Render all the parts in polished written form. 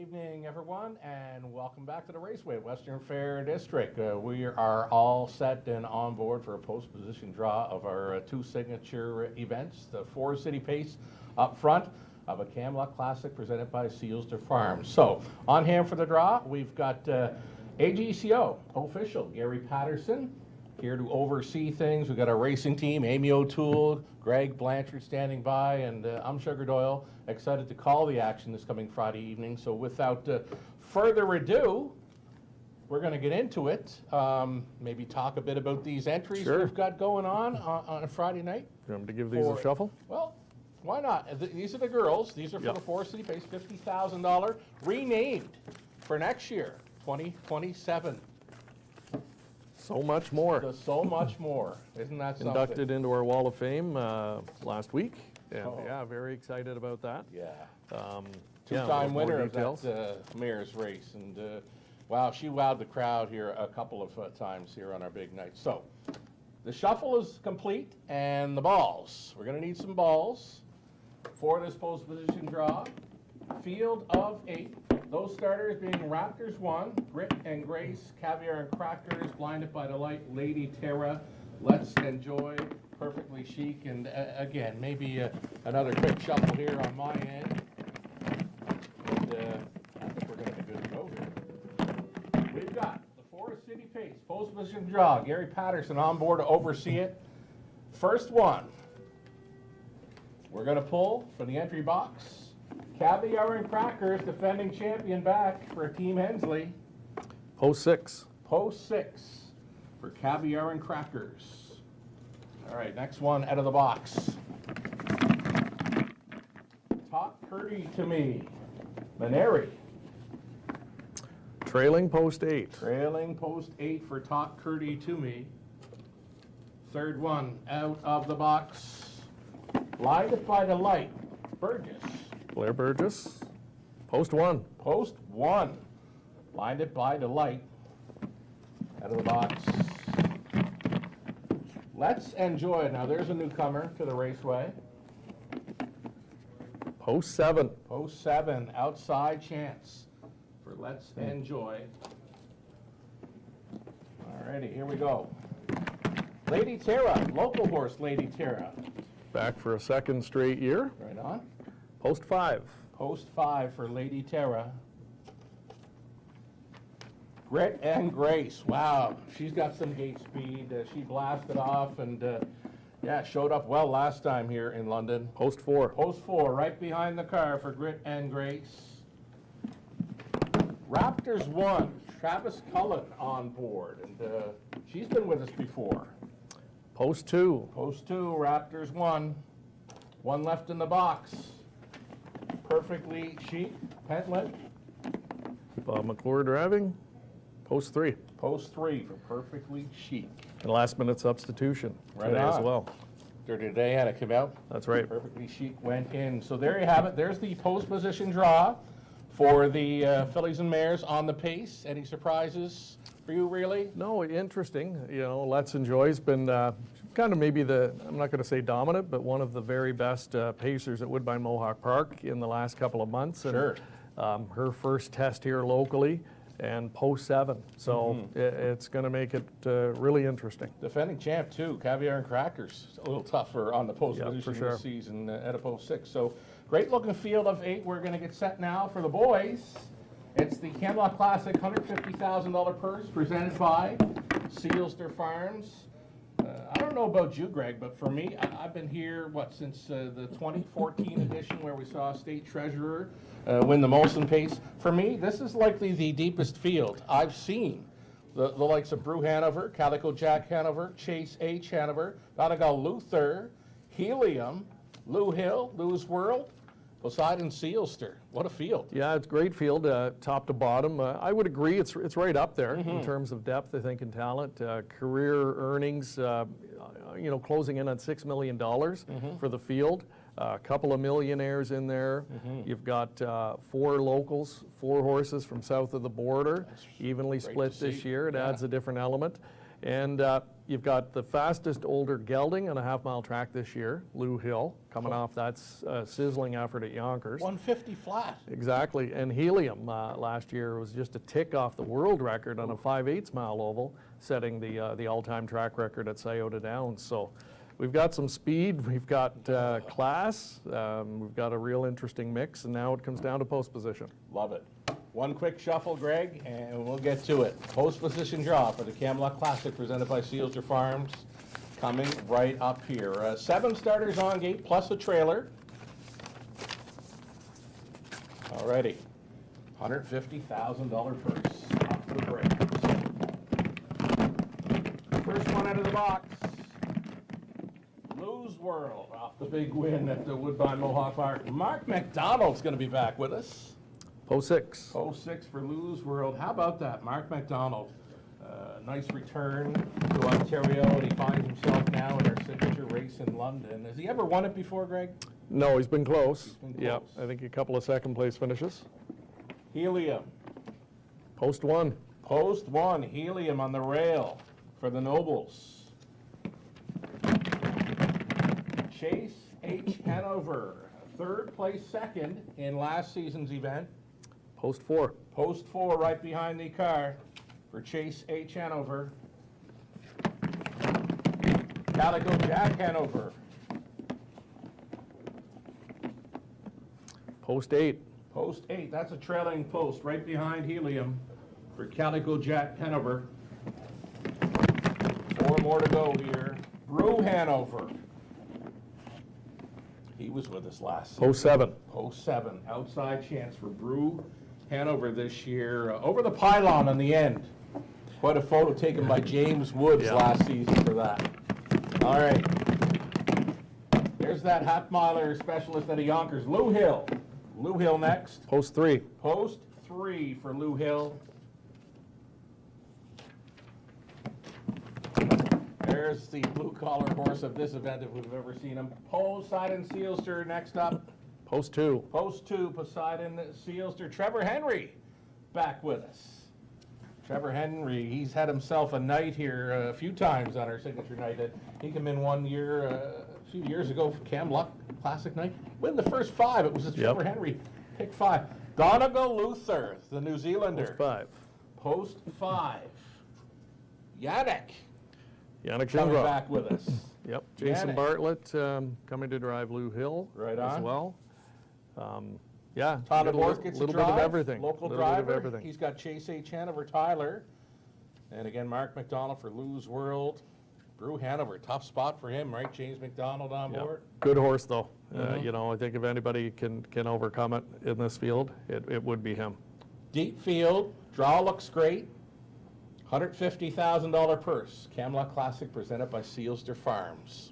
Evening, everyone, and welcome back to the Raceway, Western Fair District. We are all set and on board for a post-position draw of our two signature events, the Forest City Pace up front of a Camelot Classic presented by Sealster Farms. So, on hand for the draw, we've got AGCO official Gary Patterson here to oversee things. We've got our racing team, Amy O'Toole, Greg Blanchard standing by, and I'm Sugar Doyle, excited to call the action this coming Friday evening. So without further ado, we're going to get into it. Maybe talk a bit about these entries we've got going on a Friday night. You want me to give these a shuffle? Well, why not? These are the girls. These are for the Forest City Pace, $50,000, renamed for next year, 2027. So much more. So much more. Isn't that something? Inducted into our Wall of Fame last week. And yeah, very excited about that. Yeah. Two-time winner of that mayor's race. And wow, she wowed the crowd here a couple of times here on our big night. So the shuffle is complete, and the balls. We're going to need some balls for this post position draw. Field of 8. Those starters being Raptors 1, Grit and Grace, Caviar and Crackers, Blinded by the Light, Lady Terra, Let's Enjoy, Perfectly Chic, and again, maybe another quick shuffle here on my end. And I think we're going to be good to go here. We've got the Forest City Pace, post position draw, Gary Patterson on board to oversee it. First one, we're going to pull for the entry box. Caviar and Crackers, defending champion back for Team Hensley. Post 6. Post 6 for Caviar and Crackers. All right, next one out of the box. Talk Curdy to Me. Maneri. Trailing post 8. Trailing post 8 for Talk Curdy to Me. Third one out of the box. Blinded by the Light. Burgess. Blair Burgess. Post 1. Post 1. Blinded by the Light. Out of the box. Let's Enjoy. Now there's a newcomer to the Raceway. Post 7. Post 7. Outside Chance for Let's Enjoy. Alrighty, here we go. Lady Terra. Local horse Lady Terra. Back for a second straight year. Right on. Post 5. Post 5 for Lady Terra. Grit and Grace. Wow, she's got some gate speed. She blasted off and, yeah, showed up well last time here in London. Post 4. Post 4, right behind the car for Grit and Grace. Raptors 1, Travis Cullen on board, and she's been with us before. Post 2. Post 2, Raptors 1. One left in the box. Perfectly Chic, Pentland. Bob McClure driving. Post 3. Post 3 for Perfectly Chic. And last minute substitution Right today on. as well. Today had to come out. That's right. Perfectly Chic went in. So there you have it. There's the post position draw for the fillies and mares on the pace. Any surprises for you, really? No, interesting. You know, Let's Enjoy's been kind of maybe I'm not going to say dominant, but one of the very best pacers at Woodbine Mohawk Park in the last couple of months. And, Sure. her first test here locally and post 7. So it's going to make it really interesting. Defending champ, too. Caviar and Crackers. It's a little tougher on the post Yeah, position for sure. this season at a post 6. So great looking field of 8. We're going to get set now for the boys. It's the Camelot Classic $150,000 purse presented by Sealster Farms. I don't know about you, Greg, but for me, I've been here, since the 2014 edition where we saw State Treasurer win the Molson Pace. For me, this is likely the deepest field I've seen. The likes of Brew Hanover, Calico Jack Hanover, Chase H. Hanover, Donegal Luther, Helium, Lou Hill, Lou's World, Poseidon Sealster. What a field. Yeah, it's a great field, top to bottom. I would agree it's right up there in terms of depth, I think, and talent. Career earnings, closing in on $6 million for the field. A couple of millionaires in there. You've got 4 locals, 4 horses from south of the border, evenly split this year. It adds a different element. And you've got the fastest older gelding on a half-mile track this year, Lou Hill, coming off that sizzling effort at Yonkers. 150 flat. Exactly, and Helium last year was just a tick off the world record on a 5/8 mile oval, setting the all-time track record at Scioto Downs. So we've got some speed, we've got class, we've got a real interesting mix, and now it comes down to post position. Love it. One quick shuffle, Greg, and we'll get to it. Post position draw for the Camelot Classic presented by Sealster Farms, coming right up here. 7 starters on gate plus a trailer. Alrighty, $150,000 purse up for the breakers. First one out of the box. Lou's World off the big win at the Woodbine Mohawk Park. Mark McDonald's going to be back with us. Post 6. 06 for Lou's World. How about that? Mark McDonald. Nice return to Ontario, and he finds himself now in our signature race in London. Has he ever won it before, Greg? No, he's been close. been Yeah, close. I think a couple of second place finishes. Helium. Post 1. Post 1, Helium on the rail for the Nobles. Chase H. Hanover, 3rd place second in last season's event. Post 4. Post 4 right behind the car for Chase H. Hanover. Calico Jack Hanover. Post 8. Post 8, that's a trailing post right behind Helium for Calico Jack Hanover. 4 more to go here. Brew Hanover. He was with us last season. Post 7. Post 7, outside chance for Brew Hanover this year. Over the pylon on the end. Quite a photo taken by James Woods Yeah. last season for that. All right. There's that half-miler specialist out of Yonkers, Lou Hill. Lou Hill next. Post 3. Post 3 for Lou Hill. There's the blue-collar horse of this event if we've ever seen him. Poseidon Sealster next up. Post 2. Post 2, Poseidon Sealster. Trevor Henry back with us. Trevor Henry, he's had himself a night here a few times on our signature night. He came in one year, a few years ago for Camelot Classic night. Win the first 5. It was a Trevor Henry. Pick 5. Donegal Luther, the New Zealander. Post 5. Post 5. Yannick Yannick coming Gingras. back with us. Yep. Jason Yannick. Bartlett coming to drive Lou Hill Right as on. well. Yeah, Todd little, Dvorak gets a little drive, bit of everything. Local little bit of driver. everything. He's got Chase H. Hanover, Tyler. And again, Mark McDonald for Lou's World. Brew Hanover, tough spot for him, right? James McDonald on Yeah. board. Good horse, though. Mhm. You know, I think if anybody can overcome it in this field, it would be him. Deep field, draw looks great. $150,000 purse. Camelot Classic presented by Sealster Farms.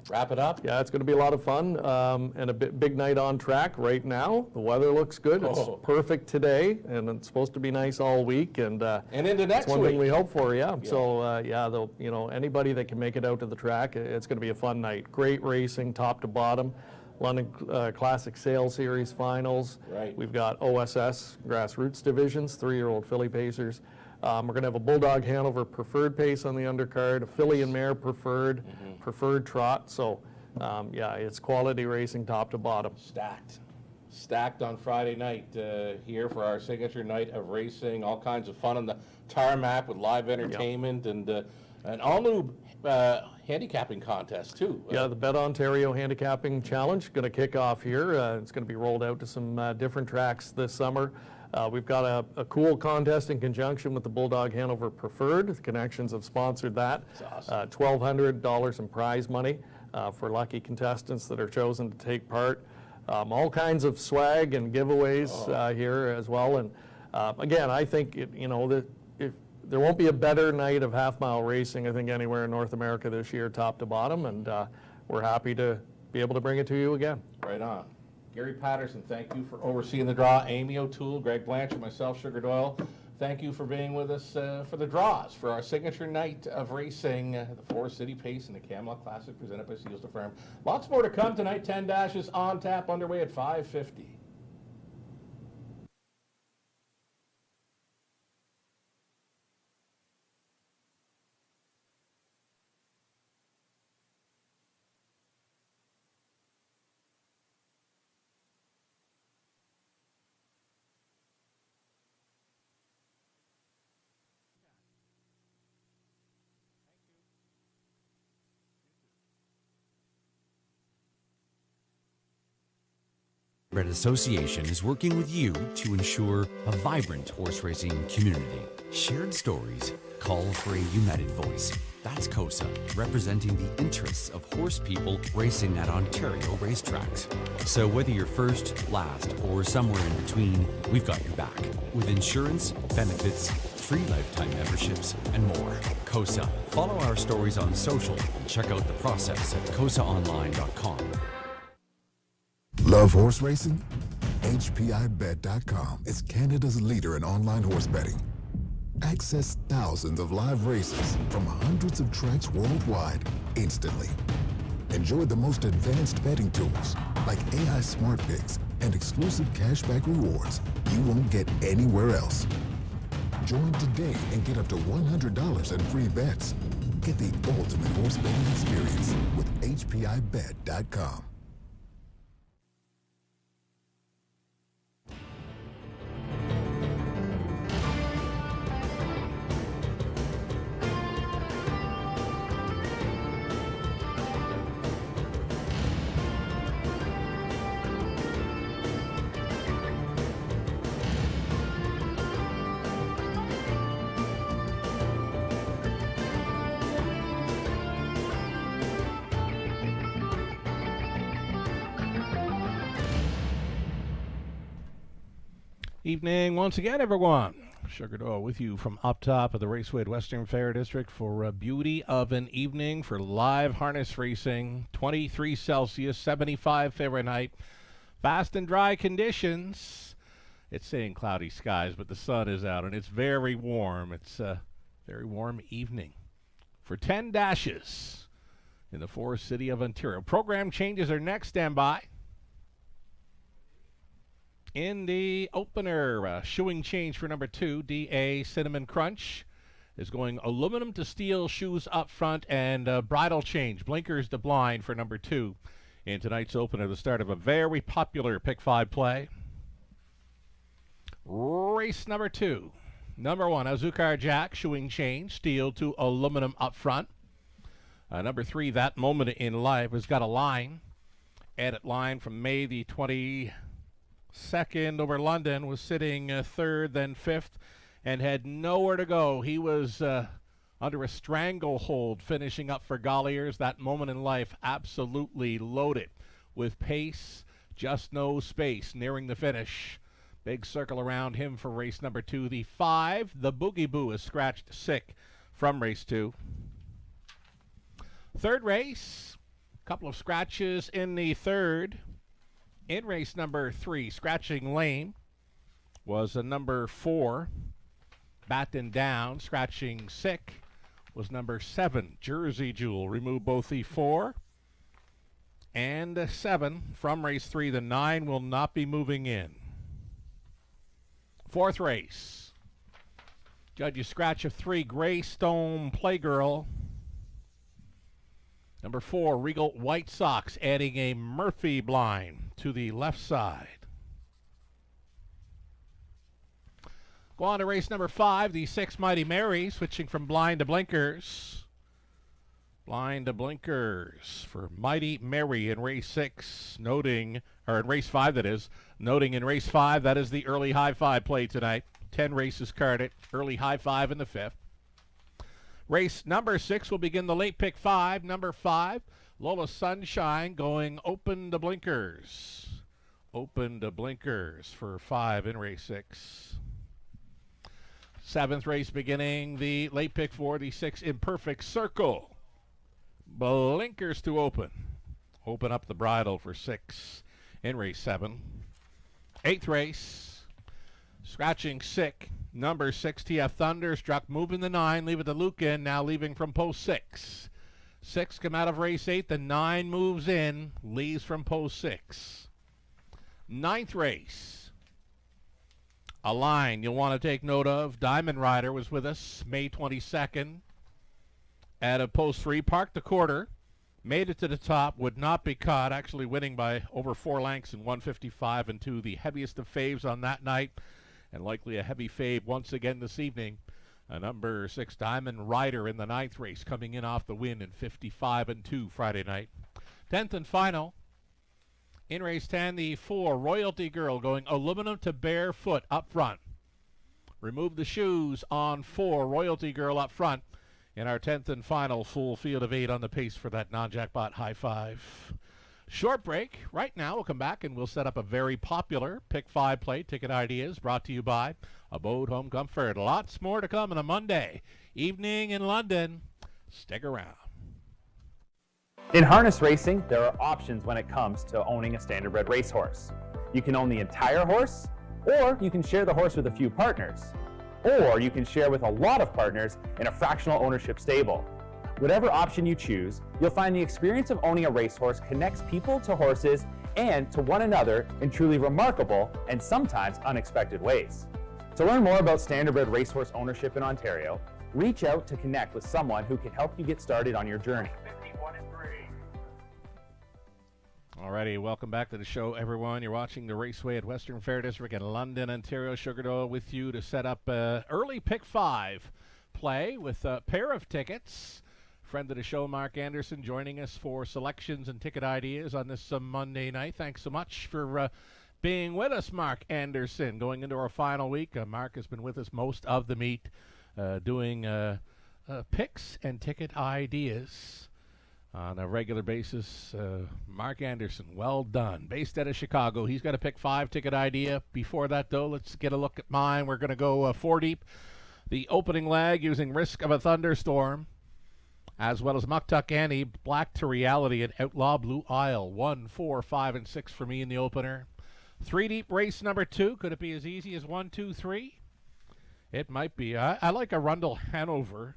Wrap it up. Yeah, it's going to be a lot of fun and a big night on track right now. The weather looks good. It's Oh. perfect today, and it's supposed to be nice all week. And And into that's next one thing we week. hope for. Yeah. So anybody that can make it out to the track, it's going to be a fun night. Great racing, top to bottom. London Classic Sales Series finals. Right. We've got OSS grassroots divisions, 3-year-old filly pacers. We're going to have a Bulldog Hanover preferred pace on the undercard, a filly and mare preferred, preferred trot. So, it's quality racing top to bottom. Stacked on Friday night here for our signature night of racing. All kinds of fun on the tarmac with live entertainment and an all-new handicapping contest, too. Yeah, the Bet Ontario Handicapping Challenge going to kick off here. It's going to be rolled out to some different tracks this summer. We've got a cool contest in conjunction with the Bulldog Hanover Preferred. The Connections have sponsored that. That's awesome. $1,200 in prize money for lucky contestants that are chosen to take part. All kinds of swag and giveaways here as well. And again, I think there won't be a better night of half-mile racing, I think, anywhere in North America this year, top to bottom. And we're happy to be able to bring it to you again. Right on. Gary Patterson, thank you for overseeing the draw. Amy O'Toole, Greg Blanchard, myself, Sugar Doyle, thank you for being with us for the draws for our signature night of racing, the Forest City Pace and the Camelot Classic presented by Sealster Farm. Lots more to come tonight. 10 dashes on tap, underway at 5:50. Red Association is working with you to ensure a vibrant horse racing community. Shared stories call for a united voice. That's COSA, representing the interests of horse people racing at Ontario racetracks. So whether you're first, last, or somewhere in between, we've got your back. With insurance, benefits, free lifetime memberships, and more. COSA. Follow our stories on social and check out the process at cosaonline.com. Love horse racing? HPIBet.com is Canada's leader in online horse betting. Access thousands of live races from hundreds of tracks worldwide instantly. Enjoy the most advanced betting tools like AI Smart Picks and exclusive cashback rewards you won't get anywhere else. Join today and get up to $100 in free bets. Get the ultimate horse betting experience with HPIBet.com. Evening once again, everyone. Sugar Dough with you from up top of the Raceway at Western Fair District for a beauty of an evening for live harness racing. 23 Celsius, 75 Fahrenheit, fast and dry conditions. It's saying cloudy skies, but the sun is out and it's very warm. It's a very warm evening for 10 dashes in the Forest City of Ontario. Program changes are next. Stand by. In the opener, shoeing change for number 2, DA Cinnamon Crunch is going aluminum to steel shoes up front and bridle change, blinkers to blind for number 2 in tonight's opener, the start of a very popular pick 5 play. Race number 2, number 1, Azucar Jack, shoeing change, steel to aluminum up front. Number 3, That Moment in Life, has got a line, edit line from May the 22nd over London, was sitting third, then fifth, and had nowhere to go. He was under a stranglehold finishing up for Golliers. That Moment in Life absolutely loaded with pace, just no space nearing the finish. Big circle around him for race number 2. The 5, The Boogie Boo, is scratched sick from race 2. Third race, a couple of scratches in the third. In race number 3, scratching lame was a number 4, Batten Down. Scratching sick was number 7, Jersey Jewel. Remove both the 4 and the 7 from race 3. The 9 will not be moving in. Fourth race, judges scratch of 3, Greystone Playgirl. Number 4, Regal White Sox, adding a Murphy blind to the left side. Go on to race number 5, the 6, Mighty Mary, switching from blind to blinkers. Blind to blinkers for Mighty Mary in race 6, in race 5 that is. Noting in race 5, that is the early high 5 play tonight. 10 races carded, early high 5 in the 5th. Race number 6 will begin the late pick 5. Number 5, Lola Sunshine, going open to blinkers. Open to blinkers for 5 in race 6. 7th race beginning the late pick 4, the 6, Imperfect Circle. Blinkers to open. Open up the bridle for 6 in race 7. 8th race, scratching sick. Number 6, TF Thunder, struck moving the 9, leave it to Lucan, now leaving from post 6. 6 come out of race 8, the 9 moves in, leaves from post 6. 9th race, a line you'll want to take note of. Diamond Rider was with us May 22nd at a post 3, parked the quarter, made it to the top, would not be caught, actually winning by over 4 lengths in 155 and 2, the heaviest of faves on that night. And likely a heavy fave once again this evening. Number 6, Diamond Rider in the 9th race, coming in off the win in 55 and 2 Friday night. 10th and final In race 10, the 4, Royalty Girl, going aluminum to barefoot up front. Remove the shoes on 4, Royalty Girl up front. In our 10th and final full field of 8 on the pace for that non-jackpot high five. Short break. Right now, we'll come back and we'll set up a very popular Pick 5 play. Ticket ideas brought to you by Abode Home Comfort. Lots more to come on a Monday evening in London. Stick around. In harness racing, there are options when it comes to owning a standardbred racehorse. You can own the entire horse, or you can share the horse with a few partners, or you can share with a lot of partners in a fractional ownership stable. Whatever option you choose, you'll find the experience of owning a racehorse connects people to horses and to one another in truly remarkable and sometimes unexpected ways. To learn more about standardbred racehorse ownership in Ontario, reach out to connect with someone who can help you get started on your journey. Alrighty, welcome back to the show, everyone. You're watching the Raceway at Western Fair District in London, Ontario. Sugar Dough with you to set up early Pick 5 play with a pair of tickets. Friend of the show, Mark Anderson, joining us for selections and ticket ideas on this Monday night. Thanks so much for being with us, Mark Anderson. Going into our final week, Mark has been with us most of the meet, doing picks and ticket ideas on a regular basis. Mark Anderson, well done. Based out of Chicago. He's got a Pick 5 ticket idea. Before that, though, let's get a look at mine. We're going to go 4 deep. The opening leg using Risk of a Thunderstorm, as well as Muktuk Annie, Black to Reality, and Outlaw Blue Isle. 1, 4, 5, and 6 for me in the opener. 3 deep race number 2. Could it be as easy as 1, 2, 3? It might be. I like Arundel Hanover.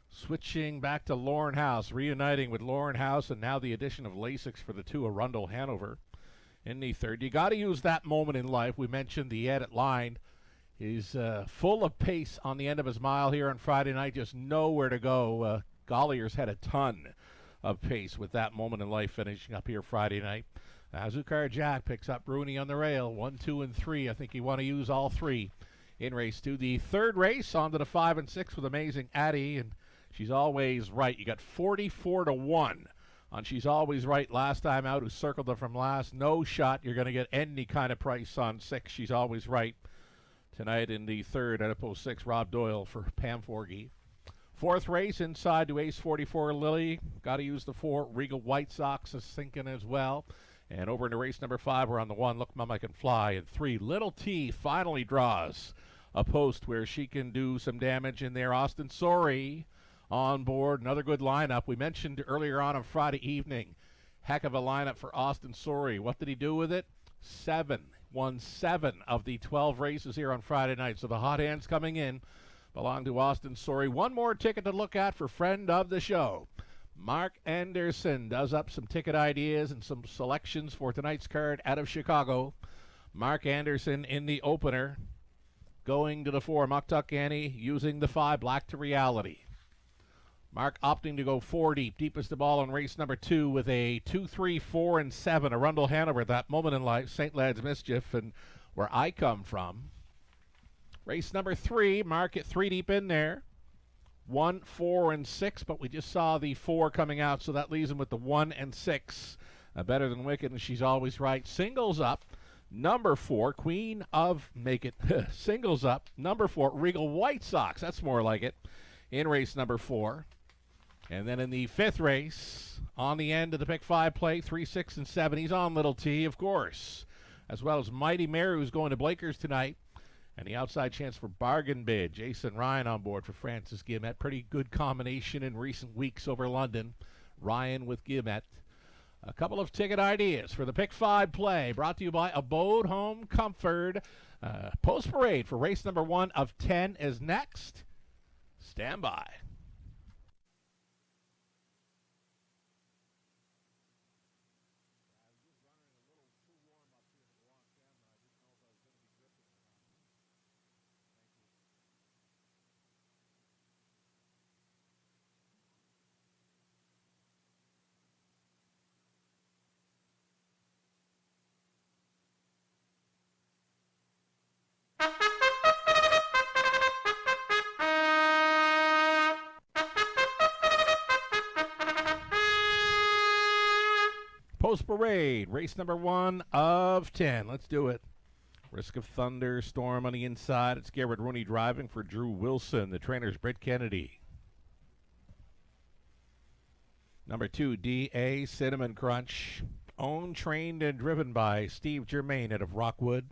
Switching back to Lauren House, reuniting with Lauren House, and now the addition of Lasix for the 2, Arundel Hanover in the 3rd. You got to use that moment in life. We mentioned the edit line. He's full of pace on the end of his mile here on Friday night, just nowhere to go. Gollier's had a ton of pace with that moment in life finishing up here Friday night. Azucar Jack picks up Bruni on the rail, 1, 2, and 3. I think you want to use all 3 in race 2. The 3rd race, onto the 5 and 6 with Amazing Addie, and She's Always Right. You got 44 to 1 on She's Always Right last time out, who circled her from last. No shot you're going to get any kind of price on 6, She's Always Right. Tonight in the 3rd, at post 6, Rob Doyle for Pam Forgy. 4th race, inside to Ace 44 Lily. Got to use the 4. Regal White Sox is sinking as well. And over into race number 5, we're on the 1. Look, Mama Can Fly. And 3, Little T finally draws a post where she can do some damage in there. Austin Sorry on board. Another good lineup. We mentioned earlier on Friday evening, heck of a lineup for Austin Sorry. What did he do with it? 7. Won 7 of the 12 races here on Friday night. So the hot hands coming in belong to Austin Sorry. One more ticket to look at for friend of the show. Mark Anderson does up some ticket ideas and some selections for tonight's card out of Chicago. Mark Anderson in the opener, going to the 4, Muktuk Annie, using the 5, Black to Reality. Mark opting to go 4 deep, deepest of all in race number 2 with a 2, 3, 4, and 7. Arundel Hanover, that moment in life, St. Lad's Mischief, and where I come from. Race number 3, Mark at 3 deep in there. 1, 4, and 6, but we just saw the 4 coming out, so that leaves him with the 1 and 6. Better Than Wicked, and She's Always Right. Singles up, number 4, Queen of Make It. Singles up, number 4, Regal White Sox. That's more like it, in race number 4. And then in the 5th race, on the end of the Pick 5 play, 3, 6, and 7, he's on Little T, of course, as well as Mighty Mary, who's going to Blakers tonight. And the outside chance for Bargain Bid. Jason Ryan on board for Francis Guillemette. Pretty good combination in recent weeks over London. Ryan with Guillemette. A couple of ticket ideas for the Pick 5 play, brought to you by Abode Home Comfort. Post parade for race number 1 of 10 is next. Stand by. Post Parade, race number 1 of 10. Let's do it. Risk of Thunderstorm on the inside. It's Garrett Rooney driving for Drew Wilson. The trainer's Britt Kennedy. Number 2, D.A. Cinnamon Crunch. Owned, trained, and driven by Steve Germain out of Rockwood.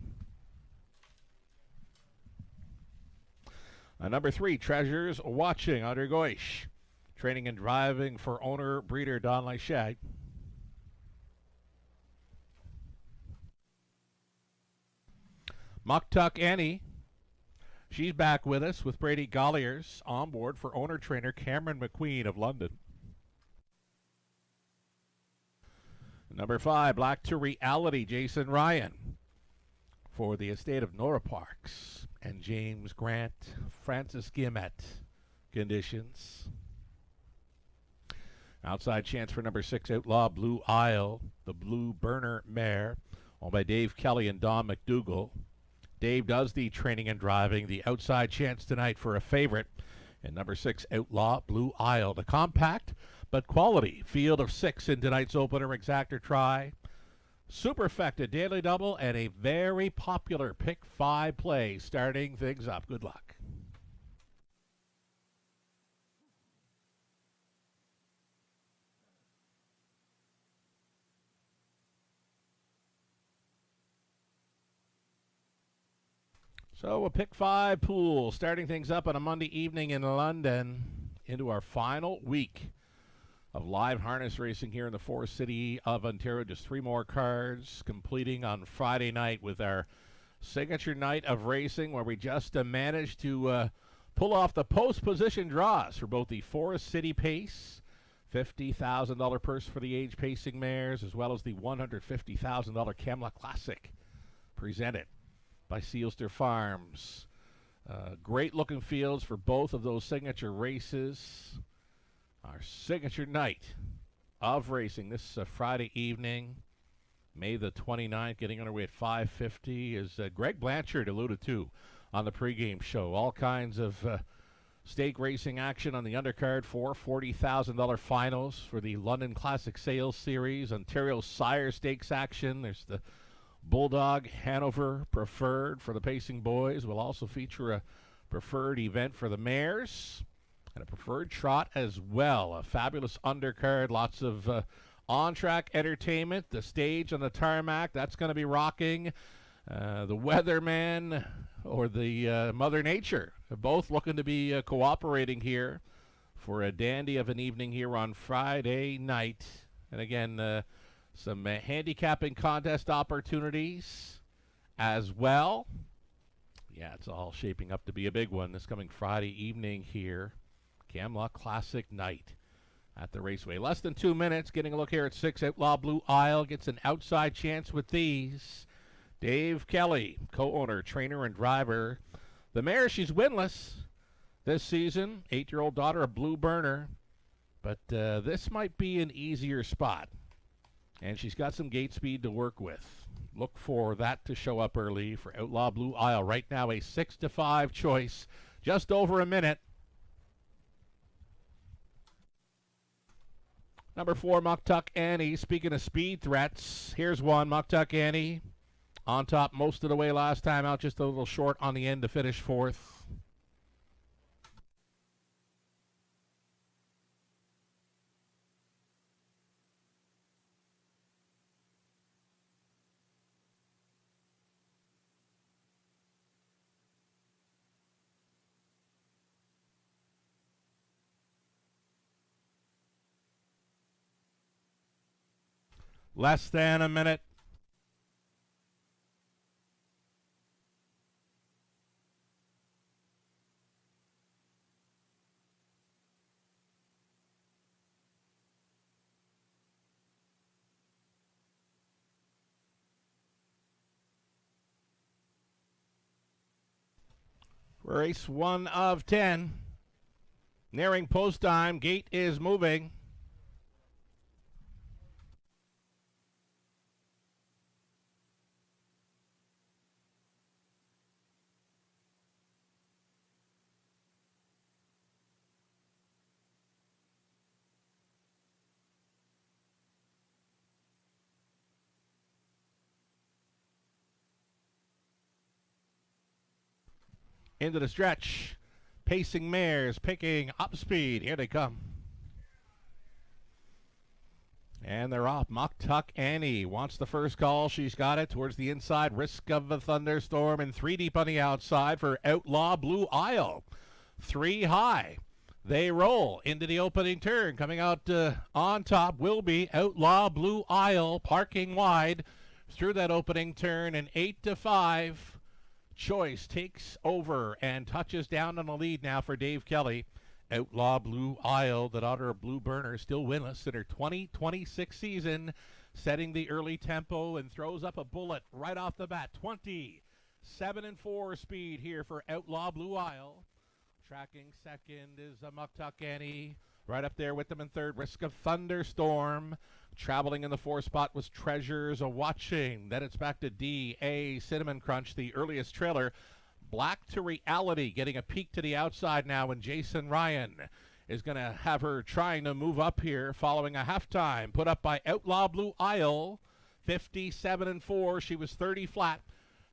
Number 3, Treasures Watching, Andre Goish. Training and driving for owner, breeder Don Lachette. Muktuk Annie. She's back with us with Brady Golliers on board for owner trainer Cameron McQueen of London. Number 5, Black to Reality, Jason Ryan for the estate of Nora Parks and James Grant, Francis Gimet conditions. Outside chance for number 6, Outlaw Blue Isle, the Blue Burner mare, owned by Dave Kelly and Don McDougall. Dave does the training and driving. The outside chance tonight for a favorite. And number 6, Outlaw Blue Isle. The compact but quality field of 6 in tonight's opener. Exactor try. Superfecta daily double and a very popular pick 5 play starting things up. Good luck. So a pick 5 pool starting things up on a Monday evening in London into our final week of live harness racing here in the Forest City of Ontario. Just 3 more cards completing on Friday night with our signature night of racing where we just managed to pull off the post position draws for both the Forest City Pace, $50,000 purse for the age pacing mares, as well as the $150,000 Kamla Classic presented by Sealster Farms. Great looking fields for both of those signature races. Our signature night of racing this Friday evening, May the 29th, getting underway at 5:50, as Greg Blanchard alluded to on the pregame show. All kinds of stake racing action on the undercard for $40,000 finals for the London Classic Sales Series. Ontario Sire Stakes action. There's the Bulldog Hanover Preferred for the Pacing Boys. Will also feature a preferred event for the mares and a preferred trot as well. A fabulous undercard, lots of on-track entertainment. The stage on the tarmac, that's going to be rocking. The Weatherman or the Mother Nature, both looking to be cooperating here for a dandy of an evening here on Friday night. And again, some handicapping contest opportunities as well. Yeah, it's all shaping up to be a big one this coming Friday evening here. Kamla Classic night at the Raceway. Less than 2 minutes, getting a look here at 6, Outlaw Blue Isle gets an outside chance with these. Dave Kelly, co-owner, trainer, and driver. The mare, she's winless this season. 8-year-old daughter of Blue Burner. But this might be an easier spot. And she's got some gate speed to work with. Look for that to show up early for Outlaw Blue Isle. Right now, a 6-5 choice. Just over a minute. Number 4, Muktuk Annie. Speaking of speed threats, here's one. Muktuk Annie on top most of the way last time out. Just a little short on the end to finish 4th. Less than a minute. Race 1 of 10. Nearing post time. Gate is moving. into the stretch. Pacing mares picking up speed. Here they come. And they're off. Muck Tuck Annie wants the first call. She's got it towards the inside. Risk of a Thunderstorm and 3 deep on the outside for Outlaw Blue Isle. 3 high. They roll into the opening turn. Coming out on top will be Outlaw Blue Isle, parking wide through that opening turn. And 8-5. Choice takes over and touches down on the lead now for Dave Kelly. Outlaw Blue Isle, the daughter of Blue Burner, still winless in her 2026 season, setting the early tempo and throws up a bullet right off the bat. 27-4 speed here for Outlaw Blue Isle. Tracking second is a Muck Tuck Annie. Right up there with them in third, Risk of Thunderstorm. Traveling in the 4th spot was Treasures a Watching. Then it's back to D.A. Cinnamon Crunch, the earliest trailer. Black to Reality getting a peek to the outside now, and Jason Ryan is going to have her trying to move up here following a halftime put up by Outlaw Blue Isle. 57-4. She was 30 flat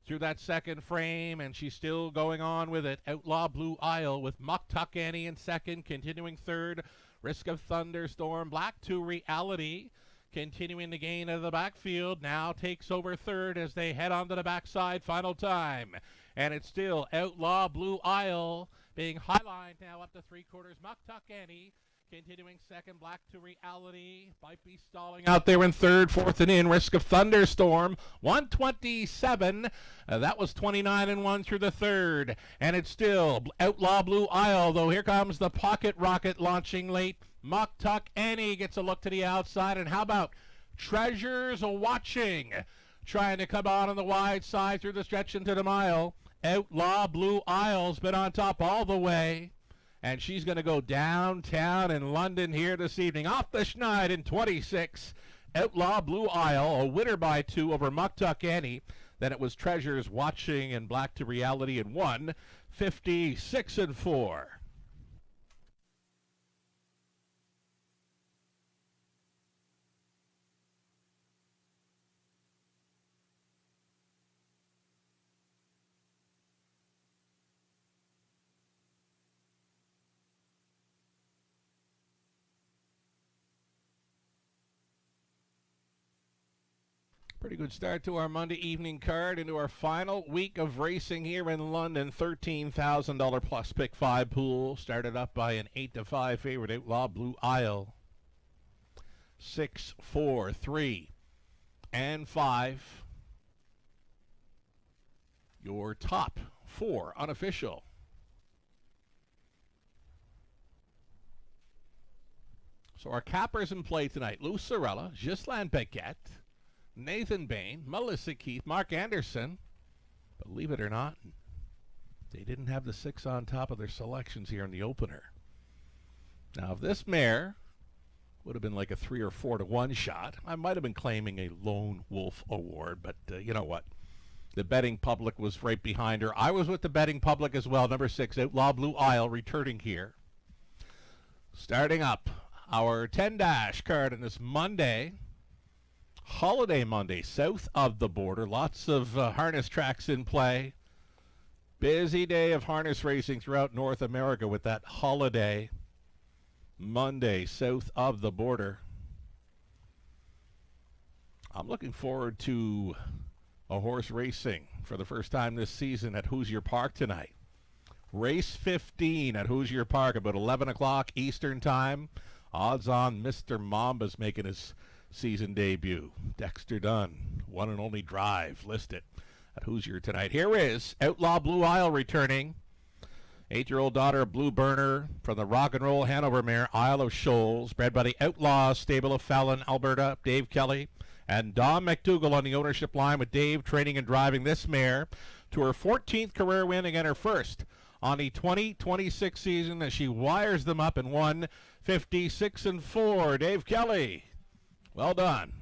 through that second frame, and she's still going on with it. Outlaw Blue Isle with Muck Tuck Annie in second, continuing third. Risk of Thunderstorm. Black to Reality continuing to gain out of the backfield. Now takes over third as they head onto the backside. Final time. And it's still Outlaw Blue Isle being highlined now up to 3/4. Muck Tuck Annie continuing second. Black to Reality might be stalling out there in third. Fourth and in, Risk of Thunderstorm. 127. That was 29-1 through the third. And it's still Outlaw Blue Isle, though. Here comes the Pocket Rocket launching late. Muck Tuck Annie gets a look to the outside. And how about Treasures a Watching? Trying to come out on the wide side through the stretch into the mile. Outlaw Blue Isle's been on top all the way. And she's going to go downtown in London here this evening. Off the Schneid in 26. Outlaw Blue Isle, a winner by 2 over Muck Tuck Annie. Then it was Treasures Watching and Black to Reality in 1. 56-4. Pretty good start to our Monday evening card into our final week of racing here in London. $13,000 plus pick 5 pool. Started up by an 8-5 favorite, Outlaw Blue Isle. 6, 4, 3, and 5. Your top 4 unofficial. So our cappers in play tonight. Lou Sorella, Ghislaine Beckett, Nathan Bain, Melissa Keith, Mark Anderson. Believe it or not, they didn't have the 6 on top of their selections here in the opener. Now, if this mare would have been like a 3 or 4 to 1 shot, I might have been claiming a Lone Wolf award, but you know what? The betting public was right behind her. I was with the betting public as well. Number 6, Outlaw Blue Isle, returning here. Starting up our 10-dash card on this Monday. Holiday Monday, south of the border. Lots of harness tracks in play. Busy day of harness racing throughout North America with that Holiday Monday, south of the border. I'm looking forward to a horse racing for the first time this season at Hoosier Park tonight. Race 15 at Hoosier Park, about 11 o'clock Eastern Time. Odds on Mr. Mamba's making his season debut. Dexter Dunn, one and only drive, listed at Hoosier tonight. Here is Outlaw Blue Isle returning. 8-year-old daughter of Blue Burner from the Rock and Roll Hanover mare Isle of Shoals, bred by the Outlaw stable of Fallon, Alberta. Dave Kelly and Dom McDougall on the ownership line, with Dave training and driving this mare to her 14th career win, again her first on the 2026 season, as she wires them up in 1:56-4. Dave Kelly, well done.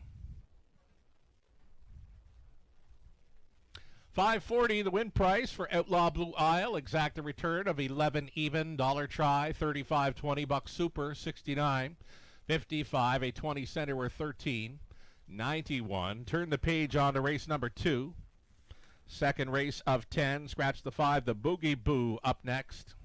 $5.40 the win price for Outlaw Blue Isle. Exact a return of 11 even. Dollar try, $35.20. Buck Super, $69.55. A 20 center worth $13.91. Turn the page on to race number 2. Second race of 10. Scratch the 5. The Boogie Boo up next.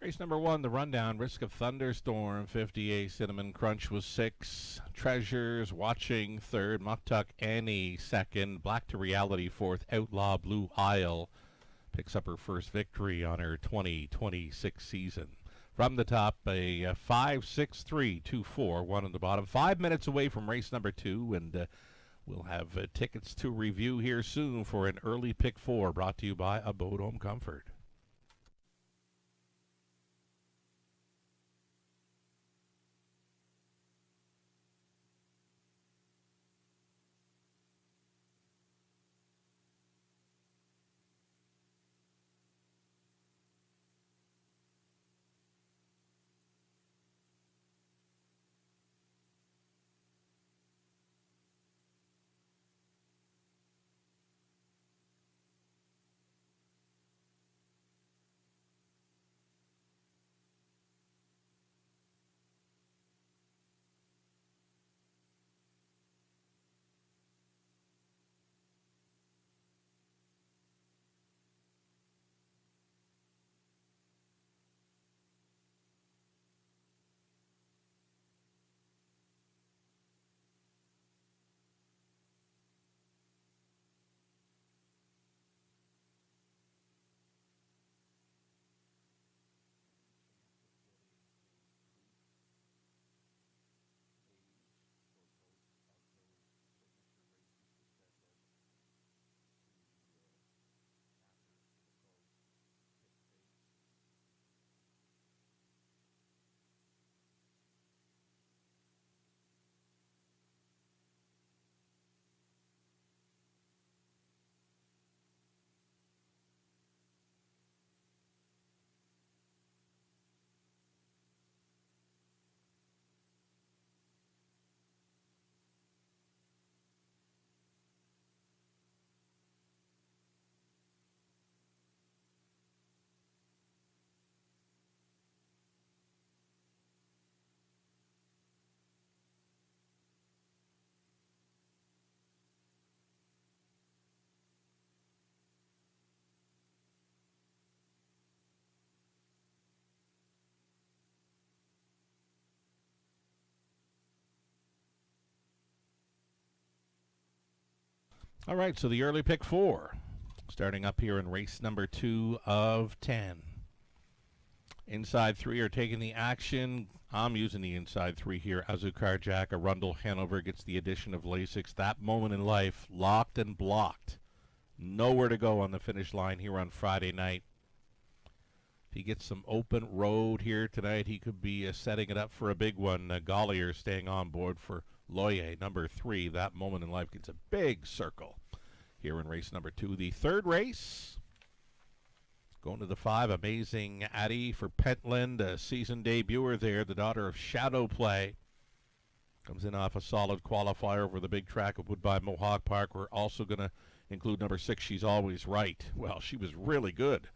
Race number 1, the rundown. Risk of Thunderstorm, 58. Cinnamon Crunch was 6. Treasures Watching, 3rd. Muktuk Annie, 2nd. Black to Reality, 4th. Outlaw Blue Isle picks up her first victory on her 2026 season. From the top, a 5-6-3-2-4, 1 on the bottom. 5 minutes away from race number 2, and we'll have tickets to review here soon for an early pick 4, brought to you by Abode Home Comfort. All right, so the early pick 4, starting up here in race number 2 of 10. Inside 3 are taking the action. I'm using the inside 3 here. Azucar Jack, Arundel Hanover gets the addition of Lasix. That Moment in Life, locked and blocked. Nowhere to go on the finish line here on Friday night. If he gets some open road here tonight, he could be setting it up for a big one. Gollier staying on board for Loyer, number 3. That Moment in Life gets a big circle here in race number 2. The third race, going to the 5, Amazing Addie for Pentland, a season debuter there, the daughter of Shadow Play. Comes in off a solid qualifier over the big track of Woodbine Mohawk Park. We're also going to include number 6, She's Always Right. Well, she was really good.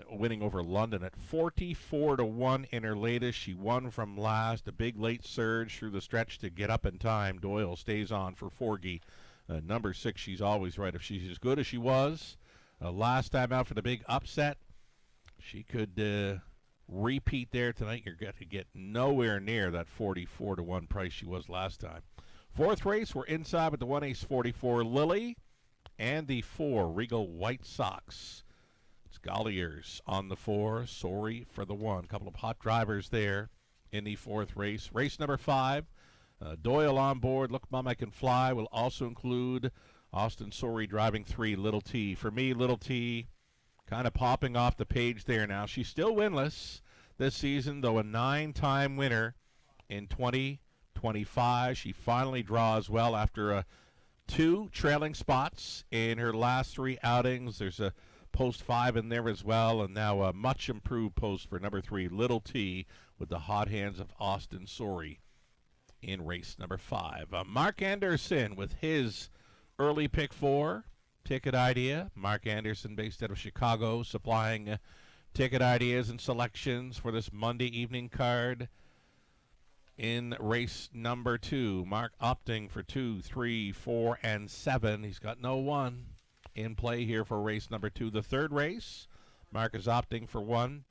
Winning over London at 44-1 in her latest. She won from last. A big late surge through the stretch to get up in time. Doyle stays on for Forgy. Number 6, She's Always Right. If she's as good as she was last time out for the big upset, she could repeat there tonight. You're going to get nowhere near that 44-1 price she was last time. Fourth race, we're inside with the 1 Ace 44 Lily and the 4 Regal White Sox. It's Golliers on the 4, Sorry for the 1. Couple of hot drivers there in the fourth race. Race number 5, Doyle on board. Look, Mom, I Can Fly will also include Austin Sorry driving 3, Little T. For me, Little T kind of popping off the page there now. She's still winless this season, though a 9-time winner in 2025. She finally draws well after 2 trailing spots in her last 3 outings. There's a post 5 in there as well, and now a much improved post for number 3, Little T, with the hot hands of Austin Sorry in race number 5. Mark Anderson with his early pick 4 ticket idea. Mark Anderson, based out of Chicago, supplying ticket ideas and selections for this Monday evening card in race number 2. Mark opting for 2, 3, 4, and 7. He's got no 1 in play here for race number 2. The third race, Mark is opting for 1,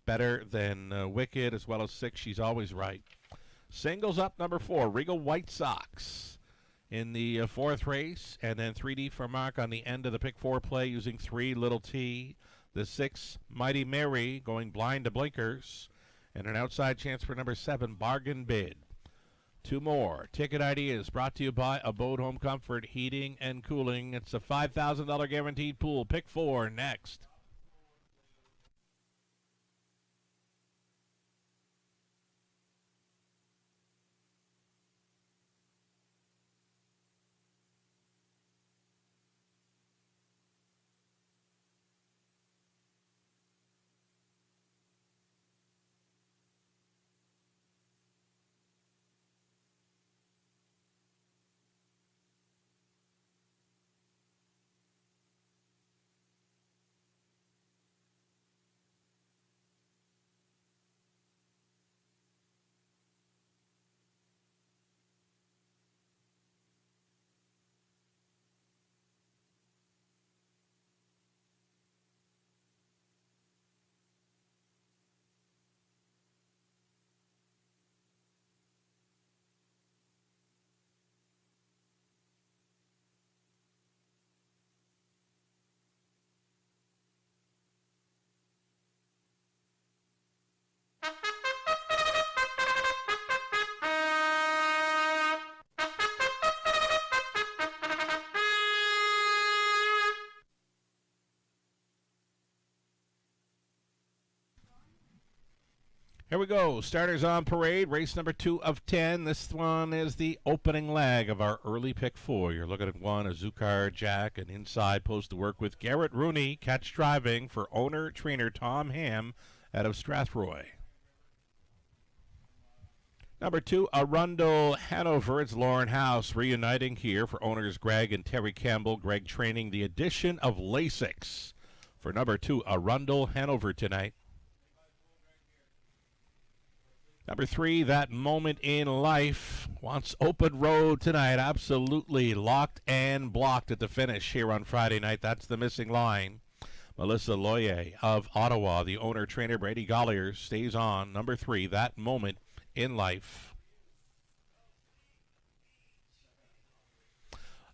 Better Than Wicked, as well as 6, She's Always Right. Singles up number 4, Regal White Sox in the fourth race, and then 3D for Mark on the end of the pick 4 play using 3, Little T. The 6, Mighty Mary, going blind to blinkers, and an outside chance for number 7, Bargain Bid. 2 more ticket ideas brought to you by Abode Home Comfort Heating and Cooling. It's a $5,000 guaranteed pool. Pick 4 next. Here we go. Starters on parade. Race number 2 of 10. This one is the opening leg of our early pick 4. You're looking at 1, Azucar Jack, an inside post to work with Garrett Rooney, catch driving for owner-trainer Tom Ham out of Strathroy. Number 2, Arundel Hanover. It's Lauren House reuniting here for owners Greg and Terry Campbell. Greg training the addition of Lasix for number 2, Arundel Hanover tonight. Number 3, That Moment in Life, wants open road tonight. Absolutely locked and blocked at the finish here on Friday night. That's the missing line. Melissa Loyer of Ottawa, the owner-trainer Brady Gollier, stays on. Number 3, That Moment in Life.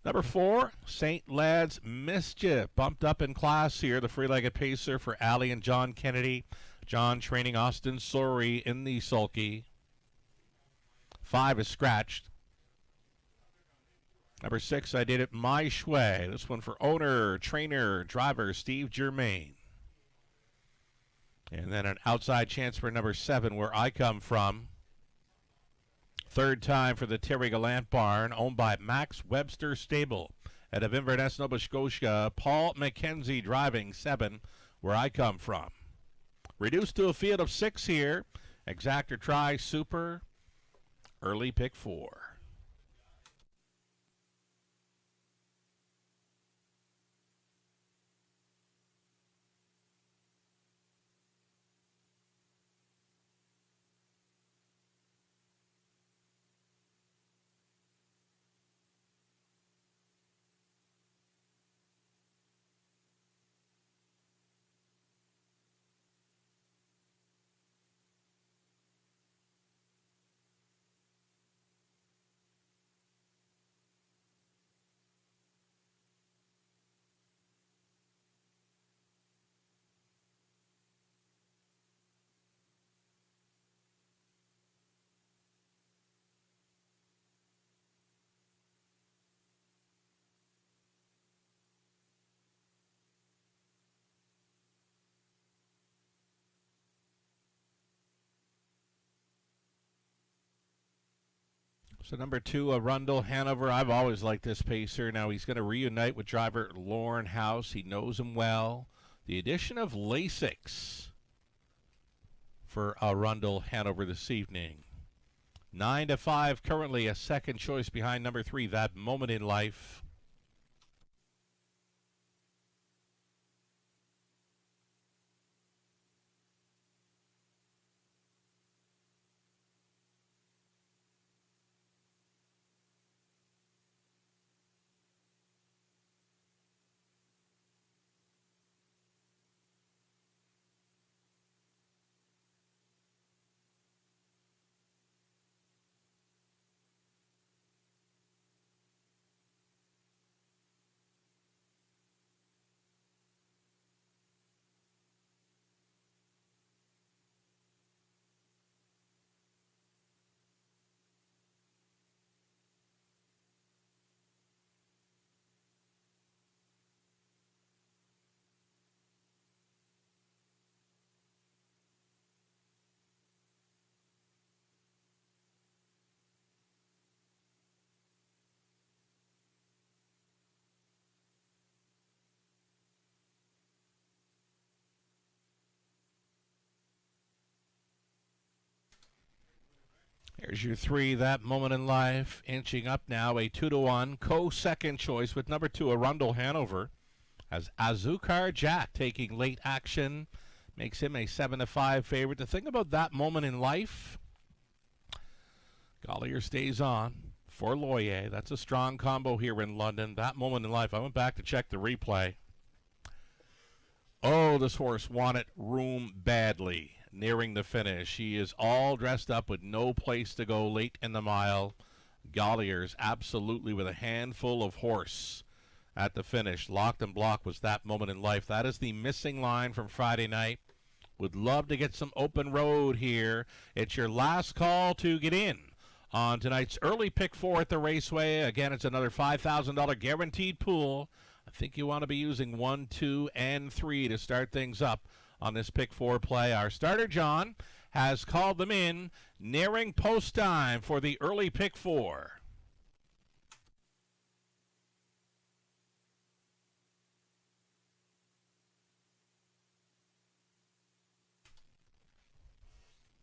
Number 4, St. Lad's Mischief. Bumped up in class here. The free-legged pacer for Allie and John Kennedy. John training Austin Sorey in the sulky. 5 is scratched. Number 6, I Did It My Shway. This one for owner, trainer, driver Steve Germain. And then an outside chance for number 7, Where I Come From. Third time for the Terry Gallant Barn, owned by Max Webster Stable out of Inverness, Nova Scotia. Paul McKenzie driving 7, Where I Come From. Reduced to a field of 6 here. Exactor Try Super. Early pick 4. So number 2, Arundel Hanover. I've always liked this pacer. Now he's going to reunite with driver Lauren House. He knows him well. The addition of Lasix for Arundel Hanover this evening. 9-5 currently a second choice behind number 3, That Moment in Life. Here's your 3, That Moment in Life, inching up now, a 2-1 co-second choice with number 2, Arundel Hanover, as Azukar Jack taking late action, makes him a 7-5 favorite. The thing about That Moment in Life, Gollier stays on for Loyer. That's a strong combo here in London. That Moment in Life, I went back to check the replay. Oh, this horse wanted room badly. Nearing the finish. He is all dressed up with no place to go late in the mile. Gollier's absolutely with a handful of horse at the finish. Locked and blocked was That Moment in Life. That is the missing line from Friday night. Would love to get some open road here. It's your last call to get in on tonight's early pick 4 at the Raceway. Again, it's another $5,000 guaranteed pool. I think you want to be using 1, 2, and 3 to start things up on this pick 4 play. Our starter, John, has called them in, nearing post time for the early pick 4.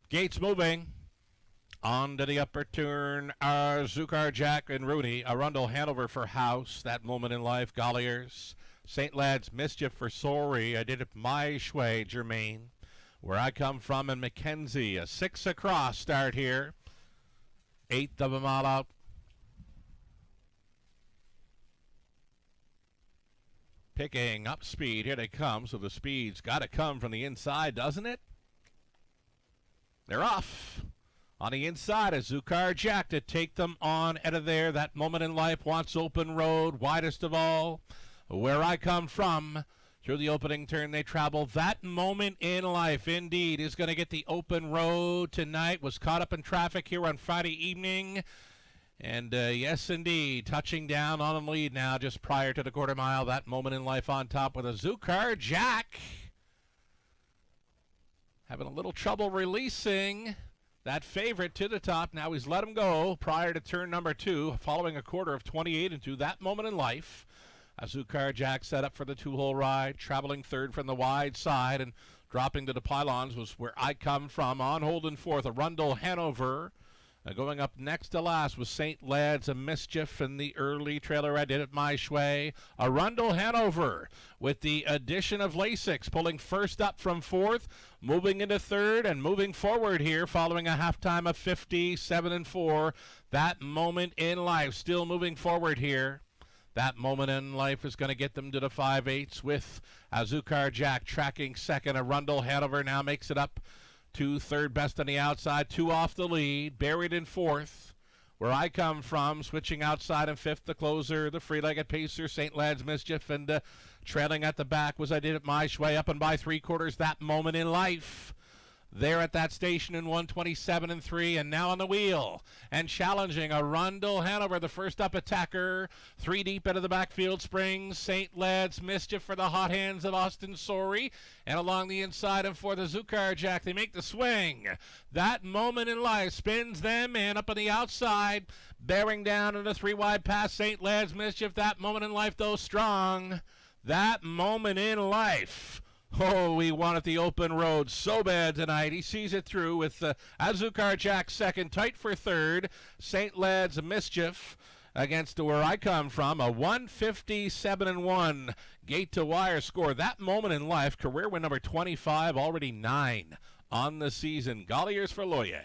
Gates moving. On to the upper turn are Zukar, Jack, and Rooney. Arundel Hanover for House. That Moment in Life, Golliers. St. Lad's Mischief for Sorey. I Did It My Shway, Germain. Where I Come From, and Mackenzie. A 6 across start here. 8th of a mile out. Picking up speed. Here they come. So the speed's got to come from the inside, doesn't it? They're off. On the inside, a Zukar Jack to take them on out of there. That Moment in Life wants open road, widest of all. Where I Come From. Through the opening turn, they travel. That Moment in Life, indeed, is going to get the open road tonight. Was caught up in traffic here on Friday evening. And yes, indeed, touching down on the lead now just prior to the quarter mile. That Moment in Life on top with a Zukar Jack. Having a little trouble releasing that favorite to the top. Now he's let him go prior to turn number 2, following a quarter of 28 into That Moment in Life. A Zukar Jack set up for the 2-hole ride, traveling third from the wide side, and dropping to the pylons was Where I Come From. On hold in fourth, Arundel Hanover. Going up next to last was St. Lad's a Mischief in the early trailer. I Did It My Shway. Arundel Hanover with the addition of Lasix pulling first up from fourth, moving into third and moving forward here following a halftime of 57-4. That Moment in Life still moving forward here. That Moment in Life is going to get them to the 5/8 with Zukar Jack tracking second. Arundel Hanover now makes it up to third best on the outside, 2 off the lead, buried in fourth. Where I Come From, switching outside in fifth, the closer, the free-legged pacer, St. Lad's Mischief, and trailing at the back was I Did It My Shway, up and by 3/4, That Moment in Life. There at that station in 1:27-3, and now on the wheel and challenging Arundel Hanover, the first up attacker. 3 deep into the backfield springs St. Lad's Mischief for the hot hands of Austin Sorey, and along the inside and for the Zukar Jack, they make the swing. That Moment in Life spins them, and up on the outside, bearing down in the 3 wide pass, St. Lad's Mischief. That Moment in Life, though, strong. That Moment in Life. Oh, we wanted the open road so bad tonight. He sees it through with Zukar Jack second, tight for third. St. Lad's Mischief against Where I Come From. A 157-1 gate to wire score. That Moment in Life, career win number 25, already 9 on the season. Golliers for Loyer.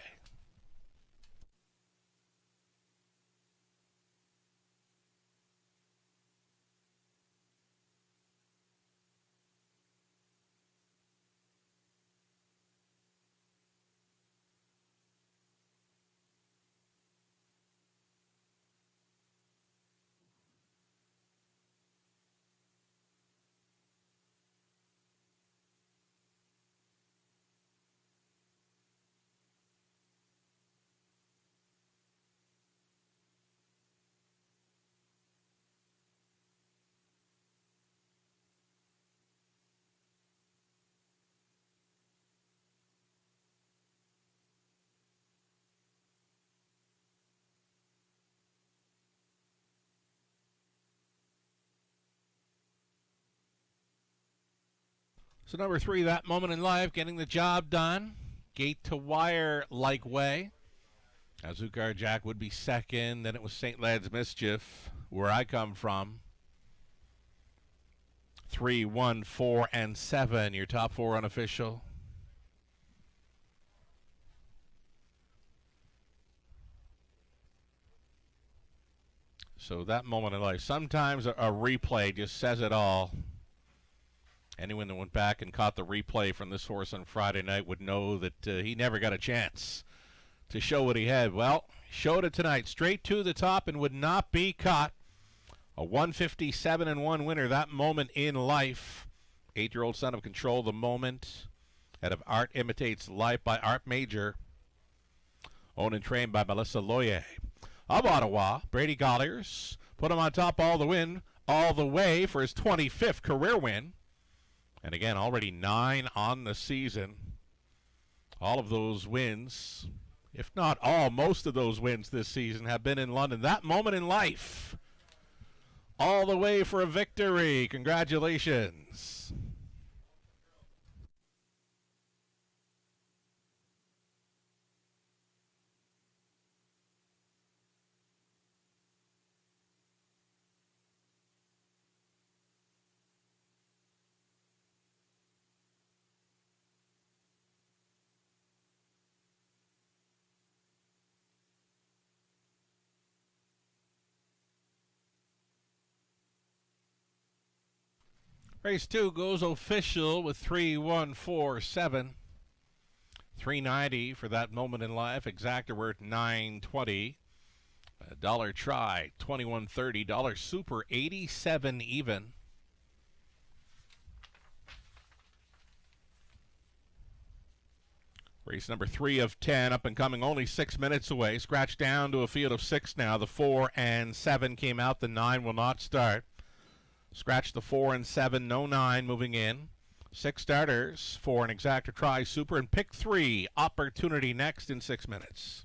So number 3, That Moment in Life, getting the job done. Gate to wire like way. Zukar Jack would be second. Then it was St. Lad's Mischief, Where I Come From. 3, 1, 4, and 7, your top 4 unofficial. So That Moment in Life. Sometimes a replay just says it all. Anyone that went back and caught the replay from this horse on Friday night would know that he never got a chance to show what he had. Well, showed it tonight, straight to the top and would not be caught. A 157-1 winner, That Moment in Life. 8-year-old Son of Control, The Moment. Out of Art Imitates Life by Art Major. Owned and trained by Melissa Loyer. Of Ottawa, Brady Golliers. Put him on top all the way for his 25th career win. And again, already 9 on the season. All of those wins, if not all, most of those wins this season have been in London. That Moment in Life. All the way for a victory. Congratulations. Race 2 goes official with 3, 1, 4, 7. $3.90 for that moment in life. Exactor worth $9.20. Dollar try, $21.30. Dollar super, 87 even. Race number 3 of 10, up and coming, only 6 minutes away. Scratch down to a field of 6 now. The 4 and 7 came out. The 9 will not start. Scratch the 4 and 7, no 9 moving in. 6 starters for an exactor try super, and pick 3. Opportunity next in 6 minutes.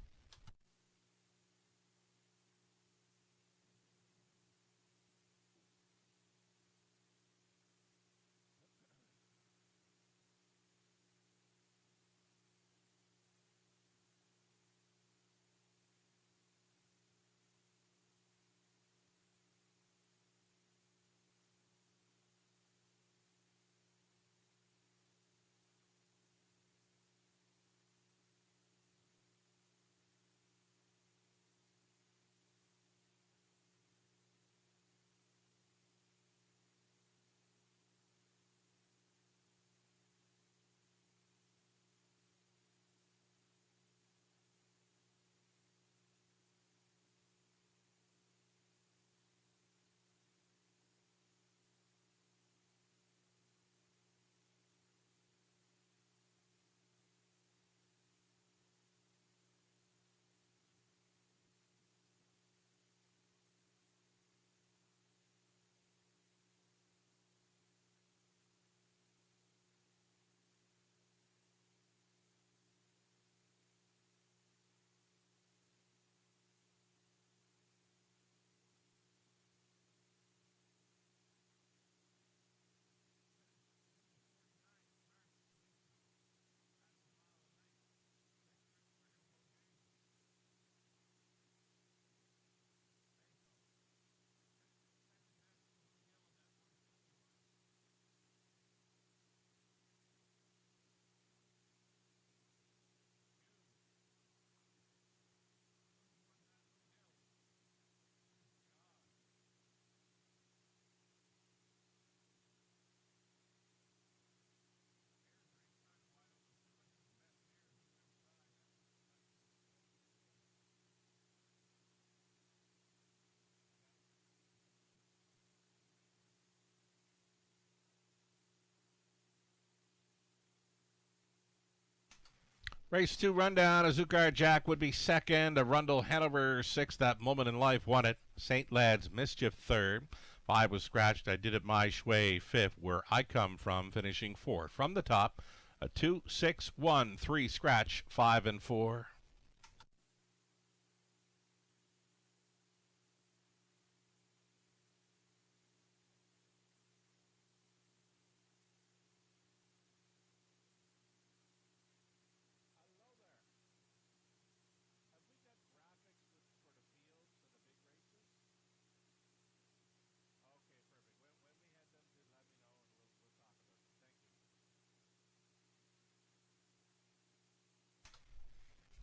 Race 2 rundown. Azucar Jack would be second. Arundel Hanover 6th. That moment in life won it. St. Lad's Mischief 3rd. 5 was scratched. I Did It My Shway 5th. Where I Come From finishing 4th. From the top, a 2, 6, 1, 3 scratch, 5 and 4.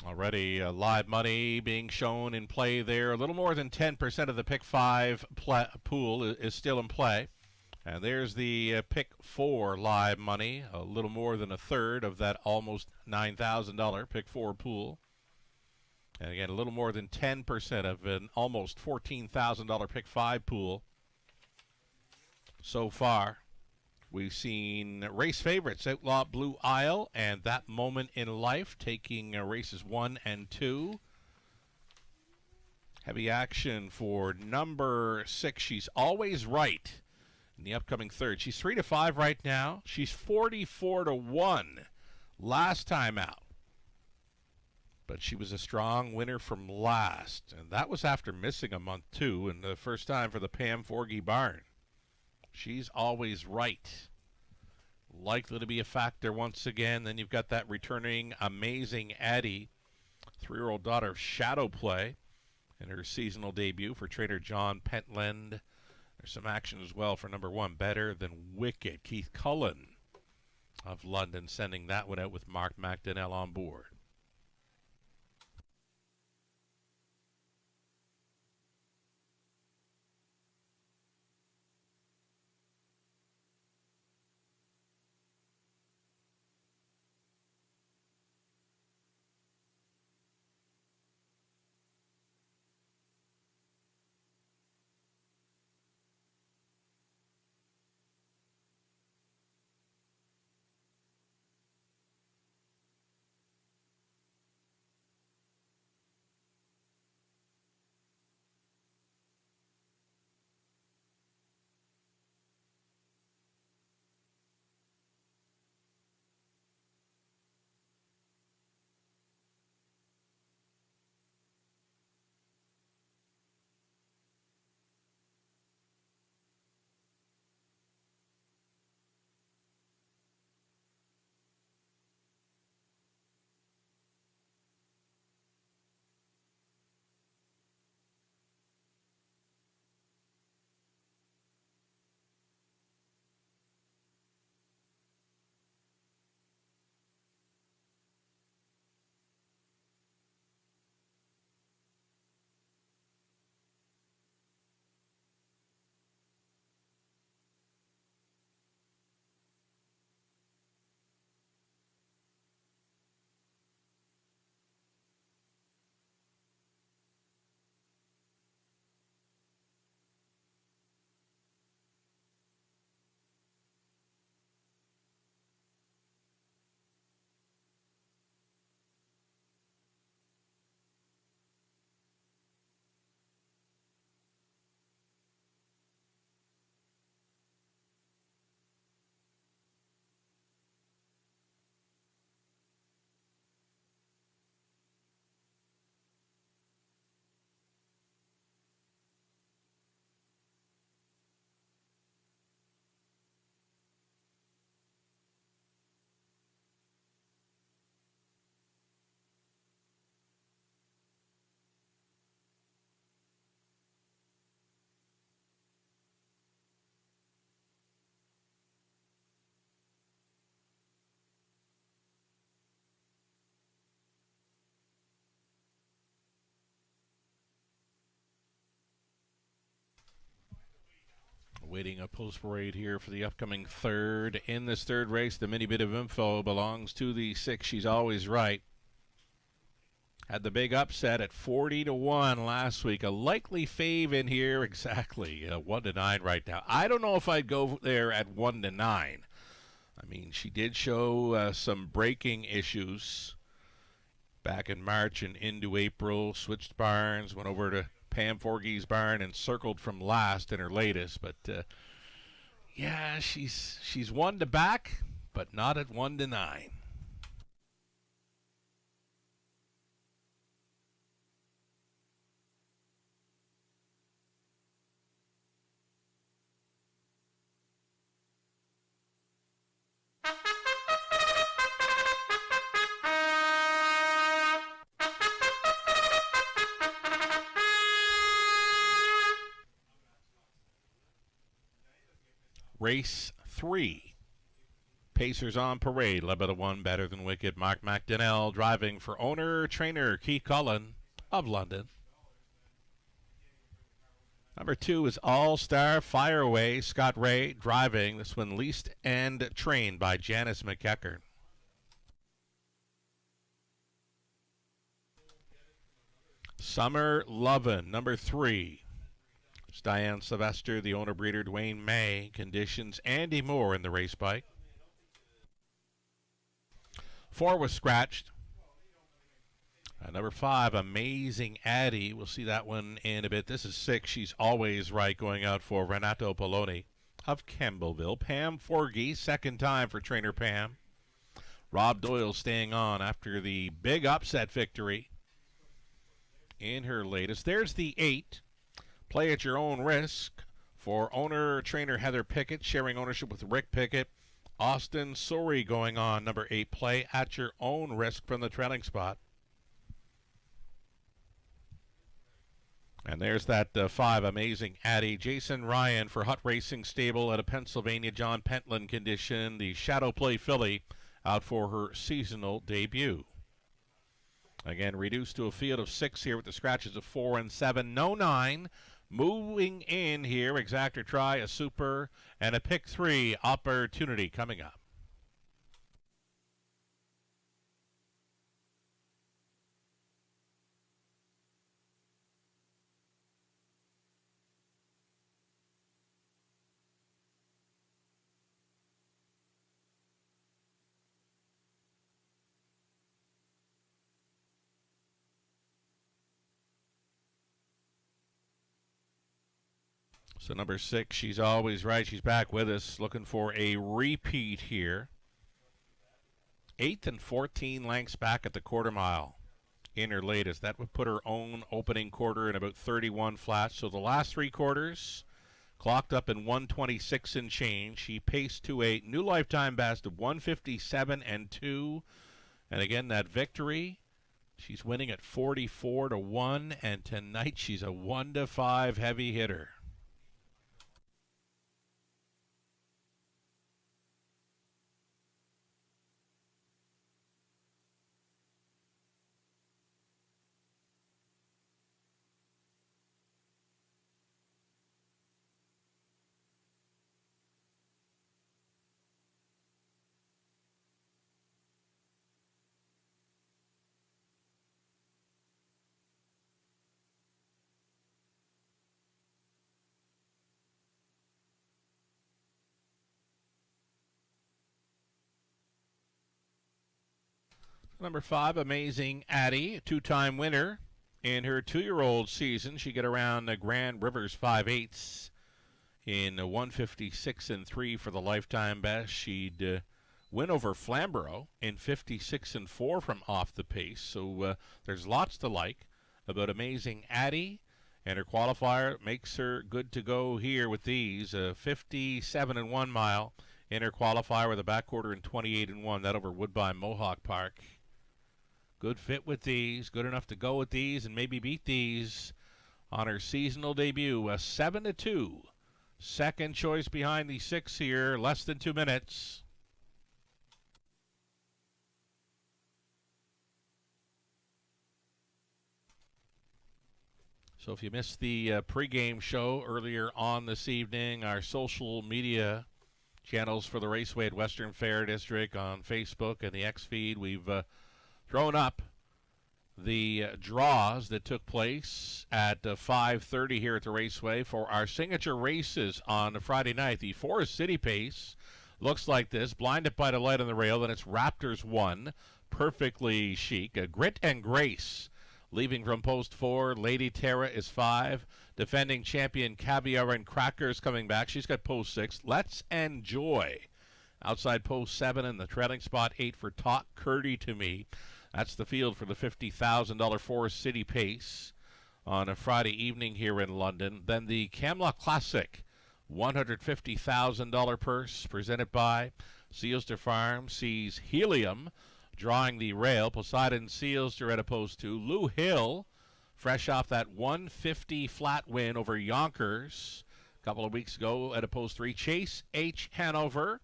Already live money being shown in play there. A little more than 10% of the pick 5 pool is still in play. And there's the pick 4 live money, a little more than a third of that almost $9,000 pick 4 pool. And again, a little more than 10% of an almost $14,000 pick 5 pool so far. We've seen race favorites, Outlaw Blue Isle and That Moment in Life, taking races 1 and 2. Heavy action for number 6. She's Always Right in the upcoming third. She's 3-5 right now. She's 44-1 last time out. But she was a strong winner from last, and that was after missing a month too, and the first time for the Pam Forgy barn. She's Always Right. Likely to be a factor once again. Then you've got that returning Amazing Addie, 3-year-old daughter of Shadow Play, in her seasonal debut for trainer John Pentland. There's some action as well for number 1, Better Than Wicked. Keith Cullen of London sending that one out with Mark McDonnell on board. Waiting a post parade here for the upcoming third. In this third race, the mini bit of info belongs to the 6. She's Always Right. Had the big upset at 40-1 last week. A likely fave in here, exactly 1-9 right now. I don't know if I'd go there at 1-9. I mean, she did show some braking issues back in March and into April. Switched barns, went over to Pam Forgey's barn and circled from last in her latest. But yeah, she's 1 to back, but not at 1-9. Race 3. Pacers on parade, led by the one better than wicked Mark McDonnell, driving for owner-trainer Keith Cullen of London. Number 2 is All-Star Fire Away, Scott Ray, driving. This one leased and trained by Janice McEachern. Summer Lovin', number 3. It's Diane Sylvester, the owner-breeder Dwayne May. Conditions Andy Moore in the race bike. 4 was scratched. Number 5, Amazing Addie. We'll see that one in a bit. This is 6. She's Always Right, going out for Renato Poloni of Campbellville. Pam Forgey, second time for trainer Pam. Rob Doyle staying on after the big upset victory in her latest. There's the 8. Play at Your Own Risk for owner-trainer Heather Pickett, sharing ownership with Rick Pickett. Austin Sori going on, number 8. Play at Your Own Risk from the trailing spot. And there's that 5, Amazing Addie. Jason Ryan for Hut Racing Stable at a Pennsylvania John Pentland condition. The Shadow Play filly out for her seasonal debut. Again, reduced to a field of 6 here with the scratches of 4 and 7. No 9. Moving in here, Exactor Try, a Super, and a Pick 3 Opportunity coming up. So number 6, She's Always Right. She's back with us, looking for a repeat here. 8th and 14 lengths back at the quarter mile in her latest. That would put her own opening quarter in about 31 flat. So the last 3 quarters clocked up in 126 and change. She paced to a new lifetime best of 157 and 2. And again, that victory, she's winning at 44-1. And tonight she's a 1-5 heavy hitter. Number 5, Amazing Addie, a 2-time winner in her 2-year-old season. She got around the Grand Rivers 5/8 in 156 and 3 for the lifetime best. She'd win over Flamborough in 56 and 4 from off the pace. So there's lots to like about Amazing Addie, and her qualifier makes her good to go here with these. 57 and 1 mile in her qualifier with a back quarter in 28 and 1. That over Woodbine Mohawk Park. Good fit with these, good enough to go with these and maybe beat these on her seasonal debut. 7-2. Second choice behind the 6 here, less than 2 minutes. So if you missed the pregame show earlier on this evening, our social media channels for the Raceway at Western Fair District on Facebook and the X feed, we've thrown up the draws that took place at 5:30 here at the Raceway for our signature races on Friday night. The Forest City Pace looks like this: Blinded by the Light on the Rail, then it's Raptors 1, Perfectly Chic, Grit and Grace leaving from post 4. Lady Terra is 5. Defending champion Caviar and Crackers coming back. She's got post 6. Let's Enjoy outside post 7, and the trailing spot 8 for Talk Curdy to Me. That's the field for the $50,000 Forest City Pace on a Friday evening here in London. Then the Camlock Classic, $150,000 purse presented by Sealster Farm, sees Helium drawing the rail. Poseidon Sealster at a post 2. Lou Hill, fresh off that 150 flat win over Yonkers a couple of weeks ago at a post 3. Chase H. Hanover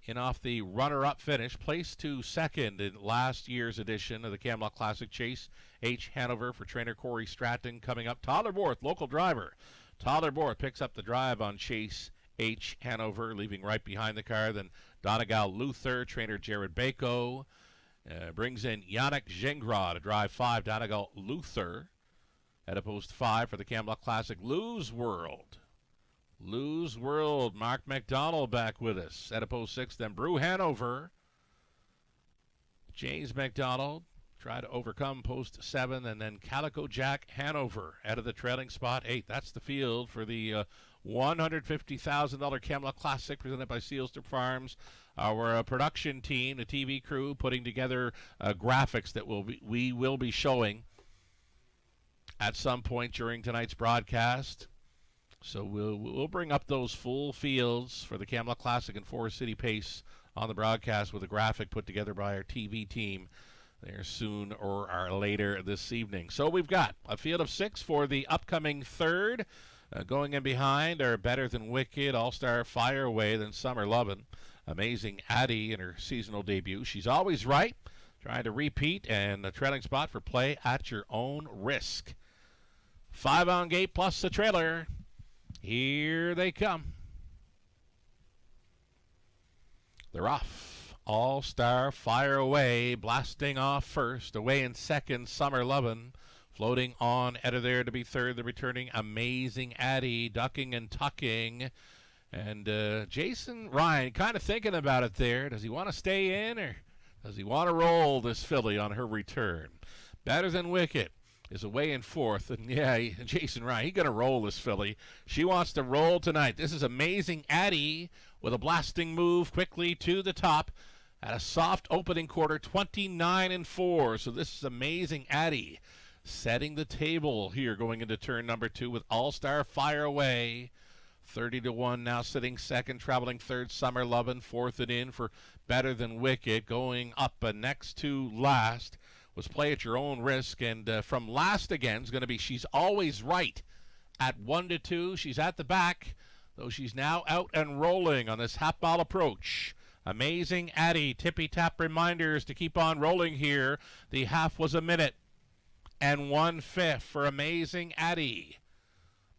in off the runner-up finish, placed to second in last year's edition of the Camlock Classic. Chase H. Hanover for trainer Corey Stratton coming up. Tyler Borth, local driver. Tyler Borth picks up the drive on Chase H. Hanover, leaving right behind the car. Then Donegal Luther, trainer Jared Bako, brings in Yannick Gingras to drive 5. Donegal Luther at a post 5 for the Camlock Classic. Lou's World, Mark McDonald back with us at a post 6. Then Brew Hanover, James McDonald try to overcome post 7, and then Calico Jack Hanover out of the trailing spot 8. That's the field for the $150,000 Camlock Classic presented by Sealster Farms. Our production team, the TV crew, putting together graphics that we will be showing at some point during tonight's broadcast. So we'll bring up those full fields for the Camlock Classic and Forest City Pace on the broadcast with a graphic put together by our TV team there soon or later this evening. So we've got a field of 6 for the upcoming third. Going in behind are Better Than Wicked, All-Star Fire Away, then Summer Lovin', Amazing Addie in her seasonal debut. She's Always Right, trying to repeat, and the trailing spot for Play at Your Own Risk. 5 on gate plus the trailer. Here they come. They're off. All-Star Fire Away, blasting off first. Away in second, Summer Lovin'. Floating on out of there to be third, the returning Amazing Addie, ducking and tucking. And Jason Ryan kind of thinking about it there. Does he want to stay in, or does he want to roll this filly on her return? Better Than Wicked is away in fourth. And yeah, Jason Ryan, he's going to roll this filly. She wants to roll tonight. This is Amazing Addie with a blasting move quickly to the top at a soft opening quarter, 29-4. So this is Amazing Addie setting the table here going into turn number 2 with All-Star Fire Away. 30-1 now sitting second, traveling third, Summer Lovin', fourth and in for Better Than Wicked. Going up next to last was Play at Your Own Risk, and from last again is going to be She's Always Right at 1-2. She's at the back, though she's now out and rolling on this half-mile approach. Amazing Addie, tippy-tap reminders to keep on rolling here. The half was a minute and 1/5 for Amazing Addie.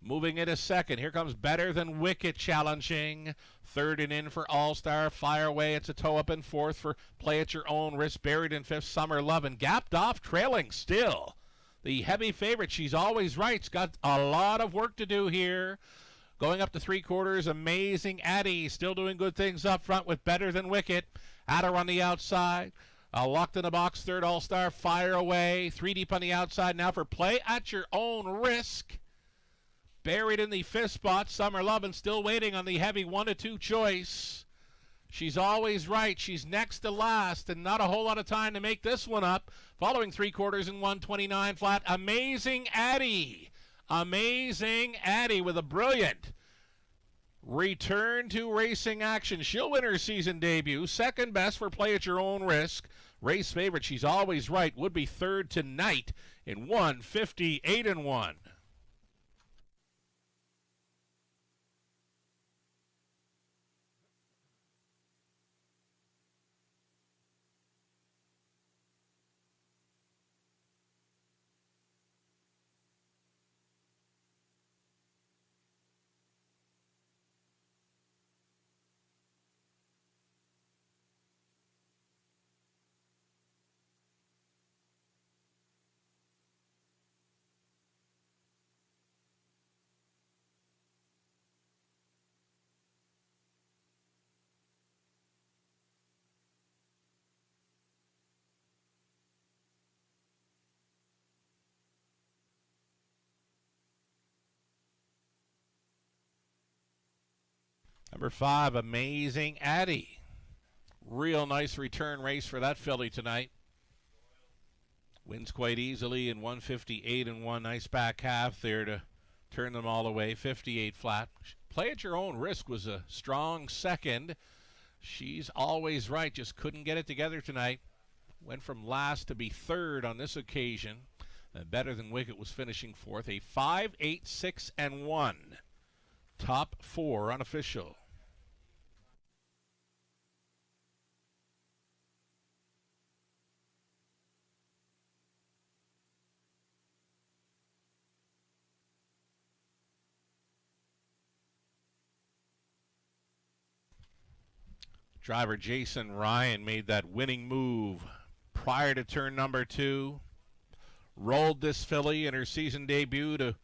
Moving into second, here comes Better Than Wicked challenging. Third and in for All-Star Fire Away. It's a toe up in fourth for Play at Your Own Risk. Buried in fifth, Summer Lovin'. Gapped off, trailing still. The heavy favorite, She's Always Right's got a lot of work to do here. Going up to 3/4, Amazing Addie still doing good things up front with Better Than Wicked. Adder on the outside. Locked in the box, third, All-Star Fire Away. 3 deep on the outside now for Play at Your Own Risk. Buried in the fifth spot, Summer Lovin' still waiting on the heavy 1-2 choice. She's Always Right. She's next to last, and not a whole lot of time to make this one up. Following 3/4 and 129 flat, Amazing Addie. Amazing Addie with a brilliant return to racing action. She'll win her season debut. Second best for Play at Your Own Risk. Race favorite, She's Always Right, would be third tonight in 158-1. Number 5, Amazing Addie. Real nice return race for that filly tonight. Wins quite easily in 158 and 1. Nice back half there to turn them all away. 58 flat. Play at Your Own Risk was a strong second. She's always right. Just couldn't get it together tonight. Went from last to be third on this occasion. Better Than Wicket was finishing fourth. A 5, 8, 6, and 1. Top 4 unofficial. Driver Jason Ryan made that winning move prior to turn number 2. Rolled this filly in her season debut to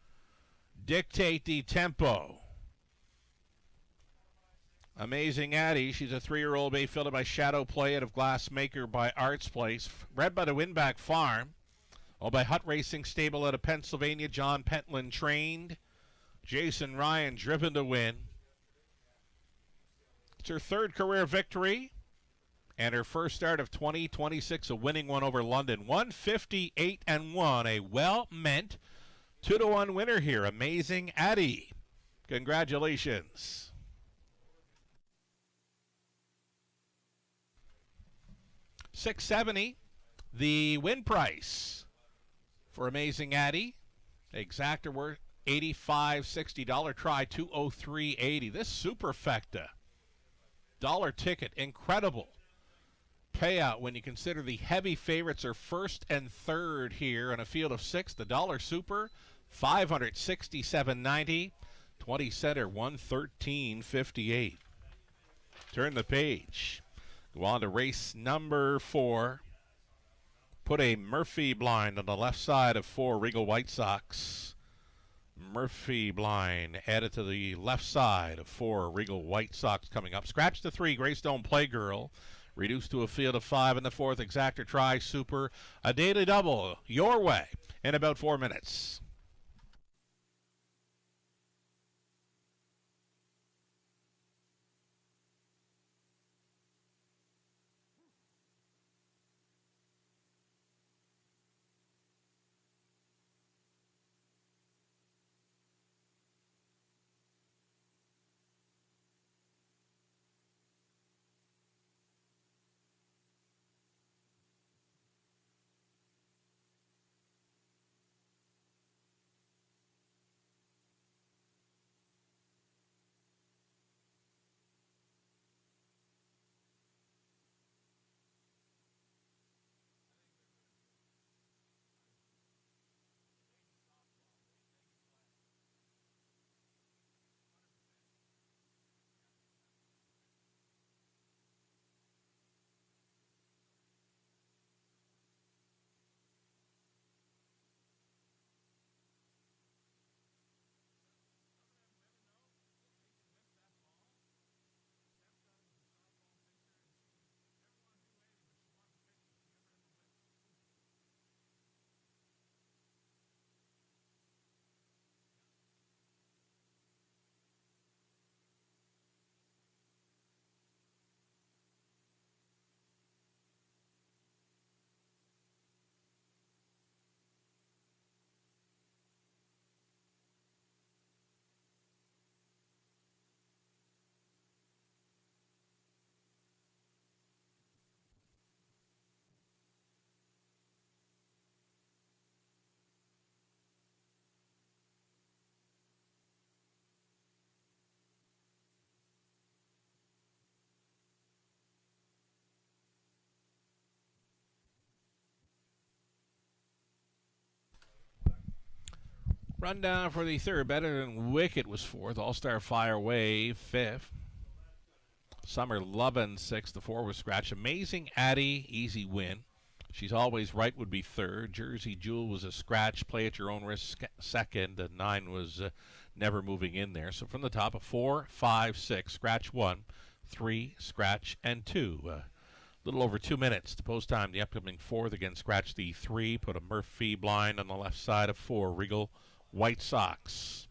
dictate the tempo. Amazing Addie, she's a 3-year-old bay filly by Shadow Play out of Glassmaker by Arts Place. Bred by the Winback Farm. Owned by Hut Racing Stable out of Pennsylvania. John Pentland trained. Jason Ryan driven to win. It's her 3rd career victory and her first start of 2026, a winning one over London. 158 and 1, a well-meant 2-1 winner here. Amazing Addie. Congratulations. $670, the win price for Amazing Addie. Exacta worth $85.60. Try $203.80. This superfecta dollar ticket, incredible payout when you consider the heavy favorites are first and third here in a field of 6. The dollar super, $567.90. 20 center, $113.58. Turn the page. Go on to race number 4. Put a Murphy blind on the left side of 4 Regal White Sox. Murphy blind added to the left side of 4 Regal White Sox coming up. Scratch the 3 Greystone Playgirl. Reduced to a field of 5 in the 4th. Exacta Try Super. A daily double your way in about 4 minutes. Rundown for the 3rd. Better Than Wicket was 4th. All-Star Fire Wave 5th. Summer Lovin' 6th. The 4 was scratch. Amazing Addie, easy win. She's Always Right would be 3rd. Jersey Jewel was a scratch. Play at Your Own Risk 2nd. And 9 was never moving in there. So from the top of 4, 5, 6. Scratch 1, 3, scratch, and 2. Little over 2 minutes to post time. The upcoming 4th. Again, scratch the 3. Put a Murphy blind on the left side of 4 Regal White Sox.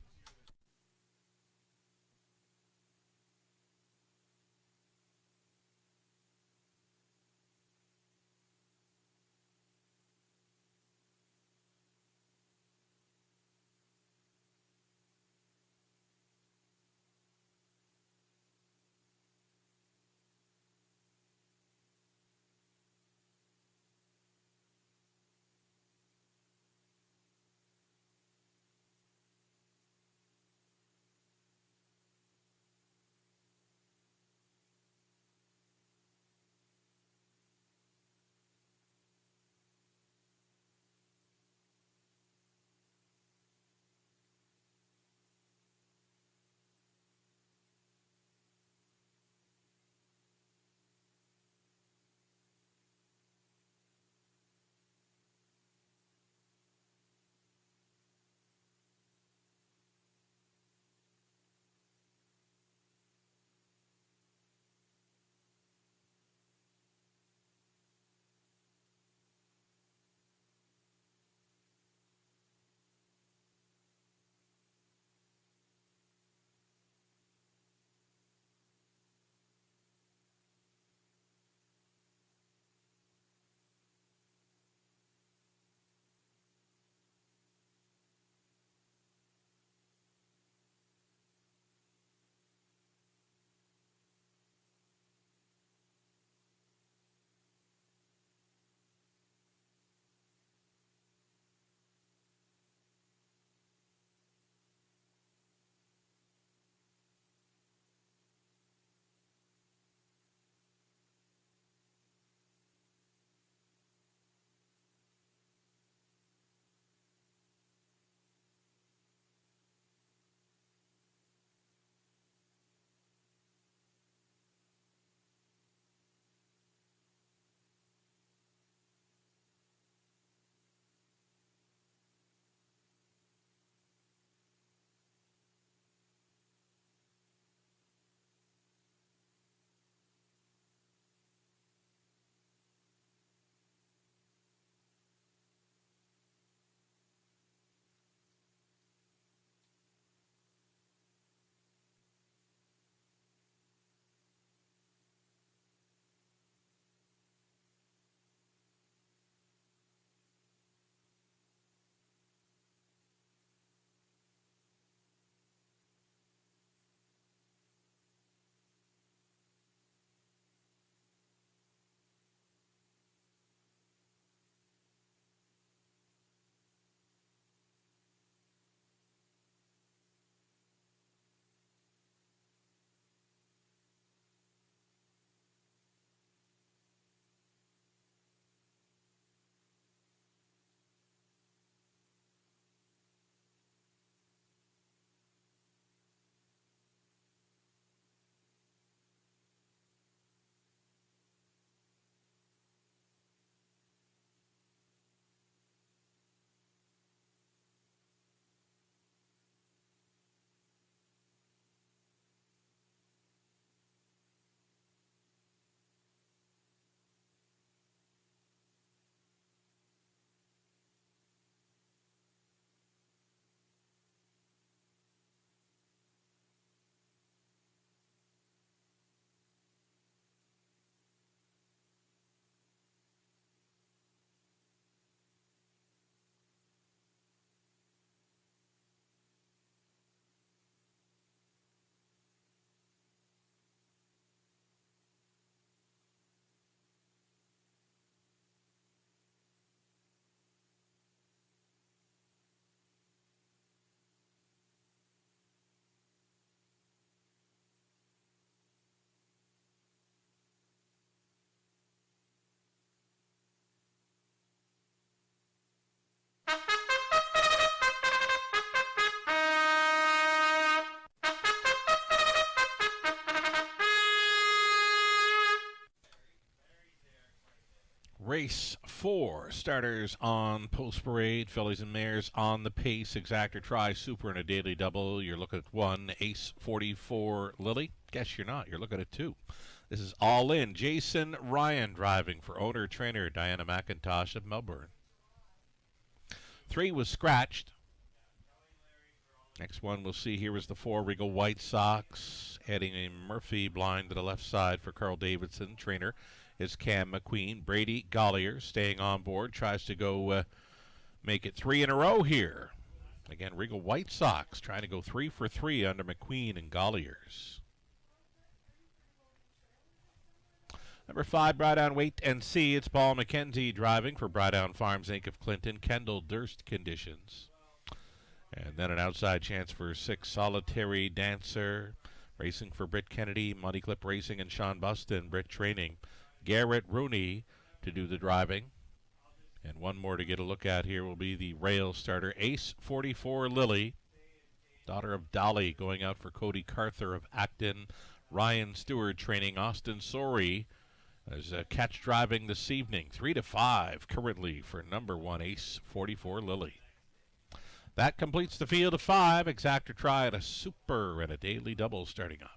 Race 4, starters on Post Parade, fillies and mares on the pace, Exactor Try, Super, and a daily double. You're looking at 1, Ace 44, Lily. Guess you're not. You're looking at 2. This is All In. Jason Ryan driving for owner-trainer Diana McIntosh of Melbourne. 3 was scratched. Next one we'll see here is the 4, Regal White Sox, adding a Murphy blind to the left side for Carl Davidson, trainer is Cam McQueen. Brady Gollier staying on board, tries to go make it 3 in a row here. Again, Regal White Sox trying to go 3 for 3 under McQueen and Golliers. Number 5, Brightdown Wait and See. It's Paul McKenzie driving for Brightdown Farms Inc. of Clinton. Kendall Durst conditions. And then an outside chance for 6, Solitary Dancer. Racing for Britt Kennedy, Money Clip Racing, and Sean Buston. Britt training Garrett Rooney to do the driving. And one more to get a look at here will be the rail starter, Ace 44 Lily, daughter of Dolly, going out for Cody Carther of Acton. Ryan Stewart training Austin Sorey as catch driving this evening. 3-5 currently for number 1, Ace 44 Lily. That completes the field of 5. Exactor Try at a Super and a daily double starting up.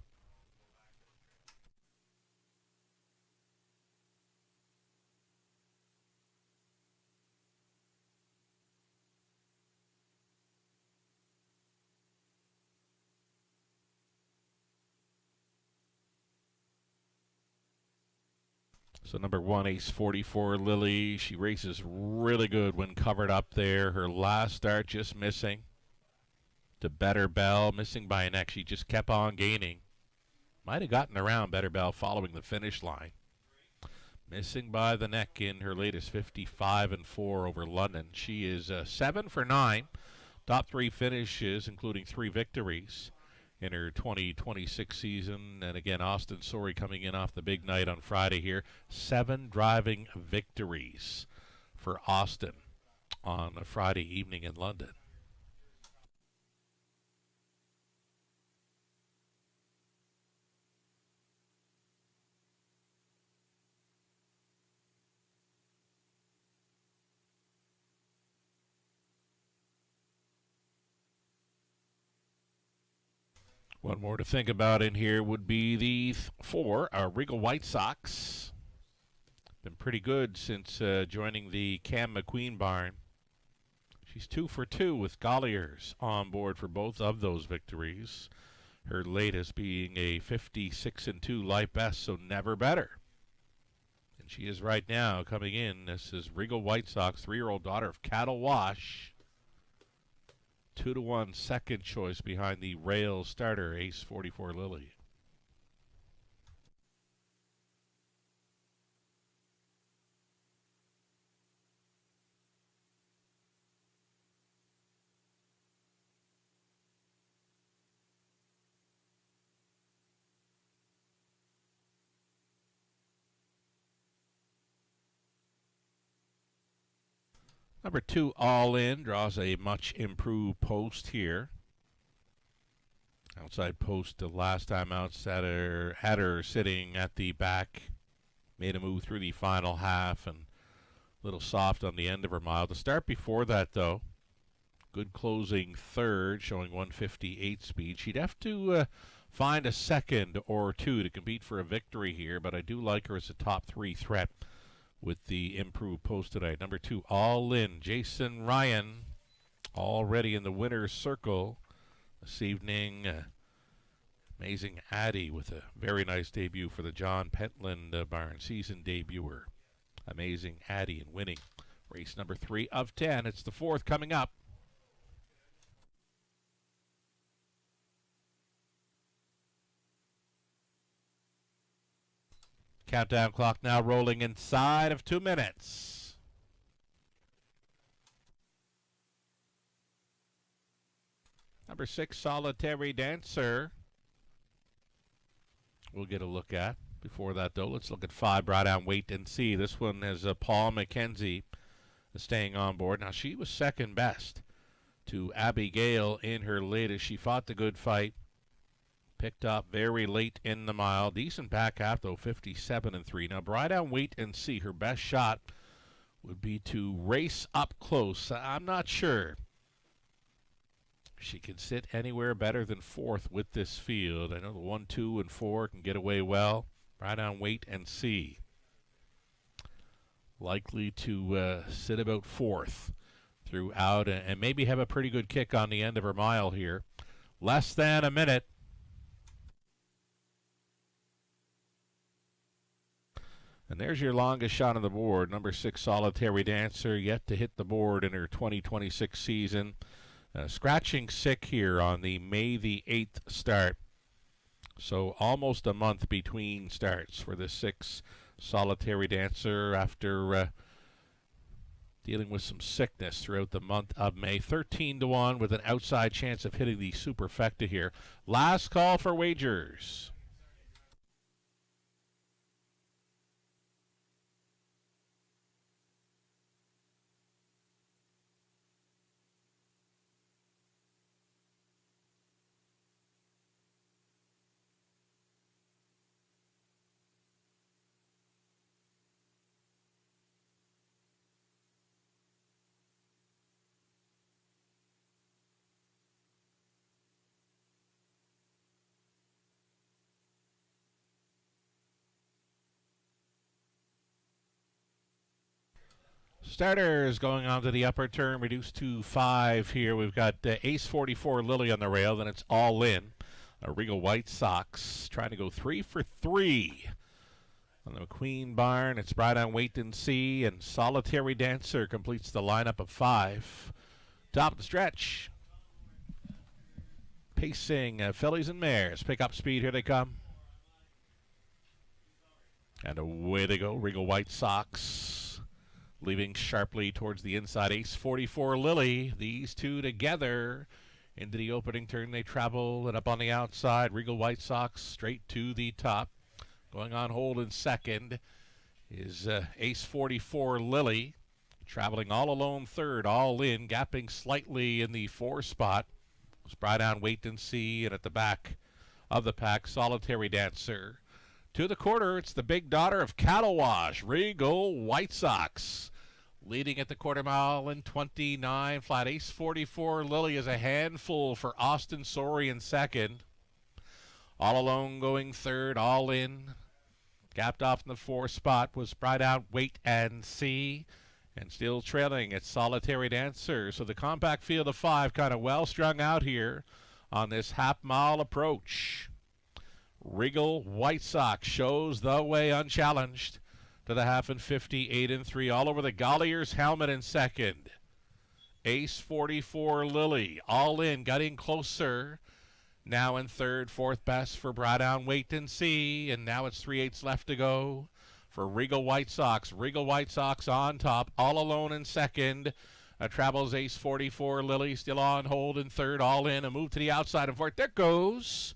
So number 1, Ace 44 Lily. She races really good when covered up there. Her last start just missing to Better Bell, missing by a neck. She just kept on gaining. Might have gotten around Better Bell following the finish line. Missing by the neck in her latest 55-4 over London. She is 7 for 9. Top 3 finishes, including 3 victories in her 2026 season. And again, Austin Sorey coming in off the big night on Friday here. 7 driving victories for Austin on a Friday evening in London. One more to think about in here would be the 4, Regal White Sox. Been pretty good since joining the Cam McQueen barn. She's 2 for 2 with Golliers on board for both of those victories. Her latest being a 56-2 life best, so never better. And she is right now coming in. This is Regal White Sox, 3-year-old daughter of Cattle Wash. 2-1 second choice behind the rail starter, Ace 44 Lily. Number 2, All In, draws a much improved post here. Outside post the last time out had her sitting at the back. Made a move through the final half and a little soft on the end of her mile. The start before that, though, good closing third, showing 158 speed. She'd have to find a second or two to compete for a victory here, but I do like her as a top 3 threat with the improved post tonight. Number 2, All In, Jason Ryan, already in the winner's circle this evening. Amazing Addie with a very nice debut for the John Pentland barn, season debuter. Amazing Addie in winning race number 3 of 10. It's the 4th coming up. Countdown clock now rolling inside of 2 minutes. Number 6, Solitary Dancer. We'll get a look at. Before that, though, let's look at 5, Brightdown Wait and See. This one has Paul McKenzie staying on board. Now, she was second best to Abigail in her latest. She fought the good fight. Picked up very late in the mile. Decent back half, though, 57-3. Now, Brightdown Wait and See, her best shot would be to race up close. I'm not sure she can sit anywhere better than fourth with this field. I know the 1, 2, and 4 can get away well. Right on wait and see. Likely to sit about fourth throughout and maybe have a pretty good kick on the end of her mile here. Less than a minute. And there's your longest shot on the board. Number 6, Solitary Dancer, yet to hit the board in her 2026 season. Scratching sick here on the May the 8th start. So almost a month between starts for the 6 Solitary Dancer after dealing with some sickness throughout the month of May. 13-1 with an outside chance of hitting the superfecta here. Last call for wagers. Starters going on to the upper turn, reduced to 5 here. We've got Ace 44 Lily on the rail, then it's All In. Regal White Sox trying to go 3 for 3. On the McQueen Barn, it's Bright on Wait and See, and Solitary Dancer completes the lineup of 5. Top of the stretch. Pacing fillies and mares. Pick up speed, here they come. And away they go, Regal White Sox. Leaving sharply towards the inside, Ace 44 Lily. These two together into the opening turn. They travel, and up on the outside, Regal White Sox straight to the top. Going on hold in second is Ace 44 Lily. Traveling all alone third, All In, gapping slightly in the 4 spot. Bright on Wait and See, and at the back of the pack, Solitary Dancer. To the quarter, it's the big daughter of Cattle Wash, Regal White Sox. Leading at the quarter mile in 29 flat. Ace 44 Lily is a handful for Austin Sorey in second. All Alone going third, All In. Gapped off in the 4 spot was Bright Out Wait and See. And still trailing, it's Solitary Dancer. So the compact field of 5 kind of well strung out here on this half-mile approach. Regal White Sox shows the way unchallenged to the half and 58 and 3. All over the Gollier's helmet in second. Ace 44 Lily, All In, getting closer. Now in third, 4th best for Bright on Wait and See. And now it's 3/8 left to go for Regal White Sox. Regal White Sox on top, All Alone in second. Travels Ace 44 Lily, still on hold in third, All In. A move to the outside and fourth. There goes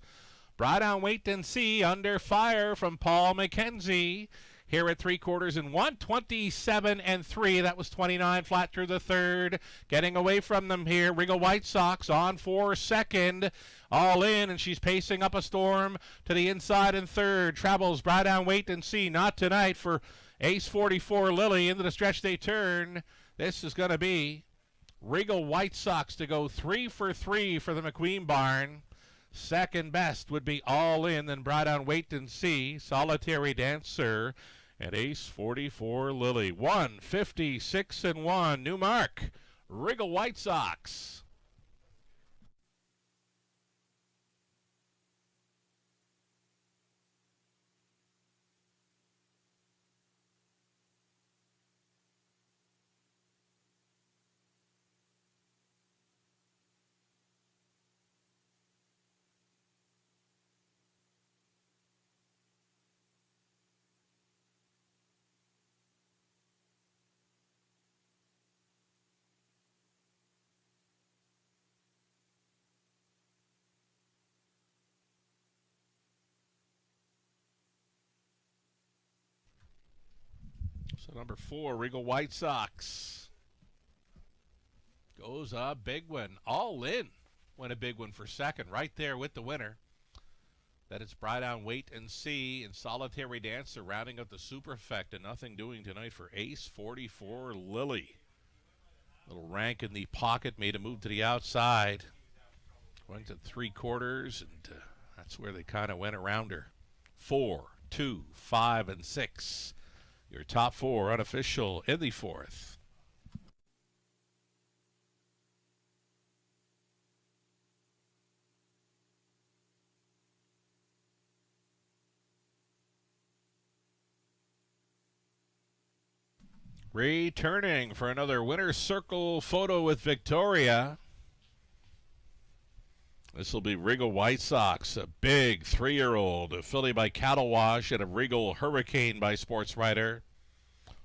Bright on Wait and See, under fire from Paul McKenzie. Here at 3/4 and 1, 27 and 3. That was 29 flat through the third. Getting away from them here, Regal White Sox on for second. All In, and she's pacing up a storm to the inside in third. Travels Bright on Wait and See. Not tonight for Ace 44 Lily. Into the stretch they turn. This is going to be Regal White Sox to go 3 for 3 for the McQueen Barn. Second best would be All In, then Bright on Wait and See, Solitary Dancer, and Ace 44 Lily. 156 and 1. New mark. Regal White Sox. So number 4, Regal White Sox. Goes a big one. All In went a big one for second. Right there with the winner. That it's Bry Down Wait and See in Solitary Dancer rounding out the superfecta. Nothing doing tonight for Ace 44 Lily. Little rank in the pocket, made a move to the outside. Went to 3/4, and that's where they kind of went around her. 4, 2, 5, and 6. Your top 4 unofficial in the 4th. Returning for another winner's circle photo with Victoria. This will be Regal White Sox, a big 3-year-old, a filly by Cattle Wash, and a Regal Hurricane by Sports Writer.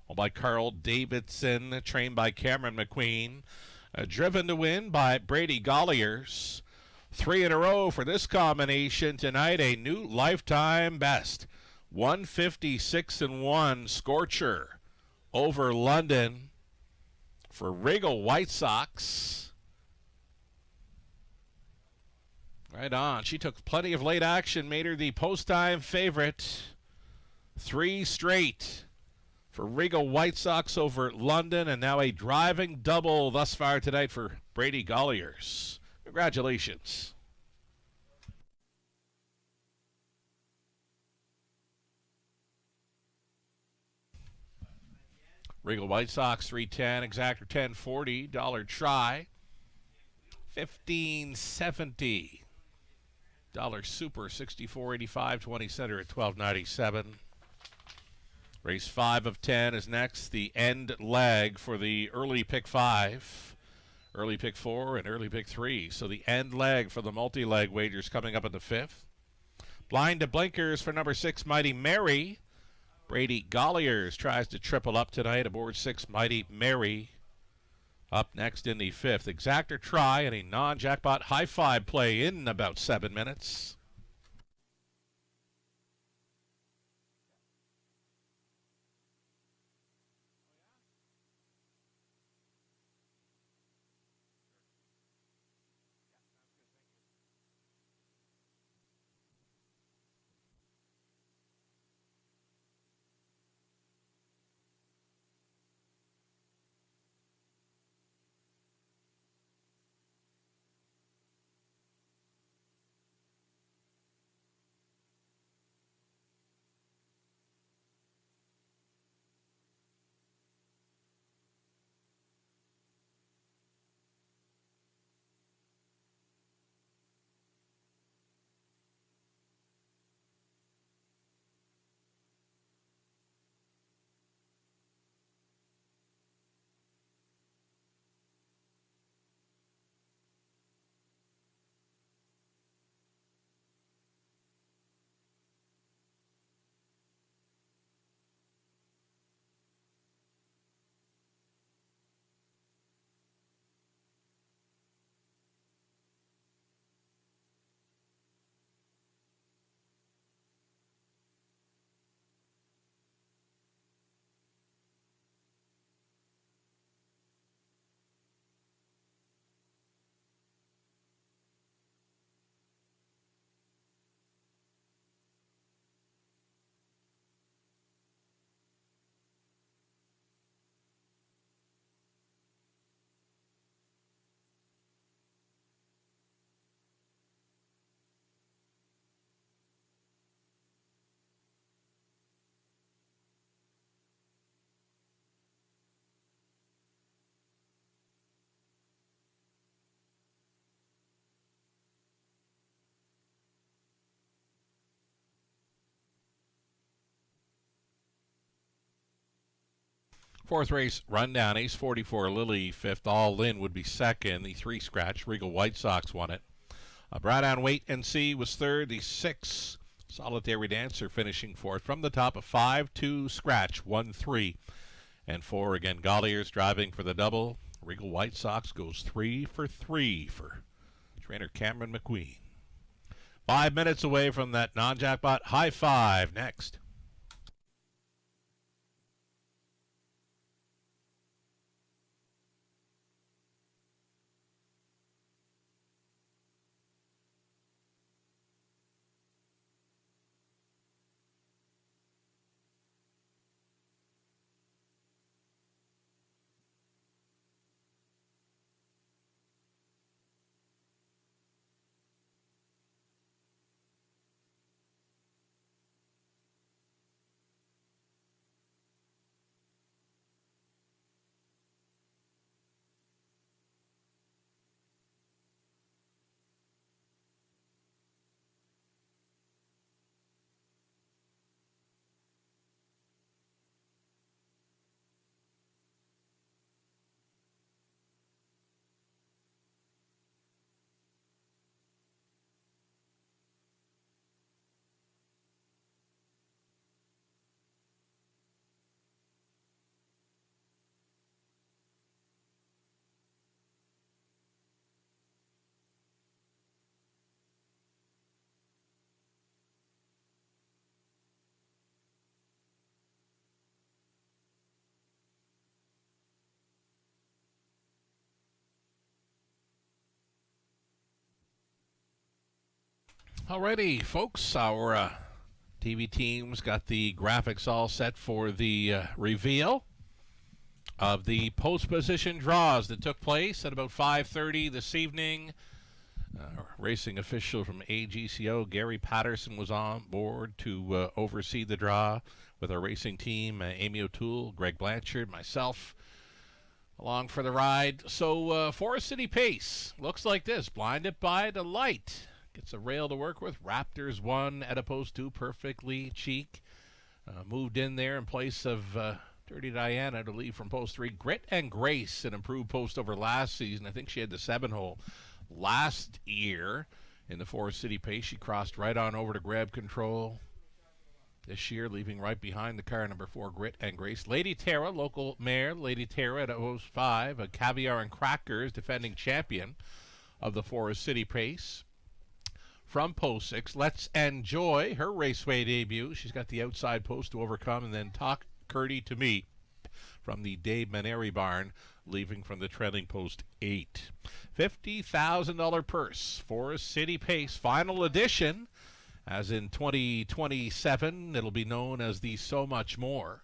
All by Carl Davidson, trained by Cameron McQueen. Driven to win by Brady Golliers. 3 in a row for this combination tonight, a new lifetime best. 156-1 Scorcher over London for Regal White Sox. Right on. She took plenty of late action, made her the post-time favorite. 3 straight for Regal White Sox over London, and now a driving double thus far tonight for Brady Golliers. Congratulations. Regal White Sox 310, exactor 1040, dollar try, 1570. Dollar super 64.85, 20 center at 12.97. Race 5 of 10 is next. The end leg for the early pick 5, early pick 4, and early pick 3. So the end leg for the multi-leg wagers coming up in the 5th. Blind to blinkers for number 6, Mighty Mary. Brady Golliers tries to triple up tonight aboard 6, Mighty Mary. Up next in the 5th. Exactor try and a non-jackpot high 5 play in about 7 minutes. Fourth race rundown, Ace 44 Lily 5th, All In would be 2nd. The 3 scratch, Regal White Sox won it. Bry Down Wait and See was 3rd. The 6 Solitary Dancer finishing 4th. From the top of 5, 2 scratch, 1, 3, and 4 again. Golliers driving for the double. Regal White Sox goes 3 for 3 for trainer Cameron McQueen. 5 minutes away from that non-jackpot high 5 next. Alrighty, folks, our TV team's got the graphics all set for the reveal of the post position draws that took place at about 5:30 this evening. Racing official from AGCO, Gary Patterson, was on board to oversee the draw with our racing team, Amy O'Toole, Greg Blanchard, myself, along for the ride. So Forest City Pace looks like this. Blinded by the light. Gets a rail to work with. Raptors 1 at a post 2, perfectly cheek. Moved in there in place of Dirty Diana to lead from post 3. Grit and Grace, an improved post over last season. I think she had the 7-hole last year in the Forest City Pace. She crossed right on over to grab control this year, leaving right behind the car number 4, Grit and Grace. Lady Tara, local mare, Lady Tara at post 5. A Caviar and Crackers, defending champion of the Forest City Pace. From post 6, Let's Enjoy her raceway debut. She's got the outside post to overcome, and then Talk Curdy to Me from the Dave Maneri barn, leaving from the trailing post 8. $50,000 purse, Forest City Pace, final edition. As in 2027, it'll be known as the So Much More.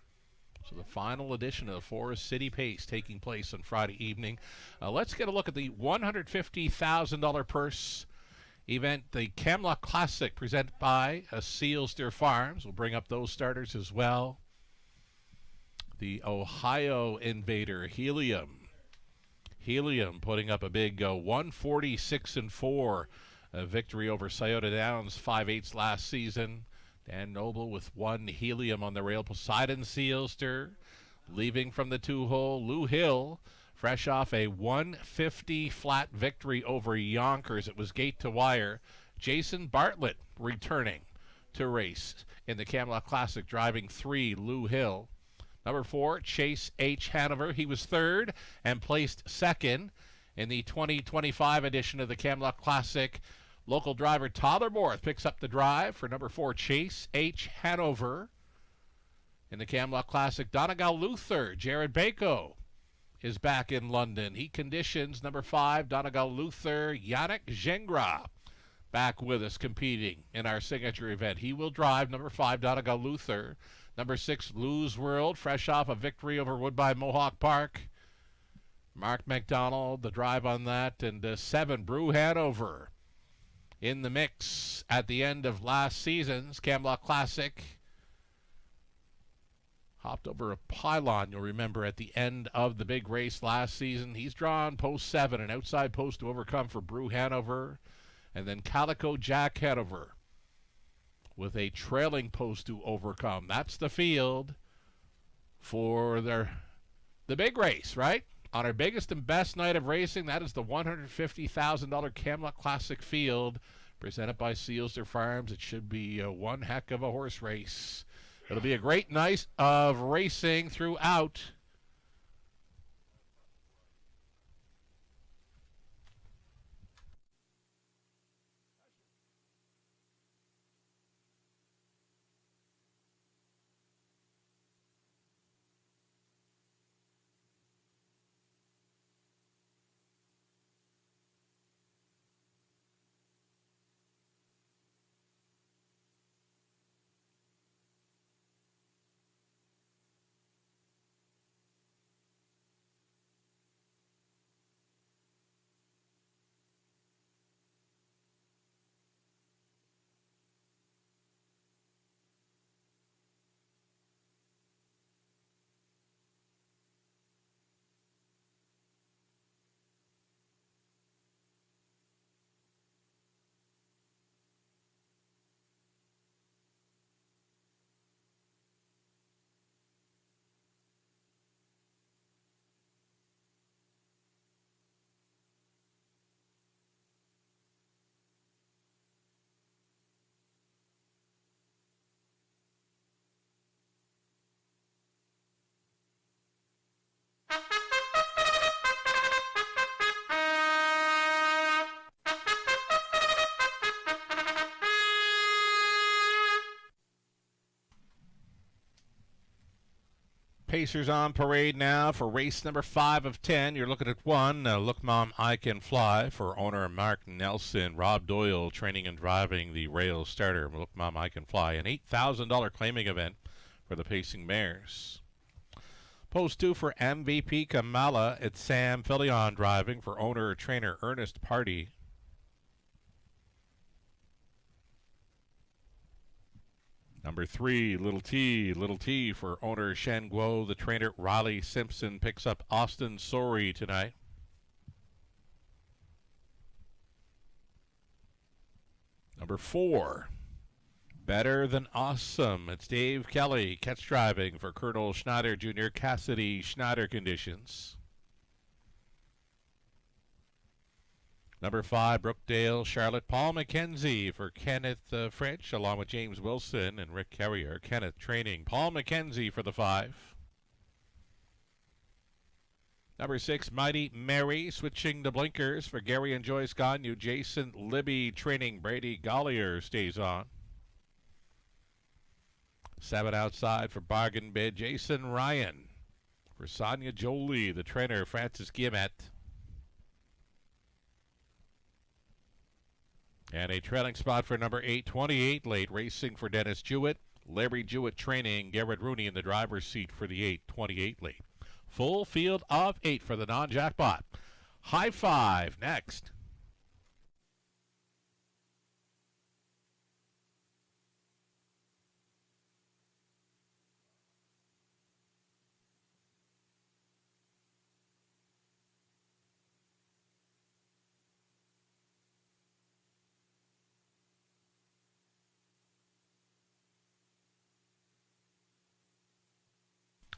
So the final edition of the Forest City Pace taking place on Friday evening. Let's get a look at the $150,000 purse event, the Camelot Classic, presented by Sealster Farms. We'll bring up those starters as well. The Ohio Invader, Helium. Helium putting up a big 146-4 victory over Scioto Downs, 5/8 last season. Dan Noble with 1 Helium on the rail. Poseidon Sealster leaving from the 2-hole. Lou Hill, fresh off a 150 flat victory over Yonkers. It was gate to wire. Jason Bartlett returning to race in the Camelot Classic, driving 3, Lou Hill. Number 4, Chase H. Hanover. He was 3rd and placed 2nd in the 2025 edition of the Camelot Classic. Local driver Tyler Morth picks up the drive for number 4, Chase H. Hanover. In the Camelot Classic, Donegal Luther, Jared Bako is back in London. He conditions number 5, Donegal Luther, Yannick Gingras, back with us competing in our signature event. He will drive number 5, Donegal Luther. Number 6, Lou's World, fresh off a victory over Woodbine Mohawk Park. Mark McDonald, the drive on that. And 7, Brew Hanover, in the mix at the end of last season's Camelot Classic. Hopped over a pylon, you'll remember, at the end of the big race last season. He's drawn post 7, an outside post to overcome for Brew Hanover. And then Calico Jack Hanover with a trailing post to overcome. That's the field for the big race, right? On our biggest and best night of racing, that is the $150,000 Camelot Classic field presented by Sealster Farms. It should be one heck of a horse race. It'll be a great night of racing throughout. Pacers on parade now for race number 5 of 10. You're looking at 1, Look Mom, I Can Fly, for owner Mark Nelson. Rob Doyle training and driving the rail starter, Look Mom, I Can Fly. An $8,000 claiming event for the pacing mares. Post 2 for MVP Kamala. It's Sam Filion driving for owner-trainer Ernest Party. Number 3, Little T for owner Shen Guo. The trainer Riley Simpson picks up Austin Sori tonight. Number 4, Better Than Awesome. It's Dave Kelly, catch driving for Colonel Schneider Jr. Cassidy Schneider conditions. Number 5, Brookdale Charlotte Paul McKenzie for Kenneth French, along with James Wilson and Rick Carrier. Kenneth training Paul McKenzie for the 5. Number 6, Mighty Mary, switching the blinkers for Gary and Joyce Gagne. Jason Libby training Brady Gollier stays on. 7 outside for Bargain Bid, Jason Ryan. For Sonia Jolie, the trainer Francis Guillemette. And a trailing spot for number 8, 28 late, racing for Dennis Jewett. Larry Jewett training Garrett Rooney in the driver's seat for the 8, 28 late. Full field of 8 for the non-jackpot. High Five next.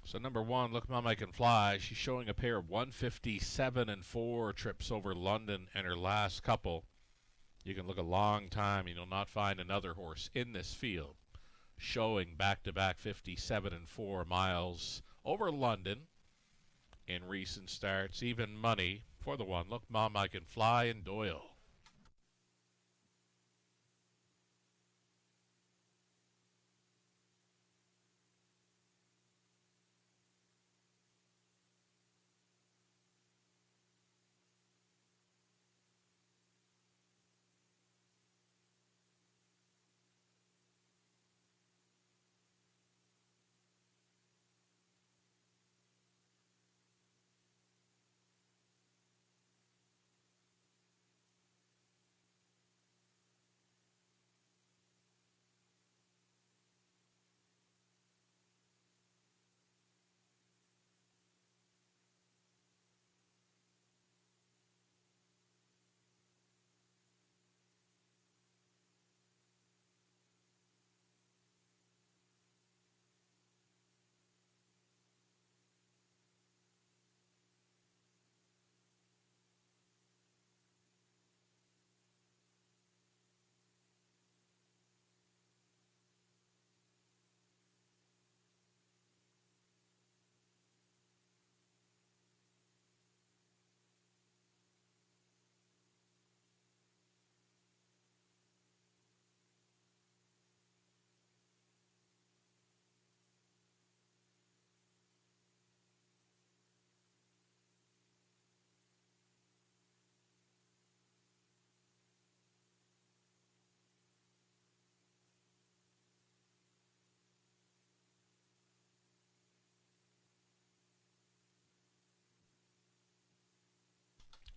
So number 1, Look Mom I Can Fly. She's showing a pair of 157 and 4 trips over London and her last couple. You can look a long time and you'll not find another horse in this field showing back-to-back 57 and 4 miles over London in recent starts. Even money for the 1, Look Mom I Can Fly, and Doyle.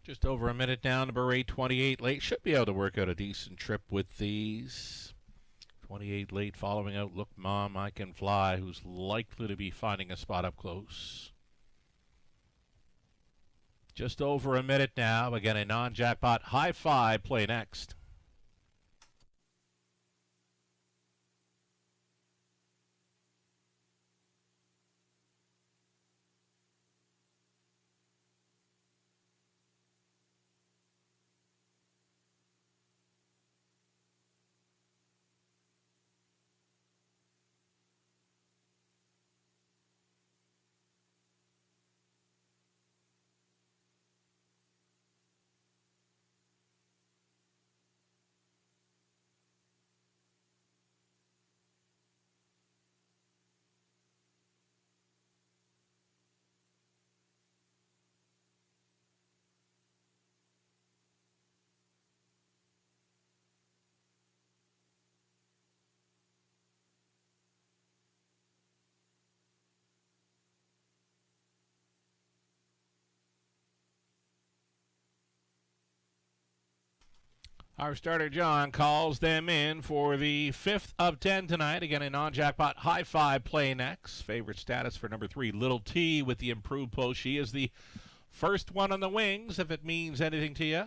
Just over a minute down, number 8, 28 late. Should be able to work out a decent trip with these. 28 late following out Look Mom I Can Fly, who's likely to be finding a spot up close. Just over a minute now. Again, a non-jackpot High Five play next. Our starter, John, calls them in for the 5th of 10 tonight. Again, a non-jackpot high five play next. Favorite status for number 3, Little T with the improved post. She is the first one on the wings, if it means anything to you.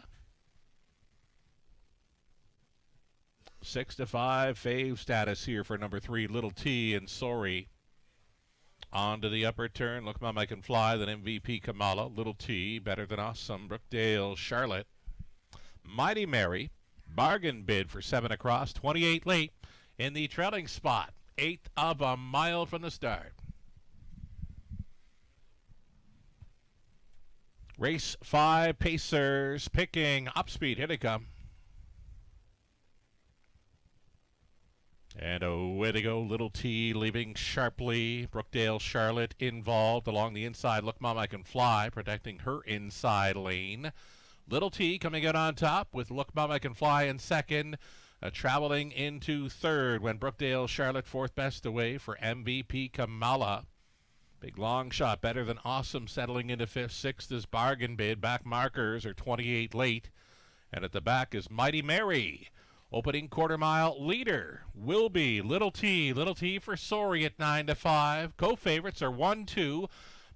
6-5 fave status here for number 3, Little T and Sorry. On to the upper turn. Look, Mom, I Can Fly. Then MVP Kamala. Little T, Better Than Awesome. Brookdale, Charlotte. Mighty Mary, bargain bid for 7 across, 28 late in the trailing spot, 1/8 of a mile from the start. Race 5, Pacers picking up speed. Here they come. And away they go. Little T leaving sharply. Brookdale, Charlotte involved along the inside. Look, Mom, I Can Fly, protecting her inside lane. Little T coming out on top with Look, Mom, I Can Fly in second. Traveling into third when Brookdale, Charlotte, fourth best away for MVP Kamala. Big long shot, Better Than Awesome, settling into fifth. Sixth is Bargain Bid. Back markers are 28 late. And at the back is Mighty Mary. Opening quarter mile leader will be Little T. Little T for Sorry at 9-5. Co-favorites are 1-2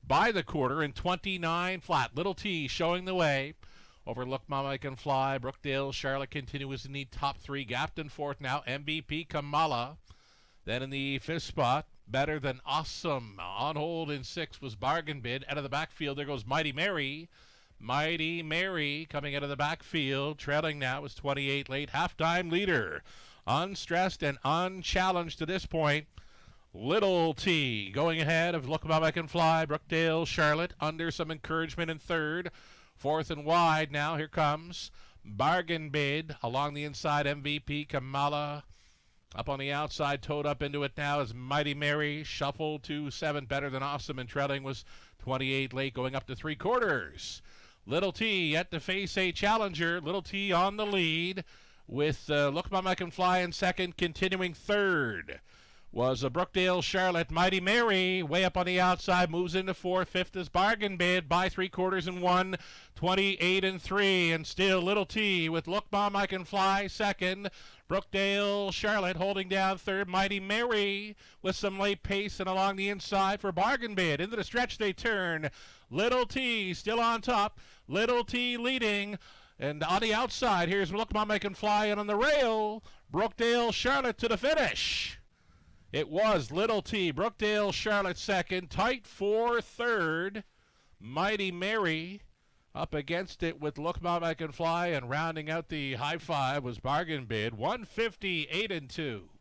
by the quarter and 29 flat. Little T showing the way. Over Look, Mom, I Can Fly. Brookdale, Charlotte continues in the top 3. Gapped in fourth now. MVP Kamala. Then in the fifth spot, Better Than Awesome. On hold in sixth was Bargain Bid. Out of the backfield, there goes Mighty Mary. Mighty Mary coming out of the backfield. Trailing now is 28 late. Halftime leader. Unstressed and unchallenged to this point. Little T going ahead of Look, Mom, I Can Fly. Brookdale, Charlotte under some encouragement in third. Fourth and wide now. Here comes Bargain Bid along the inside. MVP Kamala up on the outside. Towed up into it now is Mighty Mary. Shuffle to 7. Better Than Awesome. And trailing was 28 late going up to 3/4. Little T yet to face a challenger. Little T on the lead with Look, Mom, I Can Fly in second. Continuing third was a Brookdale, Charlotte. Mighty Mary way up on the outside, moves into fourth. Fifth is Bargain Bid by 3/4 and 1, 28 and 3. And still Little T with Look, Mom, I Can Fly second. Brookdale, Charlotte holding down third. Mighty Mary with some late pace and along the inside for Bargain Bid. Into the stretch they turn. Little T still on top. Little T leading. And on the outside, here's Look, Mom, I Can Fly. And on the rail, Brookdale, Charlotte to the finish. It was Little T, Brookdale, Charlotte second, tight for third. Mighty Mary up against it with Look, Mom, I Can Fly, and rounding out the high five was Bargain Bid, 158 and 2.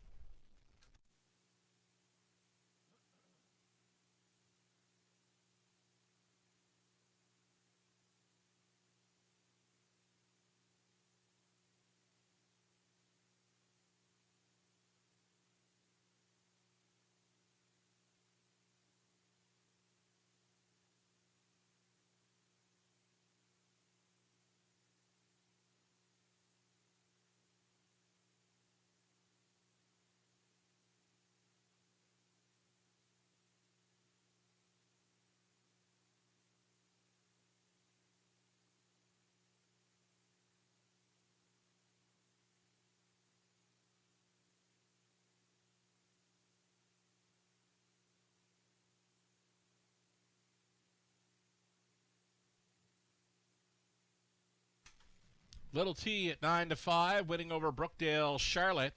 Little T at 9-5, winning over Brookdale, Charlotte.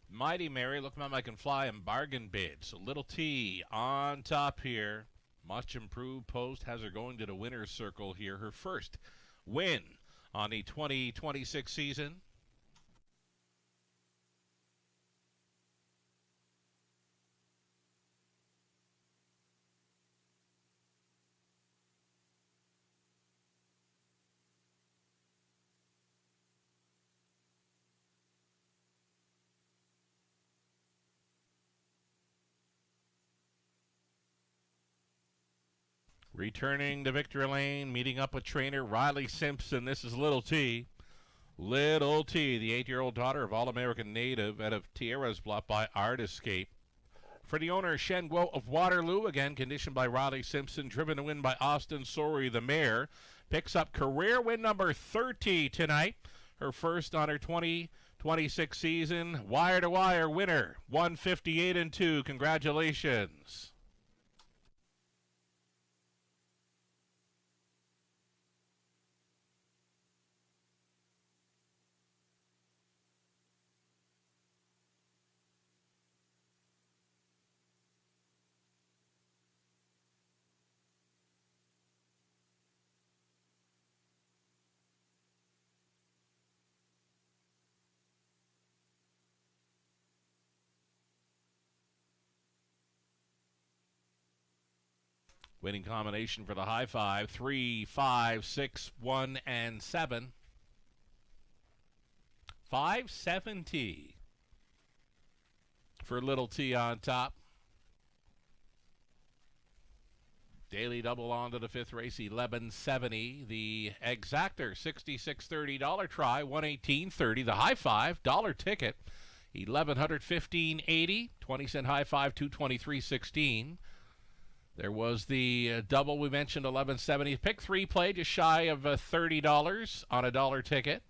Mighty Mary, Look, Mom, I Can Fly, and Bargain Bid. So Little T on top here. Much improved post has her going to the winner's circle here. Her first win on the 2026 season. Returning to Victory Lane, meeting up with trainer Riley Simpson. This is Little T. Little T, the 8-year-old daughter of All-American native out of Tierras Bluff by Art Escape. For the owner, Shen Guo of Waterloo, again conditioned by Riley Simpson, driven to win by Austin Sorry, the mare. Picks up career win number 30 tonight her first on her 2026 season. Wire to wire winner, 158-2. Congratulations. Winning combination for the high five, 3, 5, 6, 1, and 7. 570 for little T on top. Daily double on to the fifth race, 1170. The exactor, $66.30 try, 118.30. The high five, dollar ticket, 1115.80. 20-cent high five, 223.16. There was the double we mentioned, 1170. Pick 3 play, just shy of $30 on a dollar ticket.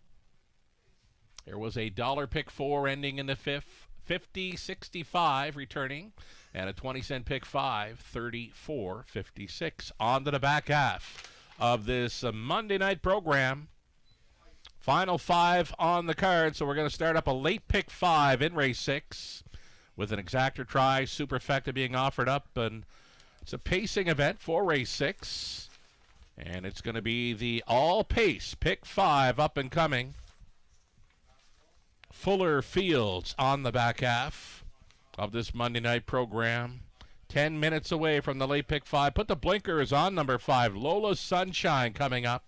There was a dollar pick 4 ending in the fifth, 50.65 returning, and a 20-cent pick 5, 34.56. On to the back half of this Monday night program. Final 5 on the card, so we're going to start up a late pick 5 in race 6 with an exactor try, superfecta being offered up, and it's a pacing event for race 6, and it's going to be the all-pace pick 5 up and coming. Fuller Fields on the back half of this Monday night program. 10 minutes away from the late pick 5. Put the blinkers on number 5. Lola Sunshine coming up.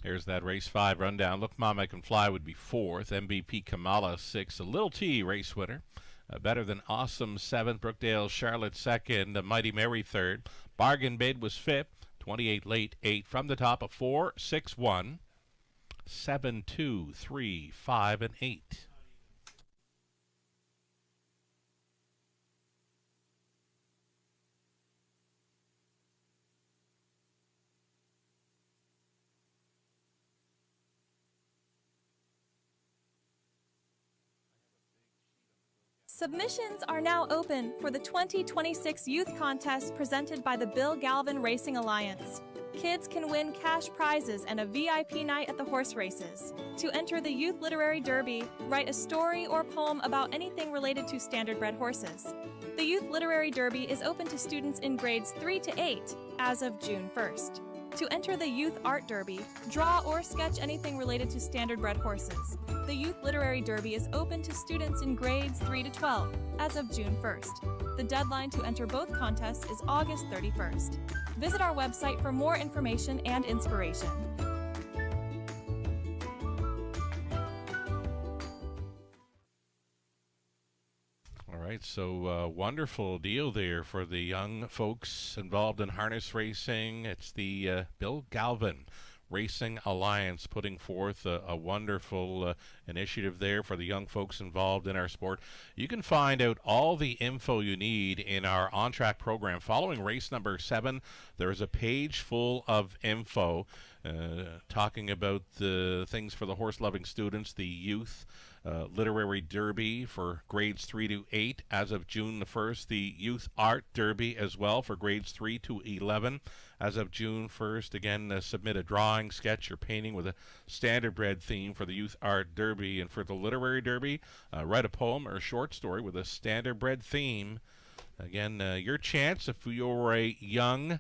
Here's that race 5 rundown. Look, Mom, I Can Fly would be 4th. MVP Kamala 6th. A Little T race winner. Better Than Awesome 7th. Brookdale Charlotte 2nd. Mighty Mary 3rd. Bargain Bid was 5th. 28 late 8. From the top of 4, 6, 1, 7, 2, 3, 5, and 8. Submissions are now open for the 2026 Youth Contest presented by the Bill Galvin Racing Alliance. Kids can win cash prizes and a VIP night at the horse races. To enter the Youth Literary Derby, write a story or poem about anything related to standardbred horses. The Youth Literary Derby is open to students in grades 3 to 8 as of June 1st. To enter the Youth Art Derby, draw or sketch anything related to standardbred horses. The Youth Literary Derby is open to students in grades 3 to 12 as of June 1st. The deadline to enter both contests is August 31st. Visit our website for more information and inspiration. All right, so wonderful deal there for the young folks involved in harness racing. It's the Bill Galvin Racing Alliance putting forth a wonderful initiative there for the young folks involved in our sport. You can find out all the info you need in our on-track program. Following race number 7, there is a page full of info talking about the things for the horse-loving students, the youth literary derby for grades 3 to 8 as of June the 1st, the youth art derby as well for grades 3 to 11 as of June 1st. Again, submit a drawing, sketch, or painting with a standardbred theme for the youth art derby, and for the literary derby, write a poem or a short story with a standardbred theme. Again, your chance if you're a young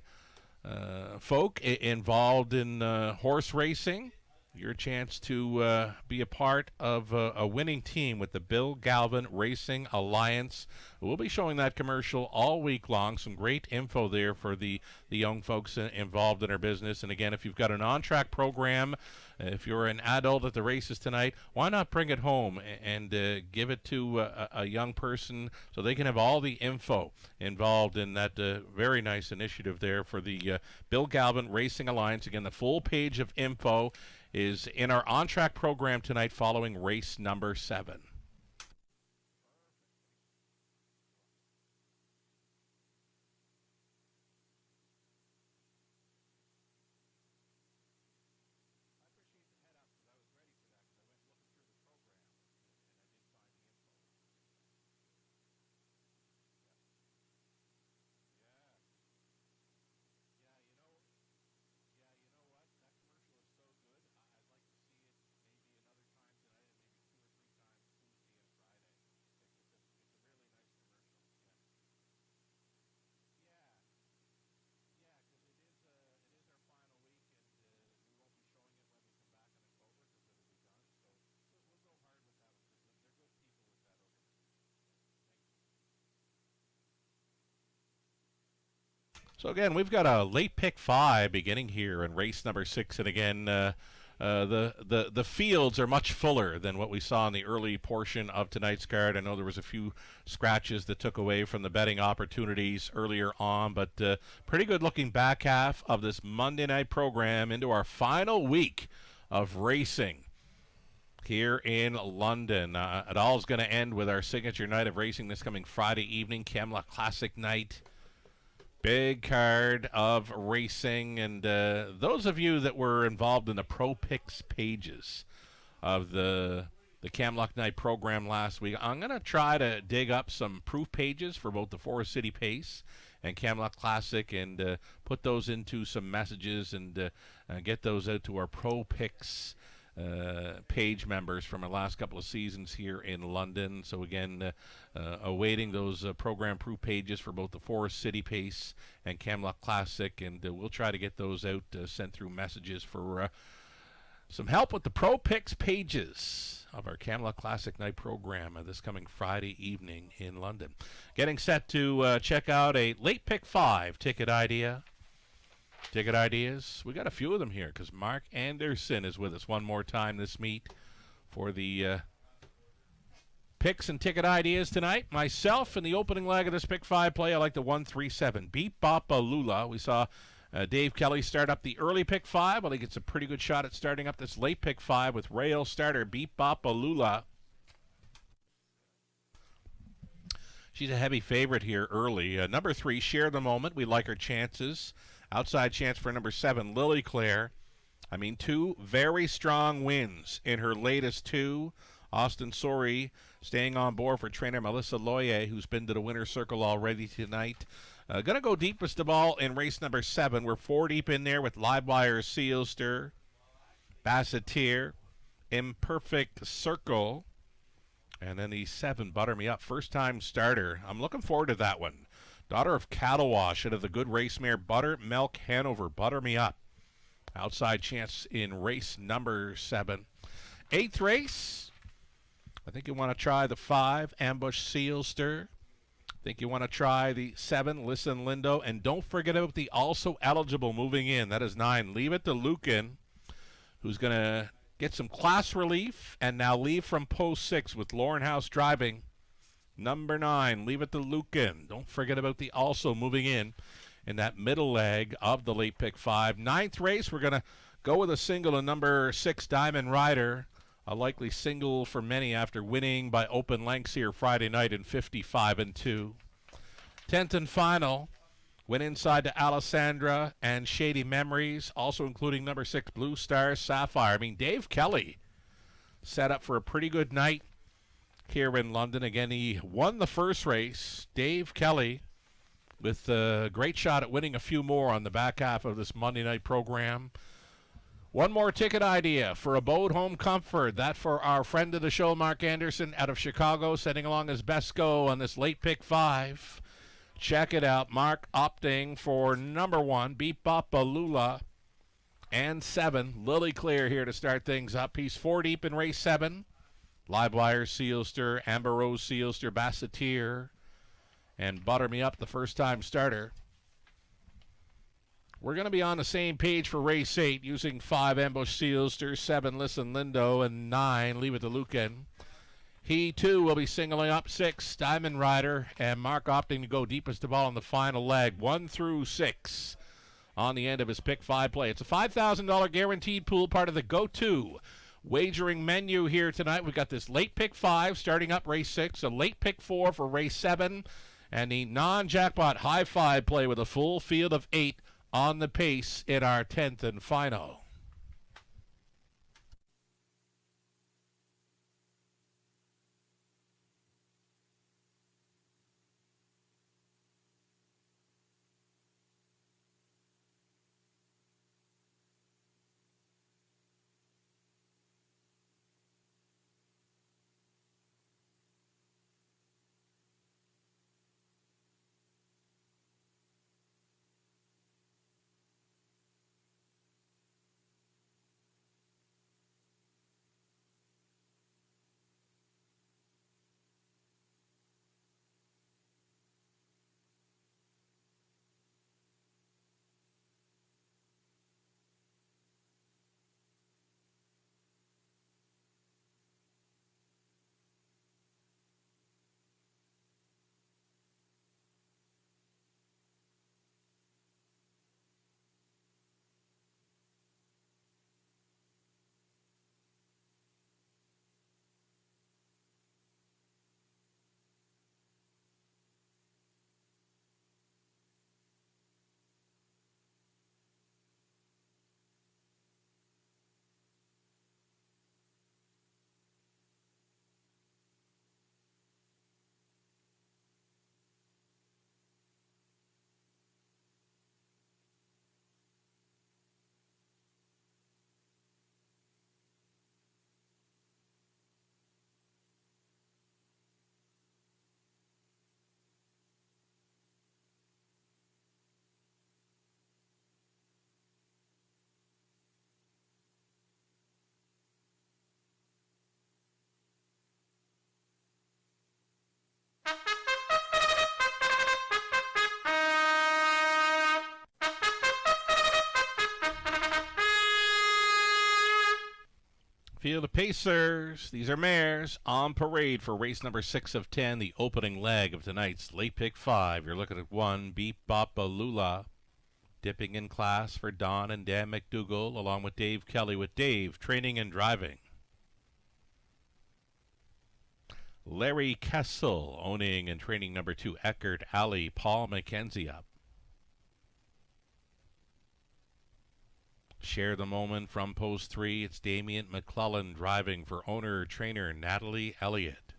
folk involved in horse racing. Your chance to be a part of a winning team with the Bill Galvin Racing Alliance. We'll be showing that commercial all week long. Some great info there for the young folks involved in our business. And again, if you've got an on-track program, if you're an adult at the races tonight, why not bring it home and give it to a young person so they can have all the info involved in that very nice initiative there for the Bill Galvin Racing Alliance. Again, the full page of info is in our on-track program tonight following race number 7. So again, we've got a late pick 5 beginning here in race number 6, and again, the fields are much fuller than what we saw in the early portion of tonight's card. I know there was a few scratches that took away from the betting opportunities earlier on, but pretty good looking back half of this Monday night program into our final week of racing here in London. It all is going to end with our signature night of racing this coming Friday evening, Camluck Classic night. Big card of racing, and those of you that were involved in the Pro Picks pages of the Camluck Night program last week, I'm going to try to dig up some proof pages for both the Forest City Pace and Camluck Classic and put those into some messages and get those out to our Pro Picks page members from our last couple of seasons here in London. So again, awaiting those program proof pages for both the Forest City Pace and Camluck Classic, and we'll try to get those out, sent through messages for some help with the Pro Picks pages of our Camluck Classic Night program this coming Friday evening in London. Getting set to check out a late pick 5 ticket idea. Ticket ideas. We got a few of them here because Mark Anderson is with us one more time this meet for the picks and ticket ideas tonight. Myself in the opening leg of this pick 5 play, I like the 1-3-7 Beat Bapa Lula. We saw Dave Kelly start up the early pick 5. I think it's a pretty good shot at starting up this late pick 5 with rail starter Beat Bapa Lula. She's a heavy favorite here early. Number 3, Share the Moment. We like her chances. Outside chance for number 7, Lily Claire. I mean, 2 very strong wins in her latest 2. Austin Sori staying on board for trainer Melissa Loyer, who's been to the winner's circle already tonight. Going to go deepest of all in race number 7. We're 4 deep in there with Livewire, Sealster, Basseteer, Imperfect Circle, and then the 7, Butter Me Up. First-time starter. I'm looking forward to that one. Daughter of Cattle Wash out of the good race mare Buttermilk Hanover. Butter Me Up. Outside chance in race number 7. 8th race, I think you want to try the 5, Ambush Sealster. I think you want to try the 7, Listen Lindo. And don't forget about the also eligible moving in. That is 9, Leave It to Lucan, who's going to get some class relief and now leave from post 6 with Lauren House driving. Number 9, Leave It to Lucan. Don't forget about the also moving in that middle leg of the late pick 5. 9th race, we're going to go with a single in number 6, Diamond Rider. A likely single for many after winning by open lengths here Friday night in 55-2. 10th and final, went inside to Alessandra and Shady Memories, also including number 6, Blue Star Sapphire. I mean, Dave Kelly set up for a pretty good night here in London. Again, he won the first race. Dave Kelly with a great shot at winning a few more on the back half of this Monday night program. One more ticket idea for Abode Home Comfort. That for our friend of the show, Mark Anderson, out of Chicago, sending along his best go on this late pick 5. Check it out. Mark opting for number 1, Beep Bop Balula, and 7, Lily Clear here to start things up. He's 4 deep in race 7. Livewire Sealster, Amber Rose Sealster, Basseteer, and Butter Me Up, the first-time starter. We're going to be on the same page for race 8 using 5, Ambush Sealster, 7, Listen Lindo, and 9, Leave It to Lucan. He, too, will be singling up 6, Diamond Rider, and Mark opting to go deepest of all in the final leg, 1 through 6 on the end of his pick 5 play. It's a $5,000 guaranteed pool, part of the Go-To wagering menu here tonight. We've got this late pick 5 starting up race 6, a late pick 4 for race 7, and the non-jackpot high 5 play with a full field of 8 on the pace in our 10th and final. Field of Pacers. These are mares on parade for race number 6 of 10, the opening leg of tonight's late pick 5. You're looking at 1, Beep Bop Balula, dipping in class for Don and Dan McDougall, along with Dave Kelly, with Dave training and driving. Larry Kessel owning and training number 2, Eckert Alley, Paul McKenzie up. Share the moment from post 3. It's Damian McClellan driving for owner-trainer Natalie Elliott.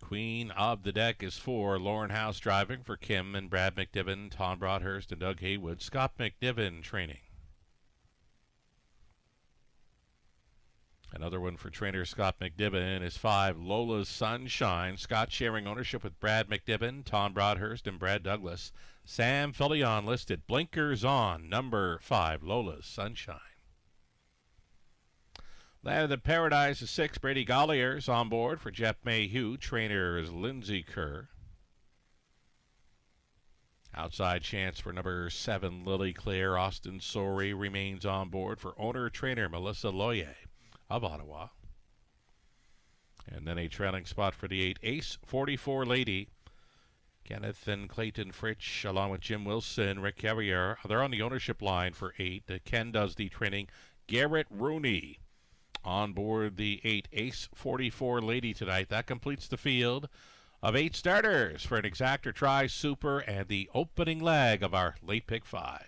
Queen of the deck is 4, Lauren House driving for Kim and Brad McNiven, Tom Broadhurst, and Doug Haywood. Scott McNiven training. And Another one for trainer Scott McDibbin is 5, Lola's Sunshine. Scott sharing ownership with Brad McDibbin, Tom Broadhurst, and Brad Douglas. Sam Fillion listed. Blinkers on, number 5, Lola's Sunshine. Land of the Paradise is 6, Brady Gollier's on board for Jeff Mayhew. Trainer is Lindsay Kerr. Outside chance for number 7, Lily Claire. Austin Sorey remains on board for owner-trainer Melissa Loyer of Ottawa. And then a trailing spot for the 8, Ace 44 Lady. Kenneth and Clayton Fritsch, along with Jim Wilson, Rick Carrier. They're on the ownership line for 8. Ken does the training. Garrett Rooney on board the 8, Ace 44 Lady tonight. That completes the field of 8 starters for an exactor try, super, and the opening leg of our late pick 5.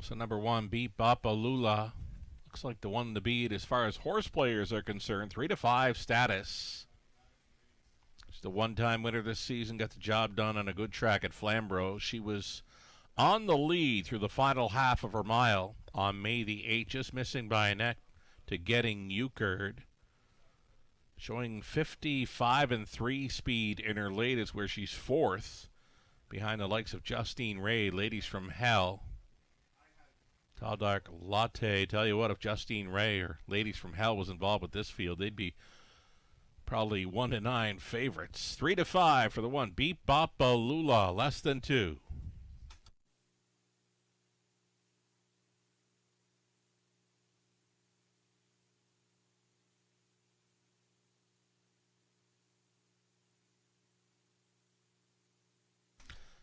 So number 1, Beat Bapalula. Looks like the one to beat as far as horse players are concerned. 3-5 status. She's the one-time winner this season. Got the job done on a good track at Flamborough. She was on the lead through the final half of her mile on May the 8th, just missing by a neck to Getting Euchred. Showing 55-3 speed in her latest, where she's 4th behind the likes of Justine Ray, Ladies from Hell. Tall Dark Latte. Tell you what, if Justine Ray or Ladies from Hell was involved with this field, they'd be probably 1-9 favorites. 3-5 for the 1, Beat Bapalula, less than 2.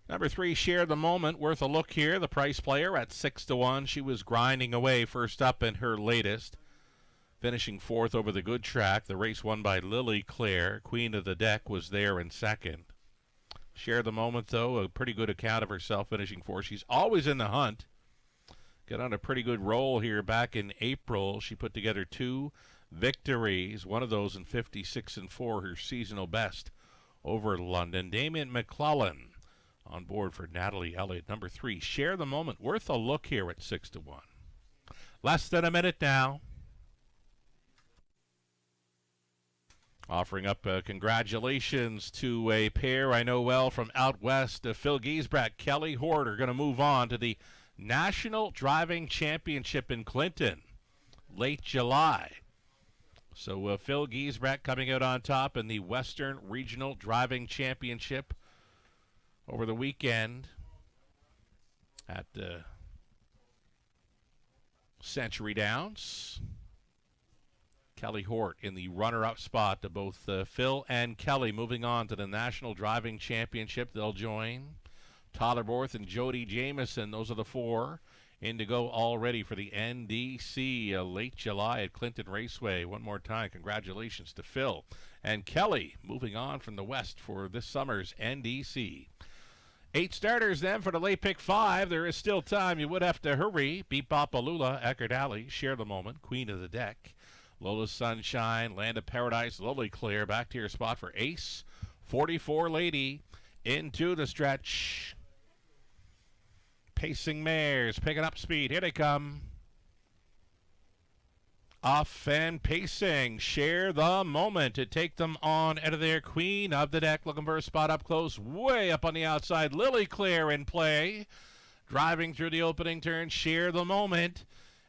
Number 3, Share the Moment, worth a look here. The price player at 6-1. She was grinding away first up in her latest, finishing 4th over the good track. The race won by Lily Claire. Queen of the Deck was there in 2nd. Share the Moment, though, a pretty good account of herself, finishing 4th. She's always in the hunt. Got on a pretty good roll here back in April. She put together 2 victories, one of those in 56-4, her seasonal best over London. Damien McClellan on board for Natalie Elliott. Number 3, Share the Moment, worth a look here at 6-1. Less than a minute now. Offering up congratulations to a pair I know well from out west. Phil Giesbrecht, Kelly Hort are going to move on to the National Driving Championship in Clinton, late July. So Phil Giesbrecht coming out on top in the Western Regional Driving Championship over the weekend at Century Downs. Kelly Hort in the runner-up spot to both Phil and Kelly moving on to the National Driving Championship. They'll join Tyler Borth and Jody Jamieson. Those are the 4 in to go already for the NDC late July at Clinton Raceway. One more time, congratulations to Phil and Kelly moving on from the West for this summer's NDC. 8 starters then for the late pick 5. There is still time. You would have to hurry. Beat Bapalula, Eckerd Alley, Share the Moment, Queen of the Deck, Lola's Sunshine, Land of Paradise, Lily Claire. Back to your spot for Ace 44 Lady into the stretch. Pacing mares, picking up speed. Here they come. Off and pacing. Share the Moment to take them on out of their Queen of the Deck. Looking for a spot up close, way up on the outside. Lily Claire in play. Driving through the opening turn. Share the Moment.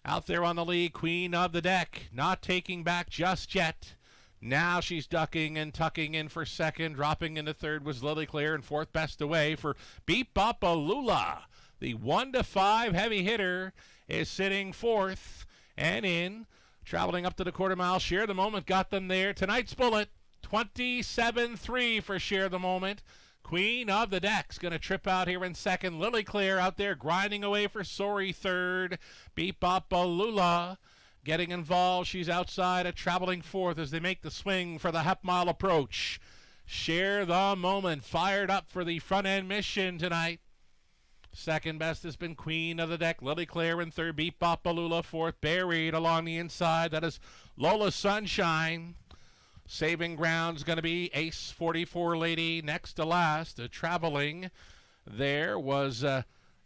Out there on the lead, Queen of the Deck, not taking back just yet. Now she's ducking and tucking in for second. Dropping into third was Lily Clear, and fourth best away for Beep Bopalula. The 1-5 heavy hitter is sitting fourth and in. Traveling up to the quarter mile. Share the Moment got them there. Tonight's bullet, 27-3 for Share the Moment. Queen of the Deck's going to trip out here in second. Lily Clear out there grinding away for Sori third. Beep Bopalula getting involved. She's outside at traveling fourth as they make the swing for the half-mile approach. Share the Moment fired up for the front-end mission tonight. Second best has been Queen of the Deck. Lily Clear in third. Beep Bopalula fourth. Buried along the inside. That is Lola Sunshine. Saving ground's going to be Ace 44 Lady next to last. Traveling there was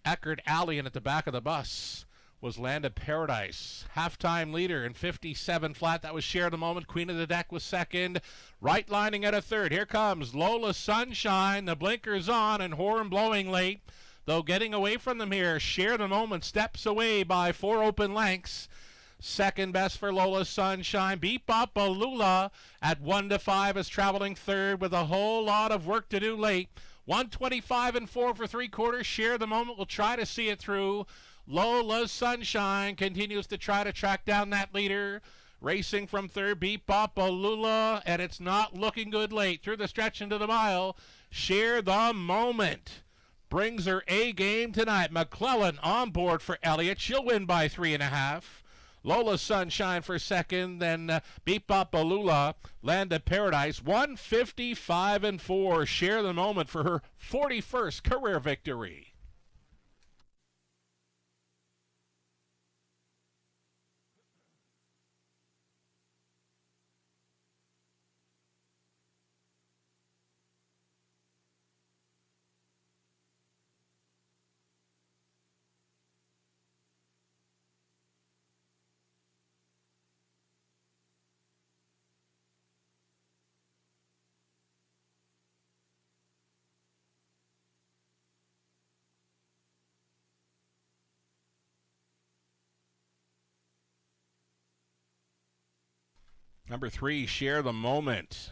Eckerd Alley, and at the back of the bus was Land of Paradise. Halftime leader in 57 flat. That was Share the Moment. Queen of the Deck was second. Right lining at a third. Here comes Lola Sunshine. The blinkers on and horn blowing late. Though getting away from them here, Share the Moment steps away by 4 open lengths. Second best for Lola Sunshine. Beep Bopalula at 1-5 is traveling third with a whole lot of work to do late. 125 and 4 for 3/4. Share the Moment will try to see it through. Lola Sunshine continues to try to track down that leader. Racing from third, Beep Bopalula, and it's not looking good late. Through the stretch into the mile, Share the Moment brings her A game tonight. McClellan on board for Elliott. She'll win by 3.5. Lola Sunshine for second, then Beep Bopalula, Land of Paradise, 155 and 4. Share the Moment for her 41st career victory. Number 3, Share the Moment.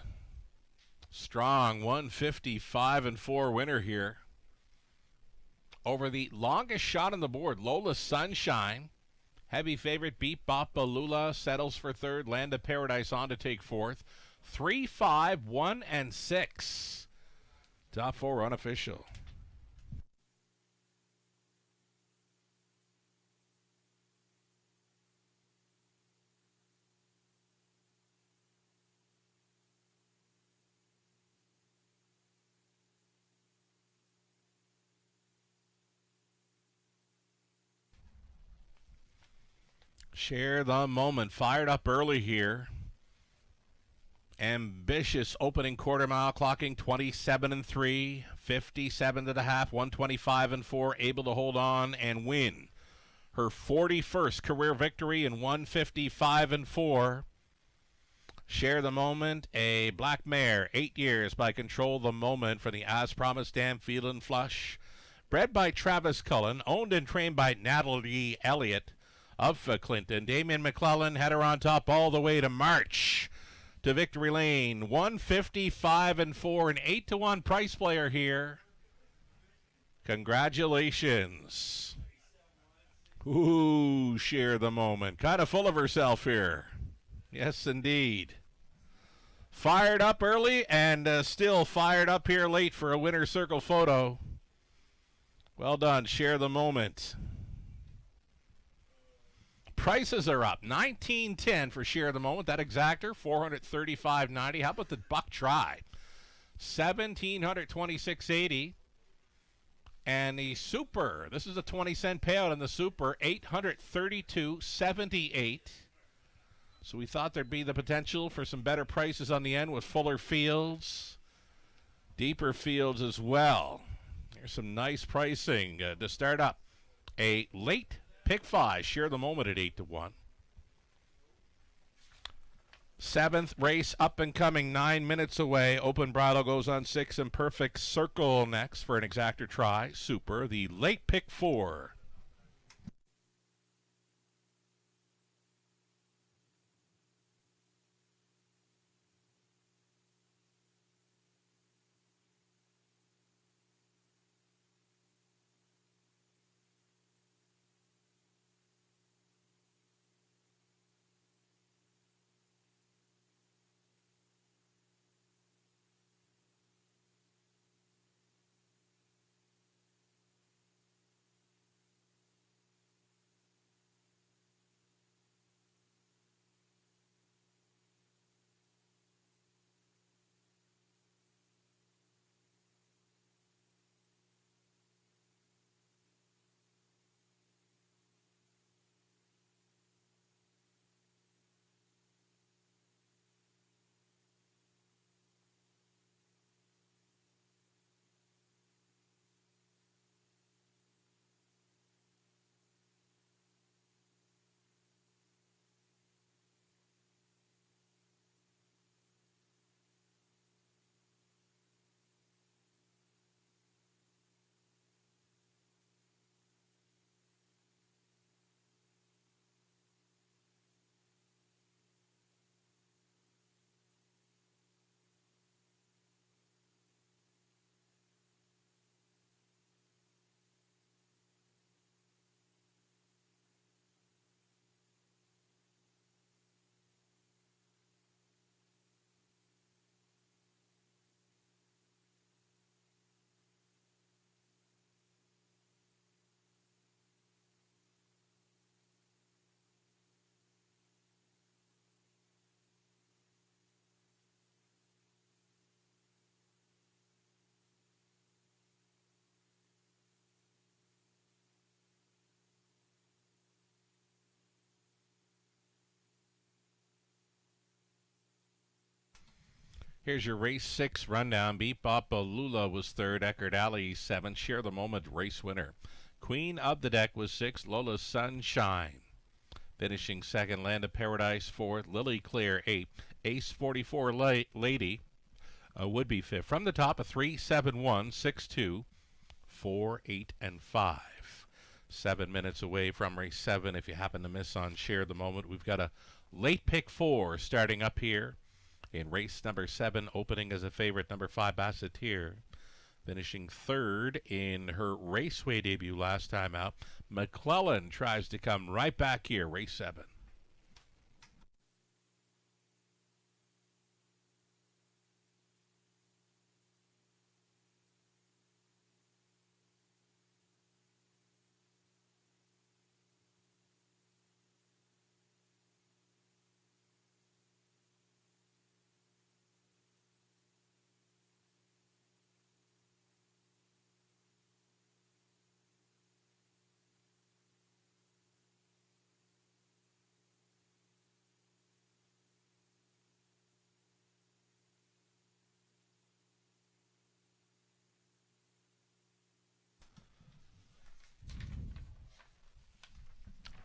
Strong 155 and 4 winner here. Over the longest shot on the board, Lola Sunshine. Heavy favorite Beep Bopalula settles for third. Land of Paradise on to take fourth. 3, 5, 1, and 6. Top 4 unofficial. Share the Moment fired up early here. Ambitious opening quarter mile, clocking 27 and 3, 57 to the half, 125 and 4, able to hold on and win her 41st career victory in 155 and 4. Share the Moment, a black mare, 8 years by Control the Moment for the As Promised Dam Field and Flush. Bred by Travis Cullen, owned and trained by Natalie Elliott of Clinton. Damien McClellan had her on top all the way to March to victory lane. 155 and 4, an 8-1 price player here. Congratulations. Ooh, Share the Moment. Kind of full of herself here. Yes, indeed. Fired up early and still fired up here late for a winner's circle photo. Well done, Share the Moment. Prices are up. $19.10 for Share the Moment. That exactor, $435.90. How about the Buck Try? $1,726.80. And the Super, this is a 20-cent payout on the Super, $832.78. So we thought there'd be the potential for some better prices on the end with fuller fields, deeper fields as well. Here's some nice pricing to start up. A late Pick 5, Share the Moment at 8-1. 7th race up and coming, 9 minutes away. Open Bridle goes on 6 and Perfect Circle next for an exactor try. Super, the late Pick 4. Here's your race 6 rundown. Beat Bop Lula was 3rd. Eckerd Alley 7th. Share the Moment race winner. Queen of the Deck was 6th. Lola Sunshine finishing 2nd. Land of Paradise 4th. Lily Clear 8th. Ace 44 Lady would be 5th. From the top, a 3, 7, 1, 6, 2, 4, 8, and 5. 7 minutes away from race 7. If you happen to miss on Share the Moment, we've got a late pick 4 starting up here in race number 7, opening as a favorite, number 5, Basseteer, finishing 3rd in her Raceway debut last time out. McClellan tries to come right back here, race 7.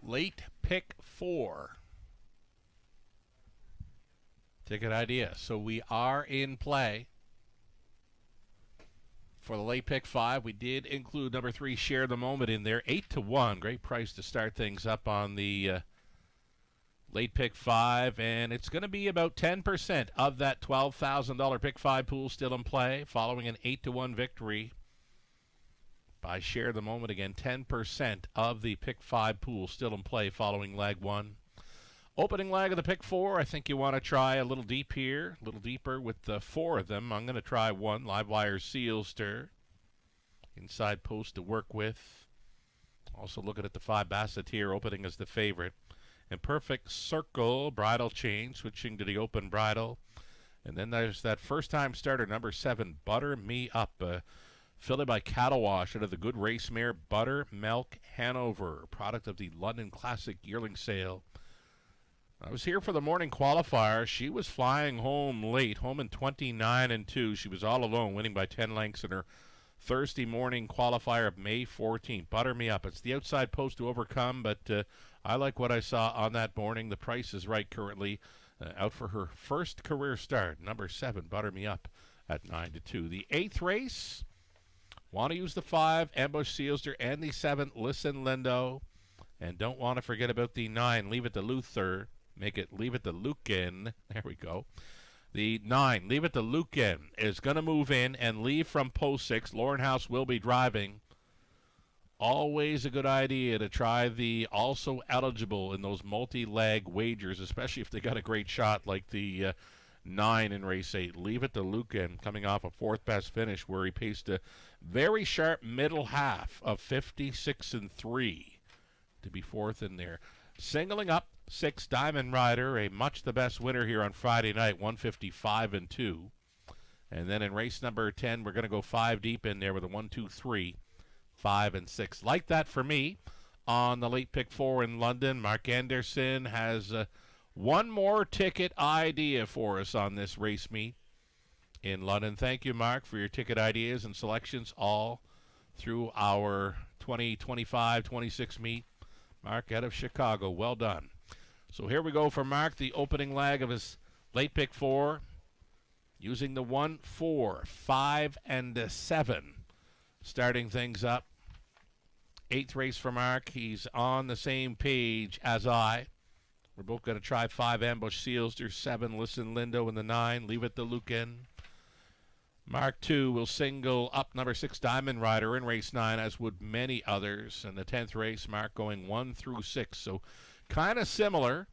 Late pick 4. Ticket idea. So we are in play for the late pick 5. We did include number 3, Share the Moment, in there. 8-1. Great price to start things up on the late pick 5. And it's going to be about 10% of that $12,000 pick 5 pool still in play following an 8-1 victory by Share the Moment. Again, 10% of the pick 5 pool still in play following leg 1. Opening leg of the pick 4, I think you want to try a little deep here, a little deeper with the 4 of them. I'm going to try 1, Livewire Sealster. Inside post to work with. Also looking at the 5, Basseteer, opening as the favorite. And Perfect Circle, bridle change, switching to the open bridle. And then there's that first-time starter, number 7, Butter Me Up. Filly by Cattle Wash out of the Good Race Mare Buttermilk Hanover, product of the London Classic Yearling Sale. I was here for the morning qualifier. She was flying home late, home in 29-2. She was all alone, winning by 10 lengths in her Thursday morning qualifier of May 14th. Butter Me Up. It's the outside post to overcome, but I like what I saw on that morning. The price is right currently. Out for her first career start, number 7, Butter Me Up at 9-2. The 8th race. Want to use the 5, Ambush Sealster, and the 7, Listen Lindo. And don't want to forget about the 9, Leave It to Luther. Make it Leave It to Lucan. There we go. The 9, Leave It to Lucan, is going to move in and leave from post 6. Lauren House will be driving. Always a good idea to try the also eligible in those multi-leg wagers, especially if they got a great shot like the 9 in race 8. Leave It to Lucan, coming off a 4th best finish where he paced a very sharp middle half of 56-3 to be 4th in there. Singling up 6, Diamond Rider, a much the best winner here on Friday night, 155-2. And then in race number 10, we're going to go 5 deep in there with a 1, 2, 3, 5, and 6. Like that for me on the late pick 4 in London. Mark Anderson has one more ticket idea for us on this race meet in London. Thank you, Mark, for your ticket ideas and selections all through our 2025-26 meet. Mark out of Chicago. Well done. So here we go for Mark, the opening leg of his late pick 4, using the 1, 4, 5, and 7, starting things up. 8th race for Mark. He's on the same page as I. We're both going to try 5, Ambush Sealster, 7, Listen Lindo, and the 9, Leave It to Lucan. Mark 2 will single up number 6, Diamond Rider, in race 9, as would many others. In the 10th race, Mark going 1 through 6. So kind of similar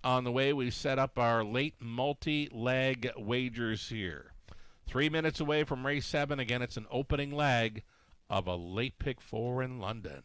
on the way we set up our late multi-leg wagers here. 3 minutes away from race 7. Again, it's an opening leg of a late pick 4 in London.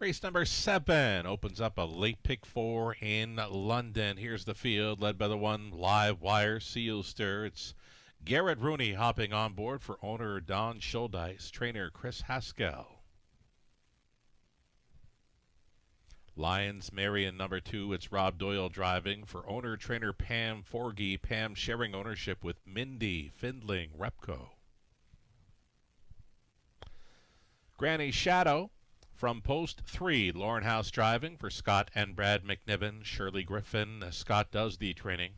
Race number 7 opens up a late pick 4 in London. Here's the field, led by the one live wire Seal Stir. It's Garrett Rooney hopping on board for owner Don Schuldeis, trainer Chris Haskell. Lions Marion number 2, it's Rob Doyle driving for owner-trainer Pam Forgy. Pam sharing ownership with Mindy Findling Repco. Granny Shadow from post 3, Lauren House driving for Scott and Brad McNiven. Shirley Griffin, Scott does the training.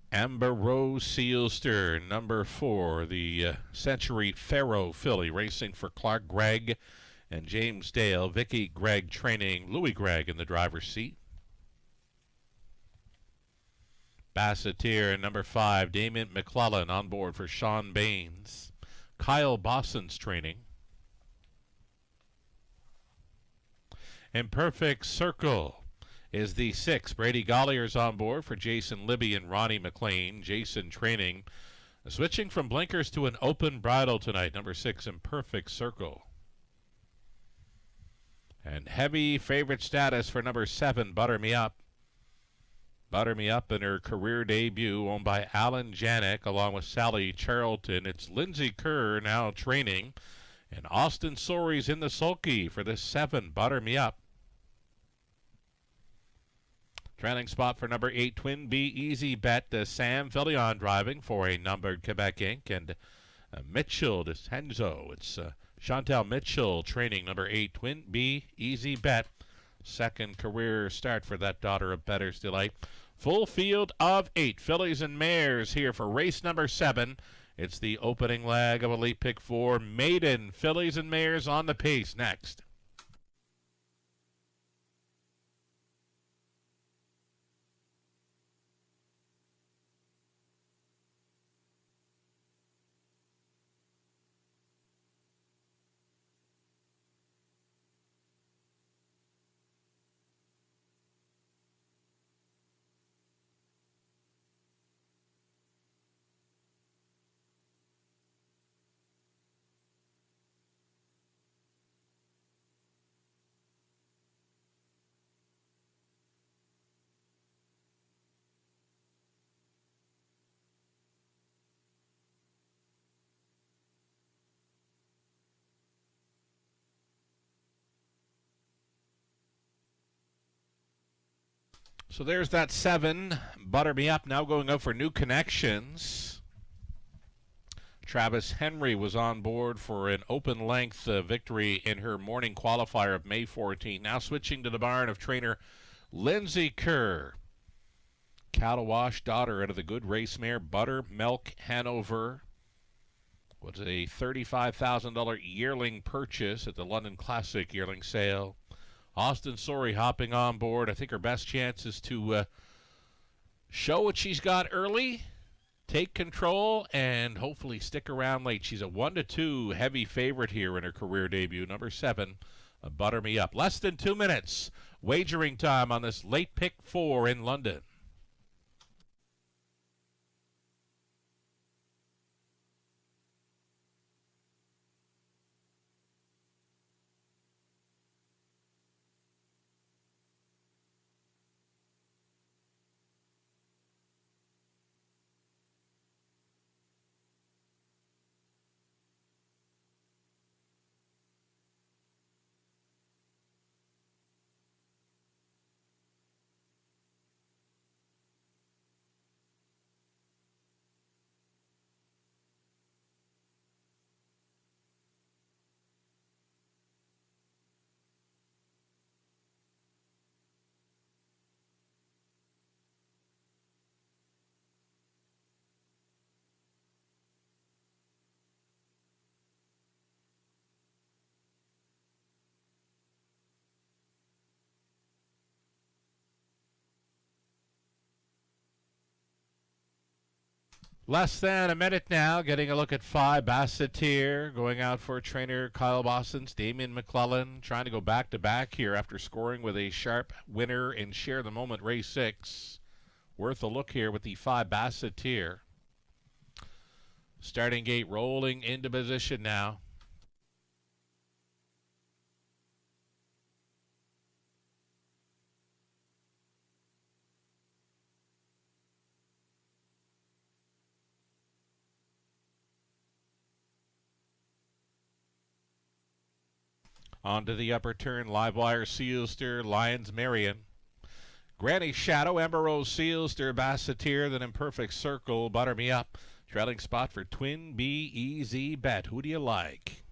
Amber Rose Sealster, number 4, the Century Pharaoh filly, racing for Clark Gregg and James Dale. Vicky Gregg training Louis Gregg in the driver's seat. Basseteer, number 5, Damien McClellan on board for Sean Baines. Kyle Bosson's training. Imperfect Circle is the 6. Brady Gollier's on board for Jason Libby and Ronnie McLean. Jason training. Switching from blinkers to an open bridle tonight. Number 6, Imperfect Circle. And heavy favorite status for number 7, Butter Me Up. Butter Me Up in her career debut, owned by Alan Janik along with Sally Charlton. It's Lindsay Kerr now training. And Austin Sories in the sulky for this 7, Butter Me Up. Trailing spot for number 8, Twin B Easy Bet. Sam Fillion driving for a numbered Quebec Inc. And Mitchell DeSenzo. It's Chantal Mitchell training number 8, Twin B Easy Bet. Second career start for that daughter of Better's Delight. Full field of 8 fillies and mares here for race number 7. It's the opening leg of Elite Pick 4. Maiden fillies and mares on the pace next. So there's that 7, Butter Me Up, now going out for new connections. Travis Henry was on board for an open-length victory in her morning qualifier of May 14. Now switching to the barn of trainer Lindsay Kerr. Cattle Wash daughter out of the good race mare Buttermilk Hanover. Was a $35,000 yearling purchase at the London Classic yearling sale. Austin Sorie hopping on board. I think her best chance is to show what she's got early, take control, and hopefully stick around late. She's a 1-2 heavy favorite here in her career debut. Number 7, Butter Me Up. Less than 2 minutes wagering time on this late pick 4 in London. Less than a minute now, getting a look at 5, Basseteer, going out for trainer Kyle Bossons. Damien McClellan trying to go back-to-back here after scoring with a sharp winner in Share the Moment race 6. Worth a look here with the 5, Basseteer. Starting gate rolling into position now. Onto the upper turn, Livewire, Sealster, Lions, Marion. Granny Shadow, Amber Rose, Sealster, Basseteer, then Imperfect Circle, Butter Me Up. Trailing spot for Twin B, Easy Bet. Who do you like?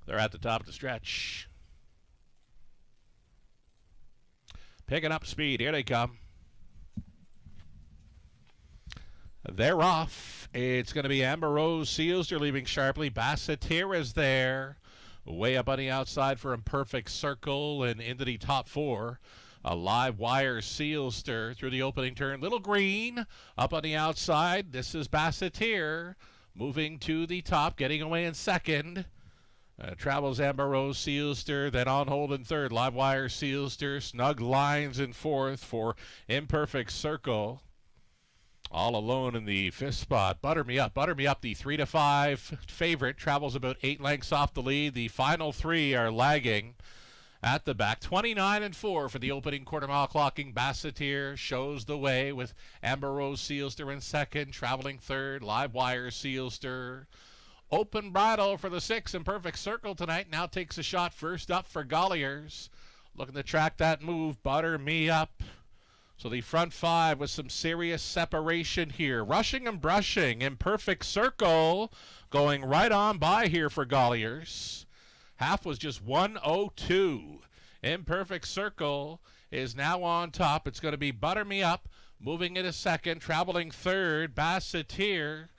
They're at the top of the stretch. Picking up speed. Here they come. They're off. It's going to be Amber Rose, Sealster leaving sharply. Basseteer is there. Way up on the outside for Imperfect Circle and into the top four. A Livewire, Sealster through the opening turn. Little Green up on the outside. This is Basseteer moving to the top, getting away in second. Travels Amber Rose, Sealster, then on hold in third. Livewire, Sealster, Snug Lines in fourth for Imperfect Circle. All alone in the fifth spot. Butter Me Up, the 3 to 5 favorite. Travels about 8 lengths off the lead. The final 3 are lagging at the back. 29-4 for the opening quarter mile clocking. Basseteer shows the way with Amber Rose, Sealster in second. Traveling third, Livewire, Sealster. Open bridle for the 6, Imperfect Circle tonight. Now takes a shot first up for Golliers. Looking to track that move. Butter Me Up. So the front 5 with some serious separation here. Rushing and brushing. Imperfect Circle going right on by here for Golliers. Half was just 1:02. Imperfect Circle is now on top. It's going to be Butter Me Up moving into second. Traveling third, Basseteer.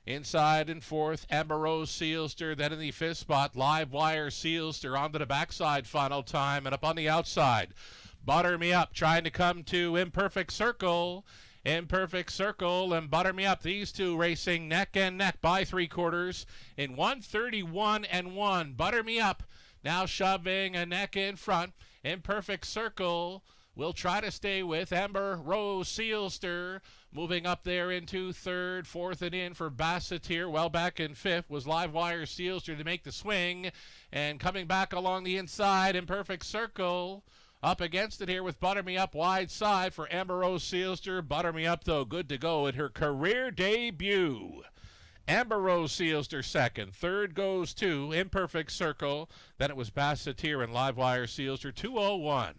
Inside in fourth, Amber Rose, Sealster. Then in the fifth spot, Livewire, Sealster onto the backside final time. And up on the outside, Butter Me Up trying to come to Imperfect Circle. Imperfect Circle and Butter Me Up. These two racing neck and neck by 3/4 in 1:31.1. Butter Me Up now shoving a neck in front. Imperfect Circle will try to stay with Amber Rose, Sealster. Moving up there into third, fourth and in for Basseteer. Well back in fifth was Livewire, Sealster to make the swing. And coming back along the inside, Imperfect Circle. Up against it here with Butter Me Up wide side for Amber Rose, Sealster. Butter Me Up, though, good to go in her career debut. Amber Rose, Sealster second. Third goes to Imperfect Circle. Then it was Basseteer and Livewire, Sealster. 2:01.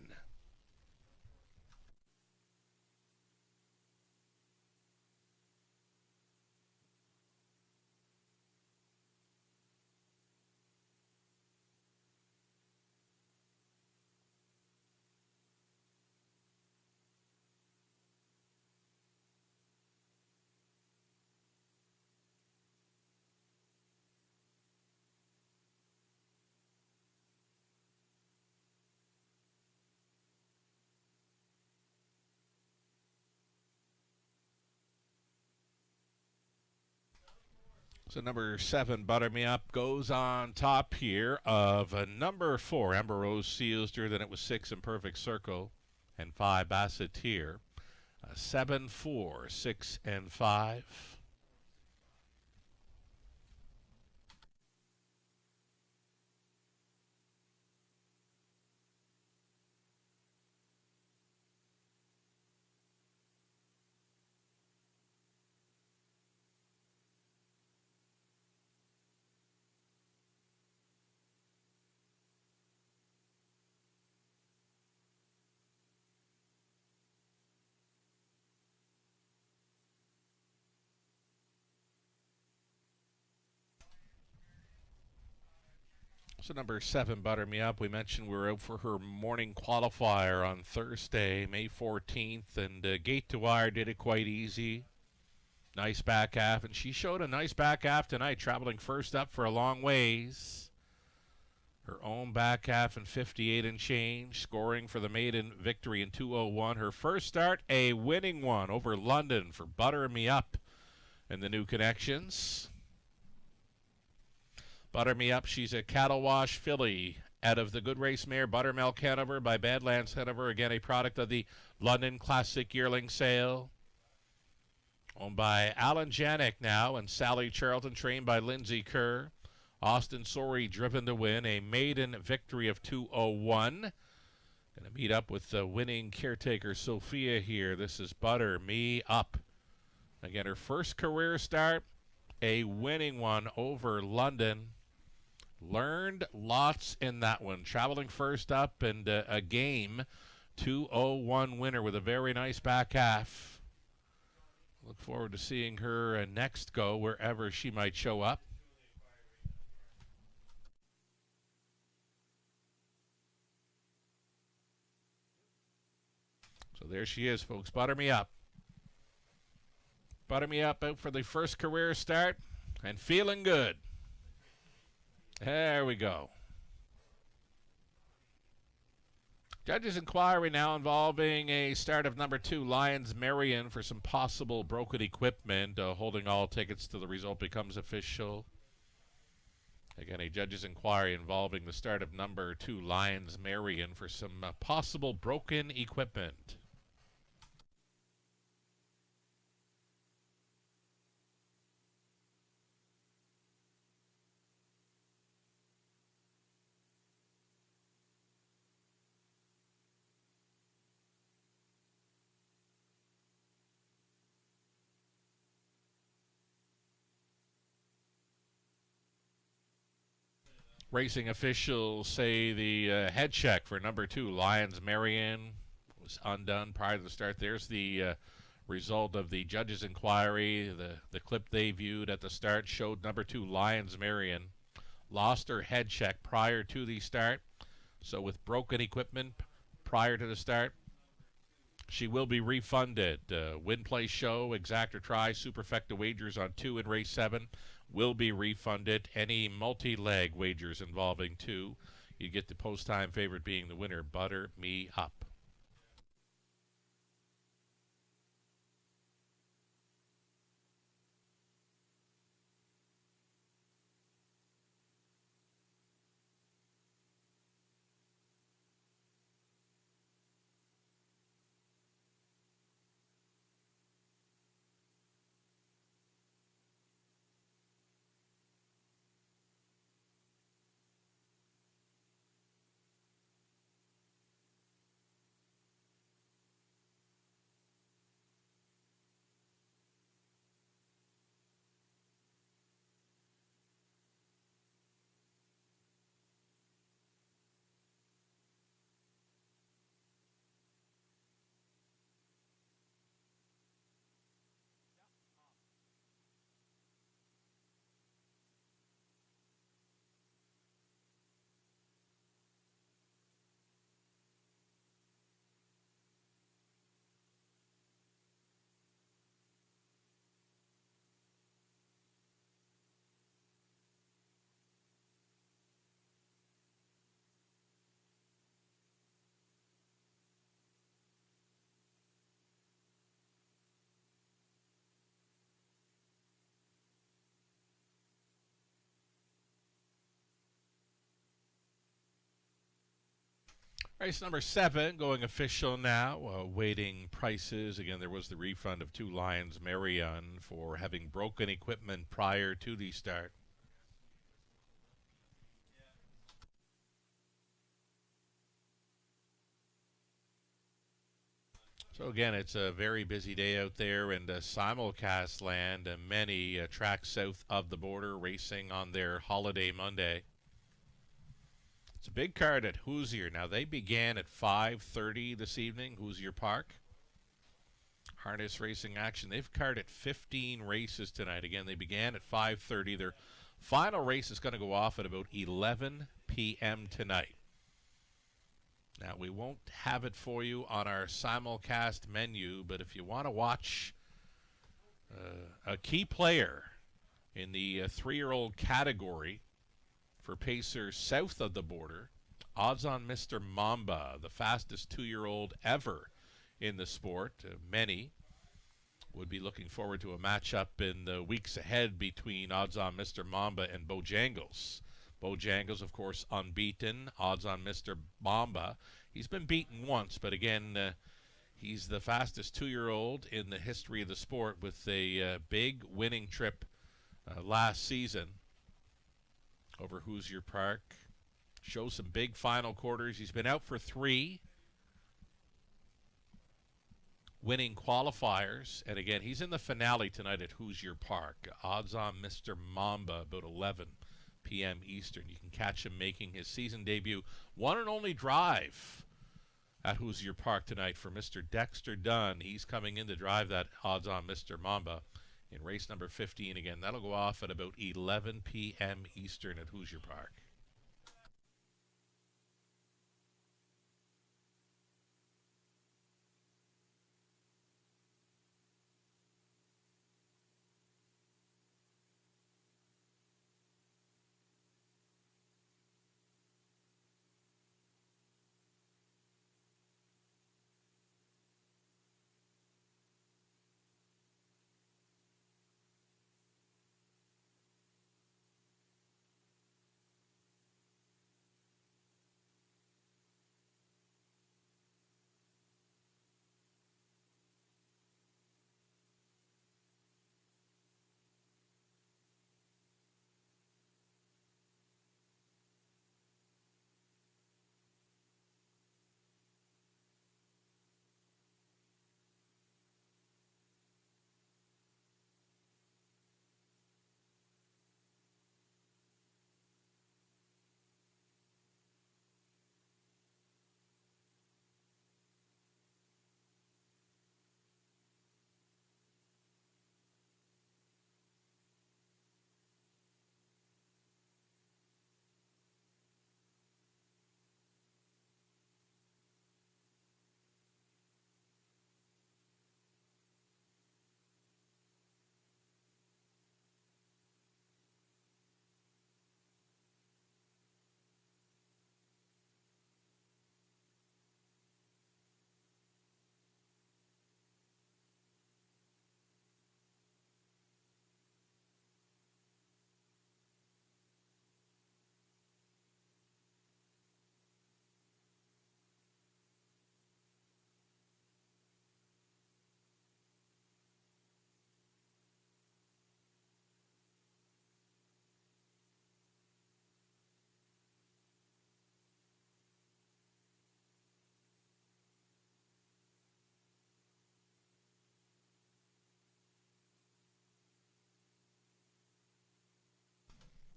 So number 7, Butter Me Up, goes on top here of number 4, Amber Rose, Sealster. Then it was 6, Imperfect Circle, and 5, Basseteer. 7, 4, 6, and 5. So number 7, Butter Me Up, we mentioned we were out for her morning qualifier on Thursday, May 14th, and Gate to Wire did it quite easy. Nice back half, and she showed a nice back half tonight, traveling first up for a long ways. Her own back half in 58 and change, scoring for the maiden victory in 2:01. Her first start, a winning one over London for Butter Me Up and the new connections. Butter Me Up, she's a cattle wash filly out of the Good Race mare Buttermilk Hanover by Badlands Hanover, again a product of the London Classic Yearling Sale. Owned by Alan Janik now, and Sally Charlton, trained by Lindsay Kerr. Austin Sorey driven to win, a maiden victory of 2:01. Going to meet up with the winning caretaker Sophia here. This is Butter Me Up. Again, her first career start, a winning one over London. Learned lots in that one. Traveling first up and a game 2-0-1 winner with a very nice back half. Look forward to seeing her next go wherever she might show up. So there she is, folks. Butter Me Up. Butter Me Up out for the first career start and feeling good. There we go. Judges' inquiry now involving a start of number 2, Lions Marion, for some possible broken equipment. Holding all tickets till the result becomes official. Again, a judge's inquiry involving the start of number 2, Lions Marion, for some possible broken equipment. Racing officials say the head check for number 2, Lions Marion, was undone prior to the start. There's the result of the judge's inquiry. The clip they viewed at the start showed number 2, Lions Marion, lost her head check prior to the start. So with broken equipment prior to the start, she will be refunded. Win, play, show, exact or try, superfecta wagers on 2 in race 7 will be refunded. Any multi-leg wagers involving 2, you get the post-time favorite being the winner, Butter Me Up. Race number 7 going official now, waiting prices. Again, there was the refund of 2 Lions Marion for having broken equipment prior to the start. So again, it's a very busy day out there in simulcast land. Many tracks south of the border racing on their holiday Monday. It's a big card at Hoosier. Now, they began at 5:30 this evening, Hoosier Park. Harness racing action. They've carded 15 races tonight. Again, they began at 5:30. Their final race is going to go off at about 11 p.m. tonight. Now, we won't have it for you on our simulcast menu, but if you want to watch a key player in the 3-year-old category for pacers south of the border, odds on Mr. Mamba, the fastest 2-year-old ever in the sport. Many would be looking forward to a matchup in the weeks ahead between odds on Mr. Mamba and Bojangles. Bojangles, of course, unbeaten. Odds on Mr. Mamba. He's been beaten once, but again, he's the fastest 2-year-old in the history of the sport with a big winning trip last season over Hoosier Park. Shows some big final quarters. He's been out for 3. winning qualifiers. And again, he's in the finale tonight at Hoosier Park. Odds on Mr. Mamba, about 11 p.m. Eastern. You can catch him making his season debut. One and only drive at Hoosier Park tonight for Mr. Dexter Dunn. He's coming in to drive that odds on Mr. Mamba in race number 15. Again, that'll go off at about 11 p.m. Eastern at Hoosier Park.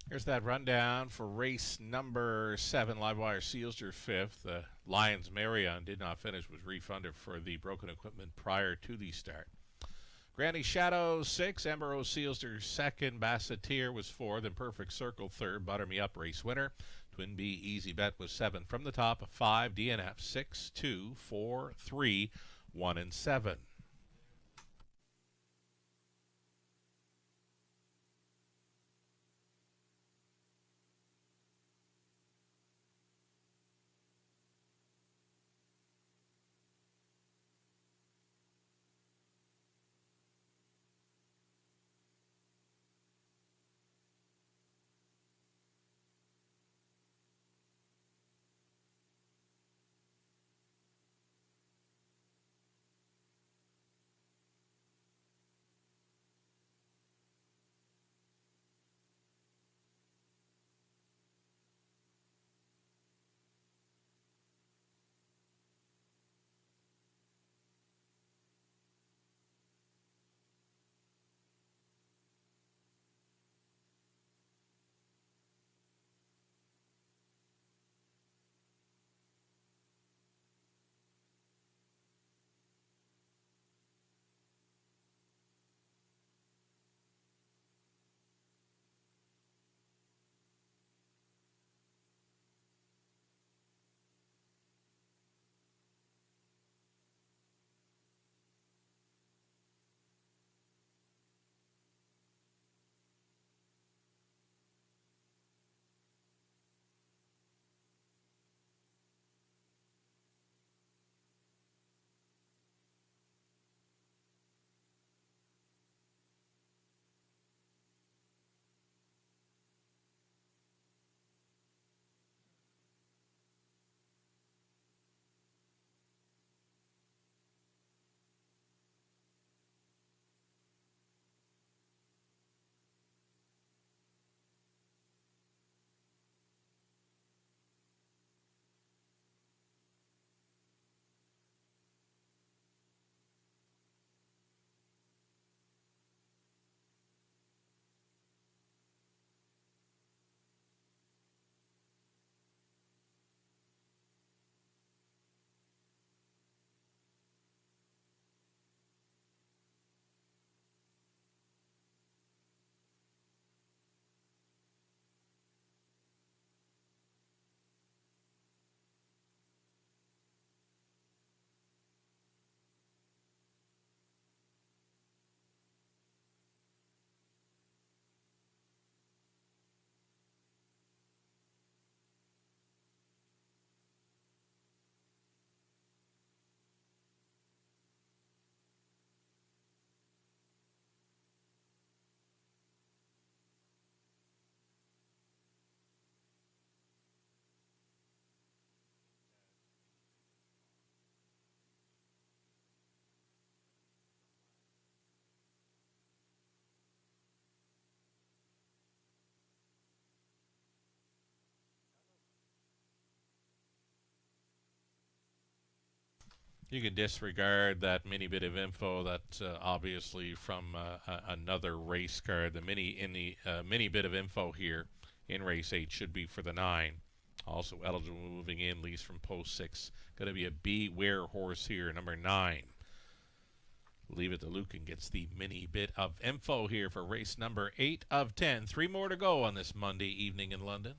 Here's that rundown for race number 7, Livewire Sealster 5th. Lions Marion did not finish, was refunded for the broken equipment prior to the start. Granny Shadow 6, Ember Sealster 2nd, Basseteer was 4th, and Perfect Circle 3rd, Butter Me Up race winner. Twin B Easy Bet was 7 from the top, 5 DNF 6, 2, 4, 3, 1, and 7. You can disregard that mini bit of info. That's obviously from another race card. The mini bit of info here in race 8 should be for the 9. Also eligible moving in, leads from post 6. Going to be a Beware horse here, number 9. Leave It to Lucan gets the mini bit of info here for race number 8 of 10. 3 more to go on this Monday evening in London.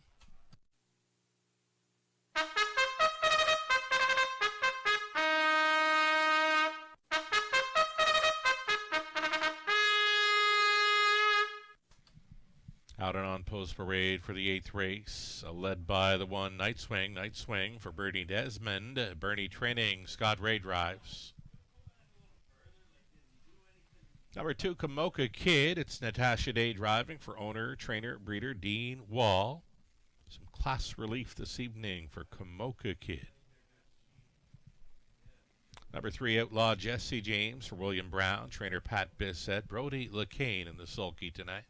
Out and on post parade for the 8th race, led by the 1 Night Swing for Bernie Desmond. Bernie training, Scott Ray drives. Number 2, Kamoka Kid. It's Natasha Day driving for owner, trainer, breeder Dean Wall. Some class relief this evening for Kamoka Kid. Number 3, Outlaw Jesse James for William Brown, trainer Pat Bissett. Brody LeCain in the sulky tonight.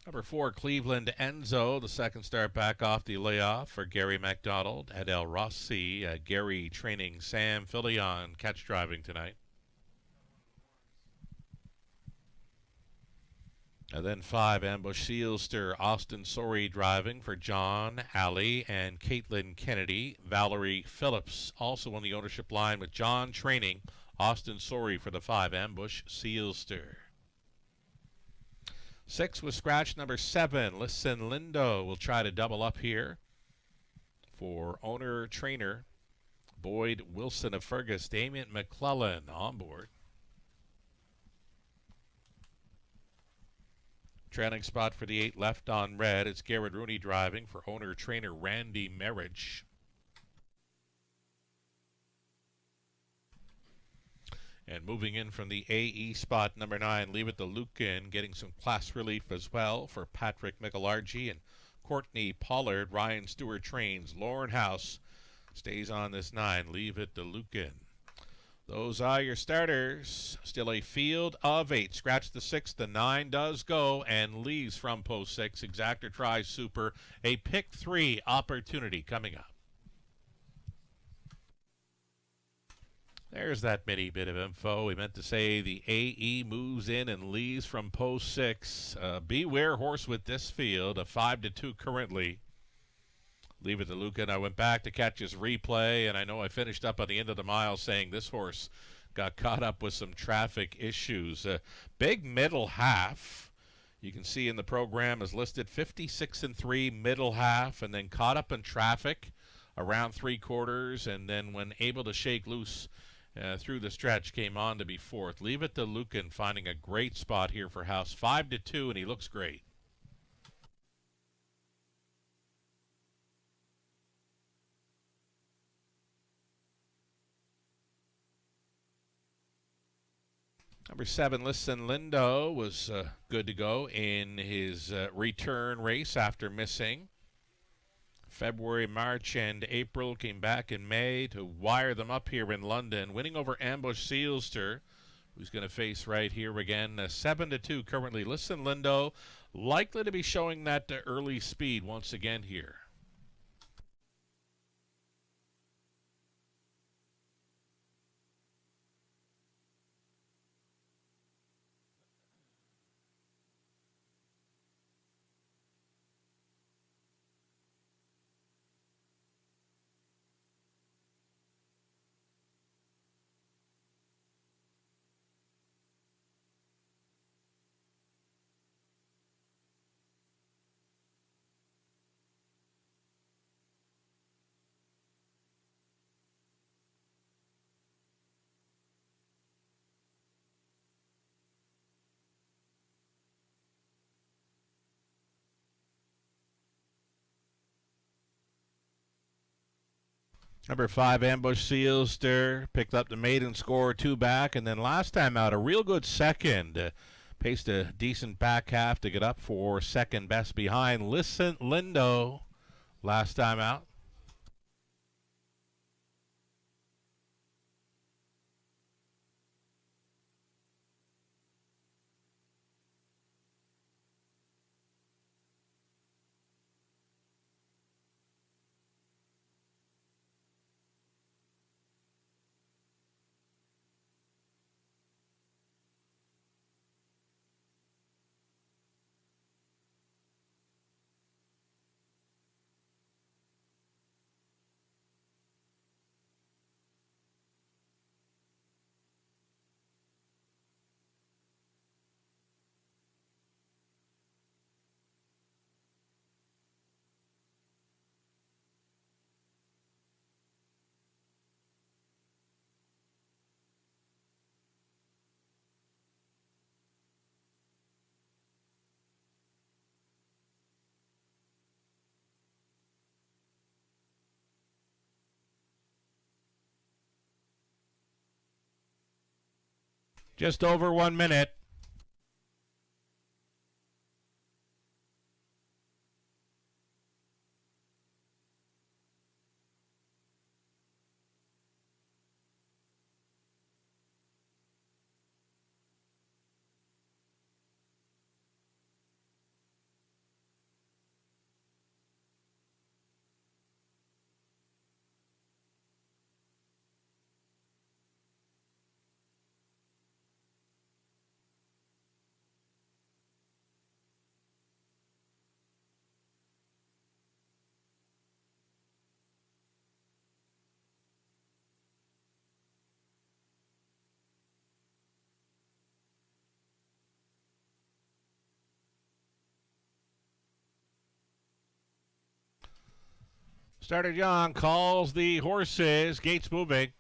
Number 4, Cleveland Enzo, the second start back off the layoff for Gary MacDonald. Adele Rossi, Gary training Sam Filion, catch driving tonight. And then 5, Ambush Sealster, Austin Sorey driving for John, Alley, and Caitlin Kennedy. Valerie Phillips also on the ownership line with John training Austin Sorey for the 5, Ambush Sealster. 6 was scratch number 7. Listen Lindo will try to double up here for owner trainer Boyd Wilson of Fergus. Damien McClellan on board. Trailing spot for the 8 left on red. It's Garrett Rooney driving for owner trainer Randy Marriage. And moving in from the AE spot, number 9, Leave It to Lucan, getting some class relief as well for Patrick Michelargi and Courtney Pollard. Ryan Stewart trains. Lauren House stays on this 9, Leave It to Lucan. Those are your starters. Still a field of 8. Scratch the 6. The 9 does go and leaves from post 6. Exactor tries super. A pick 3 opportunity coming up. There's that mini bit of info. We meant to say the AE moves in and leaves from post 6. Beware horse with this field, a 5-2 currently. Leave It to Lucan. I went back to catch his replay, and I know I finished up at the end of the mile saying this horse got caught up with some traffic issues. Big middle half. You can see in the program is listed 56-3 middle half, and then caught up in traffic around 3/4, and then when able to shake loose through the stretch, came on to be 4th. Leave It to Lucan finding a great spot here for House. 5-2, and he looks great. Number 7, Listen Lindo, was good to go in his return race after missing February, March, and April. Came back in May to wire them up here in London, winning over Ambush Sealster, who's going to face right here again. 7-2 currently. Listen Lindo, likely to be showing that early speed once again here. Number 5, Ambush Sealster, picked up the maiden score 2 back, and then last time out, a real good second. Paced a decent back half to get up for second best behind. Listen Lindo, last time out. Just over 1 minute. Starter John calls the horses. Gates moving.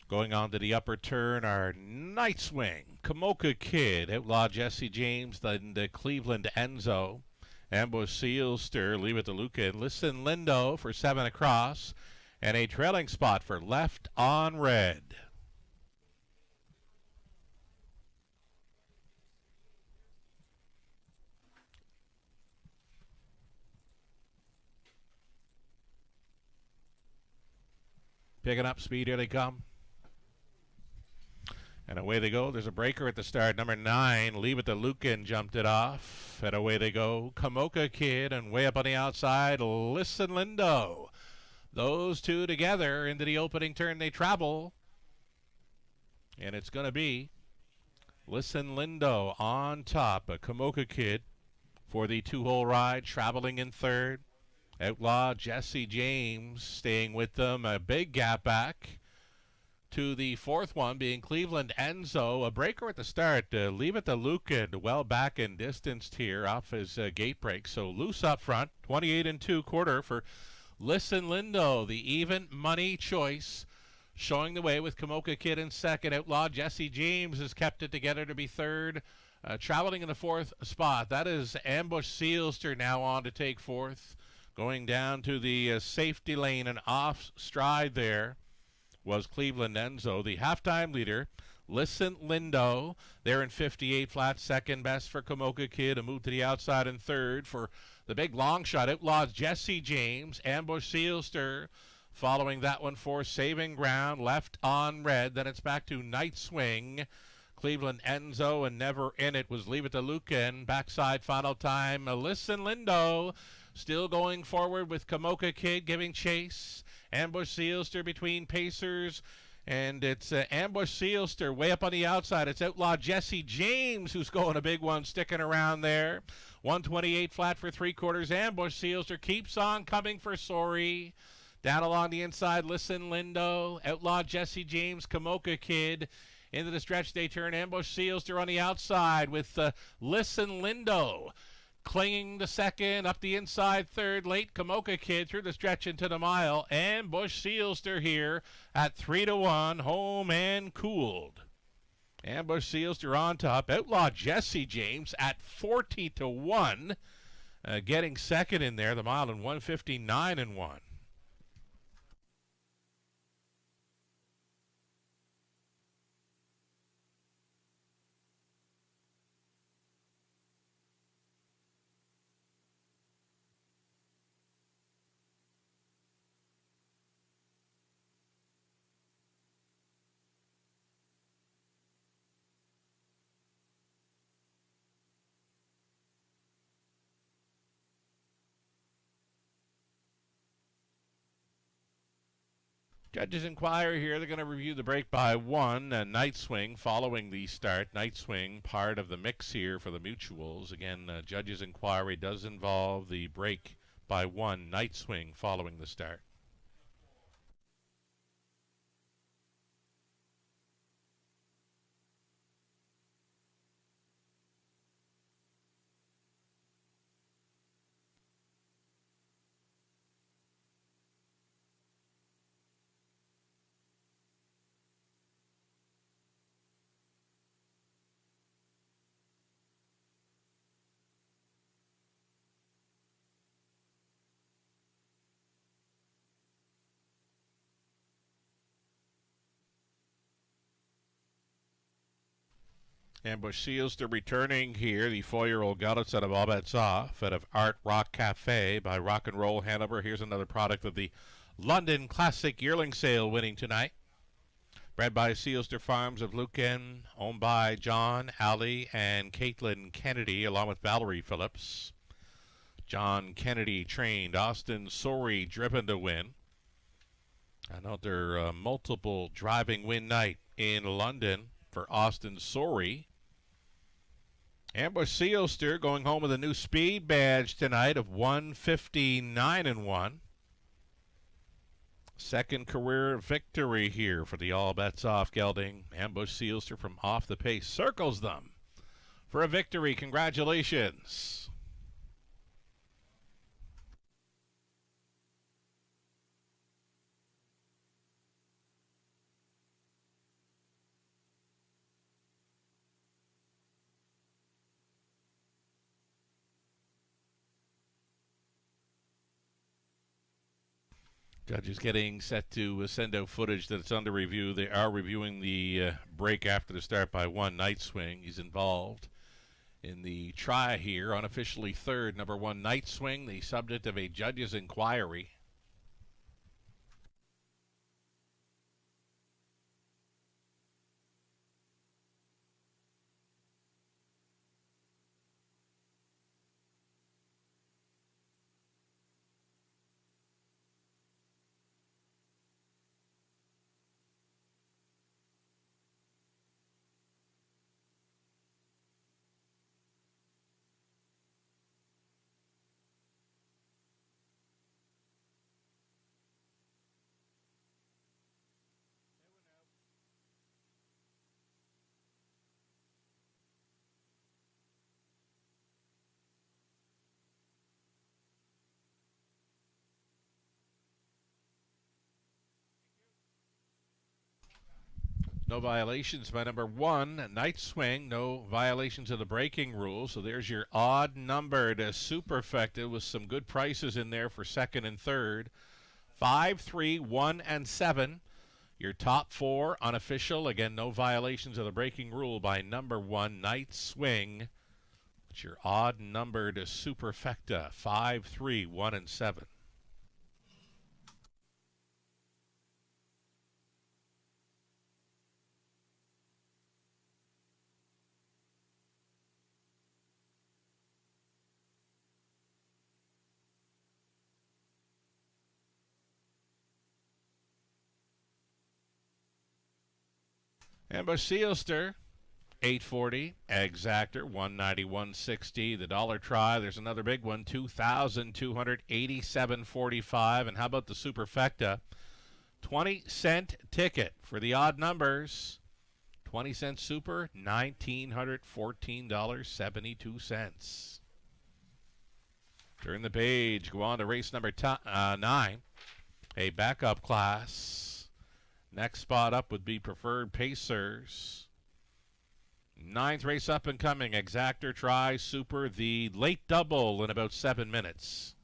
Going on to the upper turn are Night Swing, Kamoka Kid, Outlaw Jesse James, then the Cleveland Enzo, Ambush Sealster, Leave It to Luca, and Listen Lindo for 7 across, and a trailing spot for Left on Red. Picking up speed, here they come. And away they go. There's a breaker at the start. Number 9, Leave It to Lucan, jumped it off. And away they go. Kamoka Kid, and way up on the outside, Listen Lindo. Those two together into the opening turn they travel. And it's going to be Listen Lindo on top. A Kamoka Kid for the 2-hole ride, traveling in third. Outlaw Jesse James staying with them. A big gap back to the 4th one being Cleveland Enzo. A breaker at the start. Leave It to Lucan, well back and distanced here off his gate break. So loose up front. 28 and 2/4 for Listen Lindo, the even money choice. Showing the way with Kamoka Kid in second. Outlaw Jesse James has kept it together to be third. Traveling in the 4th spot. That is Ambush Sealster now on to take 4th. Going down to the safety lane and off stride there was Cleveland Enzo. The halftime leader, Listen Lindo, there in 58 flat, second best for Kamoka Kid. A move to the outside in third for the big long shot. Outlaws Jesse James, Ambush Sealster following that one for Saving Ground, Left on Red. Then it's back to Night Swing. Cleveland Enzo, and Never In It was Leave It to Lucan. Backside final time, Listen Lindo. Still going forward with Kamoka Kid giving chase. Ambush Sealster between Pacers. And it's Ambush Sealster way up on the outside. It's Outlaw Jesse James who's going a big one, sticking around there. 128 flat for 3/4. Ambush Sealster keeps on coming for Sorry. Down along the inside, Listen Lindo. Outlaw Jesse James, Kamoka Kid. Into the stretch they turn. Ambush Sealster on the outside with Listen Lindo. Clinging to second, up the inside third, late Kamoka Kid through the stretch into the mile. Ambush Sealster here at 3-1, home and cooled. Ambush Sealster on top. Outlaw Jesse James at 40-1, getting second in there, the mile in 1:59.1. Judges inquire here. They're going to review the break by 1. Night Swing following the start. Night Swing part of the mix here for the mutuals. Again, judges inquiry does involve the break by 1. Night Swing following the start. Ambush Seals to returning here. The 4-year-old Gullets out of All Bets Off, out of Art Rock Cafe by Rock and Roll Hanover. Here's another product of the London Classic Yearling Sale winning tonight. Bred by Sealster Farms of Lucan, owned by John, Ali, and Caitlin Kennedy, along with Valerie Phillips. John Kennedy trained, Austin Sorey driven to win. Another multiple driving win night in London for Austin Sorey. Ambush Sealster going home with a new speed badge tonight of 159-1. Second career victory here for the All Bets Off gelding. Ambush Sealster from off the pace circles them for a victory. Congratulations. Judges getting set to send out footage that's under review. They are reviewing the break after the start by one, Night Swing. He's involved in the try here, unofficially third. Number 1, Night Swing, the subject of a judge's inquiry. No violations by number 1, Night Swing. No violations of the breaking rule. So there's your odd numbered superfecta with some good prices in there for second and third. 5, 3, 1, and 7. Your top 4 unofficial. Again, no violations of the breaking rule by number 1, Night Swing. It's your odd numbered superfecta. 5, 3, 1, and 7. Ambush Sealster, $840. Exactor, $191.60. The dollar try, there's another big one, $2,287.45. And how about the superfecta? 20-cent ticket for the odd numbers. 20-cent super, $1,914.72. Turn the page. Go on to race number 9, a backup class. Next spot up would be Preferred Pacers. 9th race up and coming. Exactor, try, super, the late double in about 7 minutes.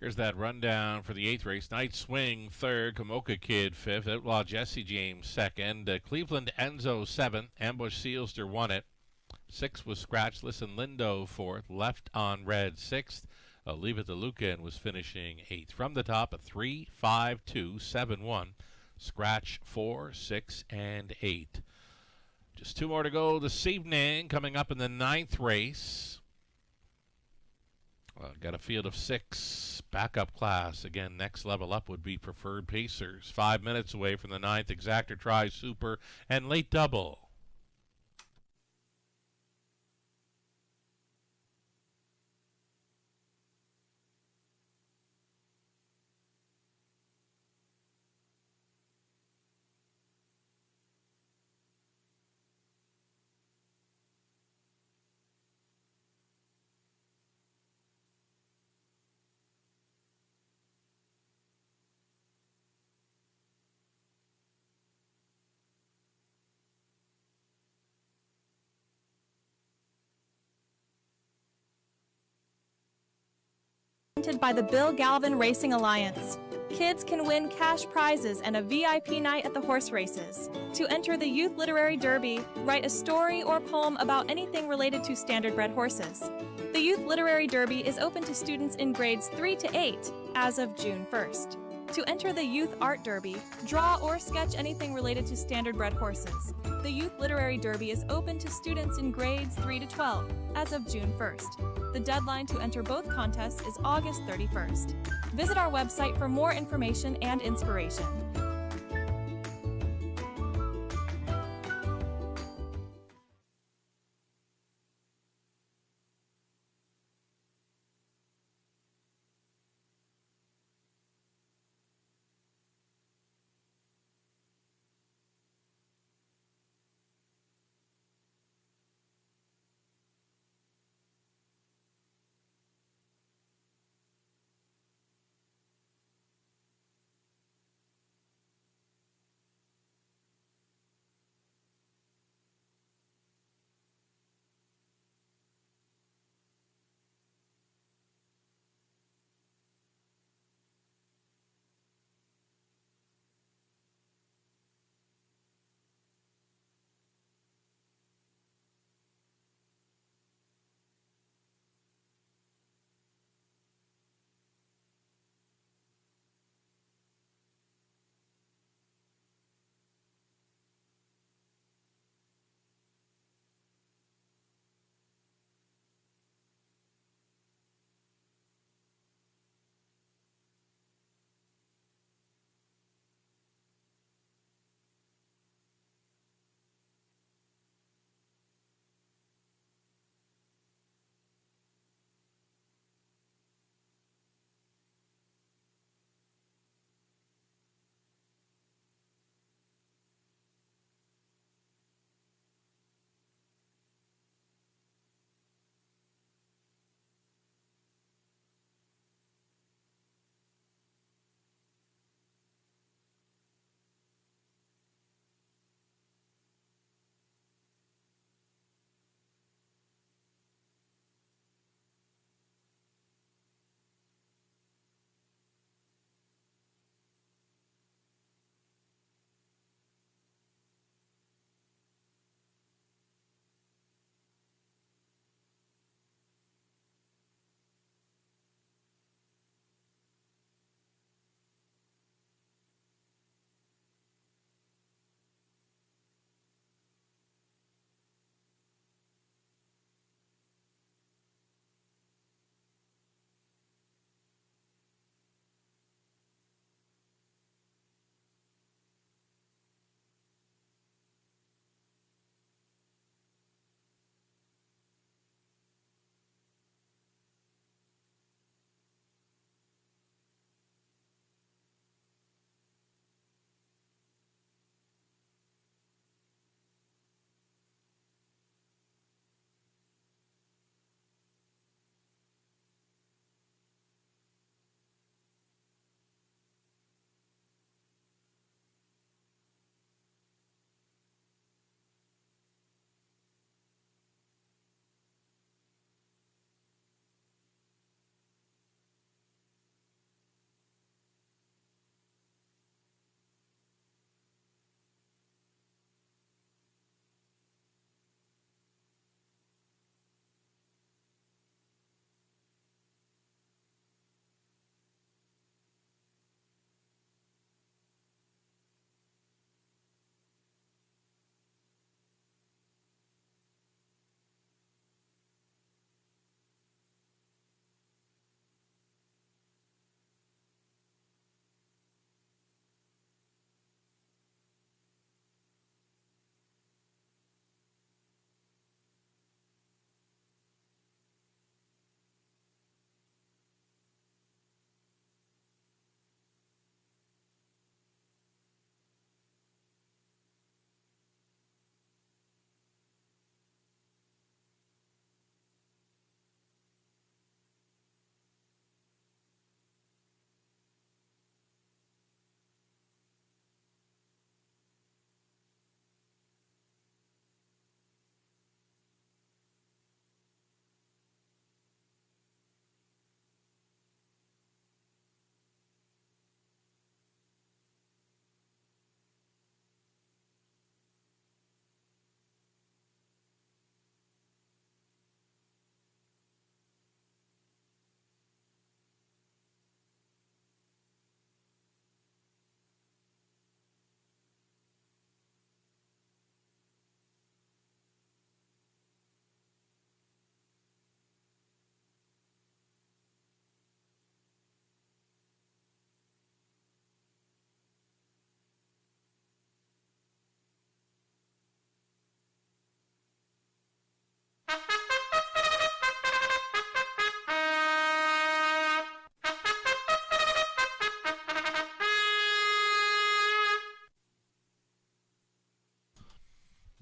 Here's that rundown for the 8th race. Night Swing, 3rd. Kamoka Kid, 5th. Outlaw Jesse James, 2nd. Cleveland Enzo, 7th. Ambush Sealster won it. 6th was Scratchless and Lindo, 4th. Left on Red, 6th. Leave It to Lucan was finishing 8th. From the top, a 3, 5, 2, 7, 1. Scratch 4, 6, and 8. Just 2 more to go this evening. Coming up in the 9th race. Got a field of 6, backup class. Again, next level up would be Preferred Pacers. 5 minutes away from the 9th. Exactor Try, Super, and Late Double. Presented by the Bill Galvin Racing Alliance. Kids can win cash prizes and a VIP night at the horse races. To enter the Youth Literary Derby, write a story or poem about anything related to standardbred horses. The Youth Literary Derby is open to students in grades 3 to 8 as of June 1st. To enter the Youth Art Derby, draw or sketch anything related to standardbred horses. The Youth Literary Derby is open to students in grades 3 to 12 as of June 1st. The deadline to enter both contests is August 31st. Visit our website for more information and inspiration.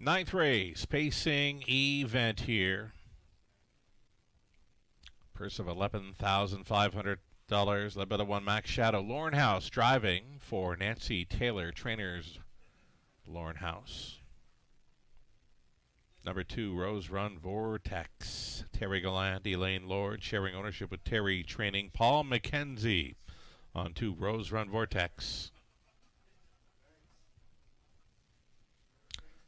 Ninth race, pacing event here. Purse of $11,500, led by the one Max Shadow. Lauren House driving for Nancy Taylor, trainers Lauren House. Number 2, Rose Run Vortex. Terry Gallant, Elaine Lord, sharing ownership with Terry Training. Paul McKenzie on 2, Rose Run Vortex.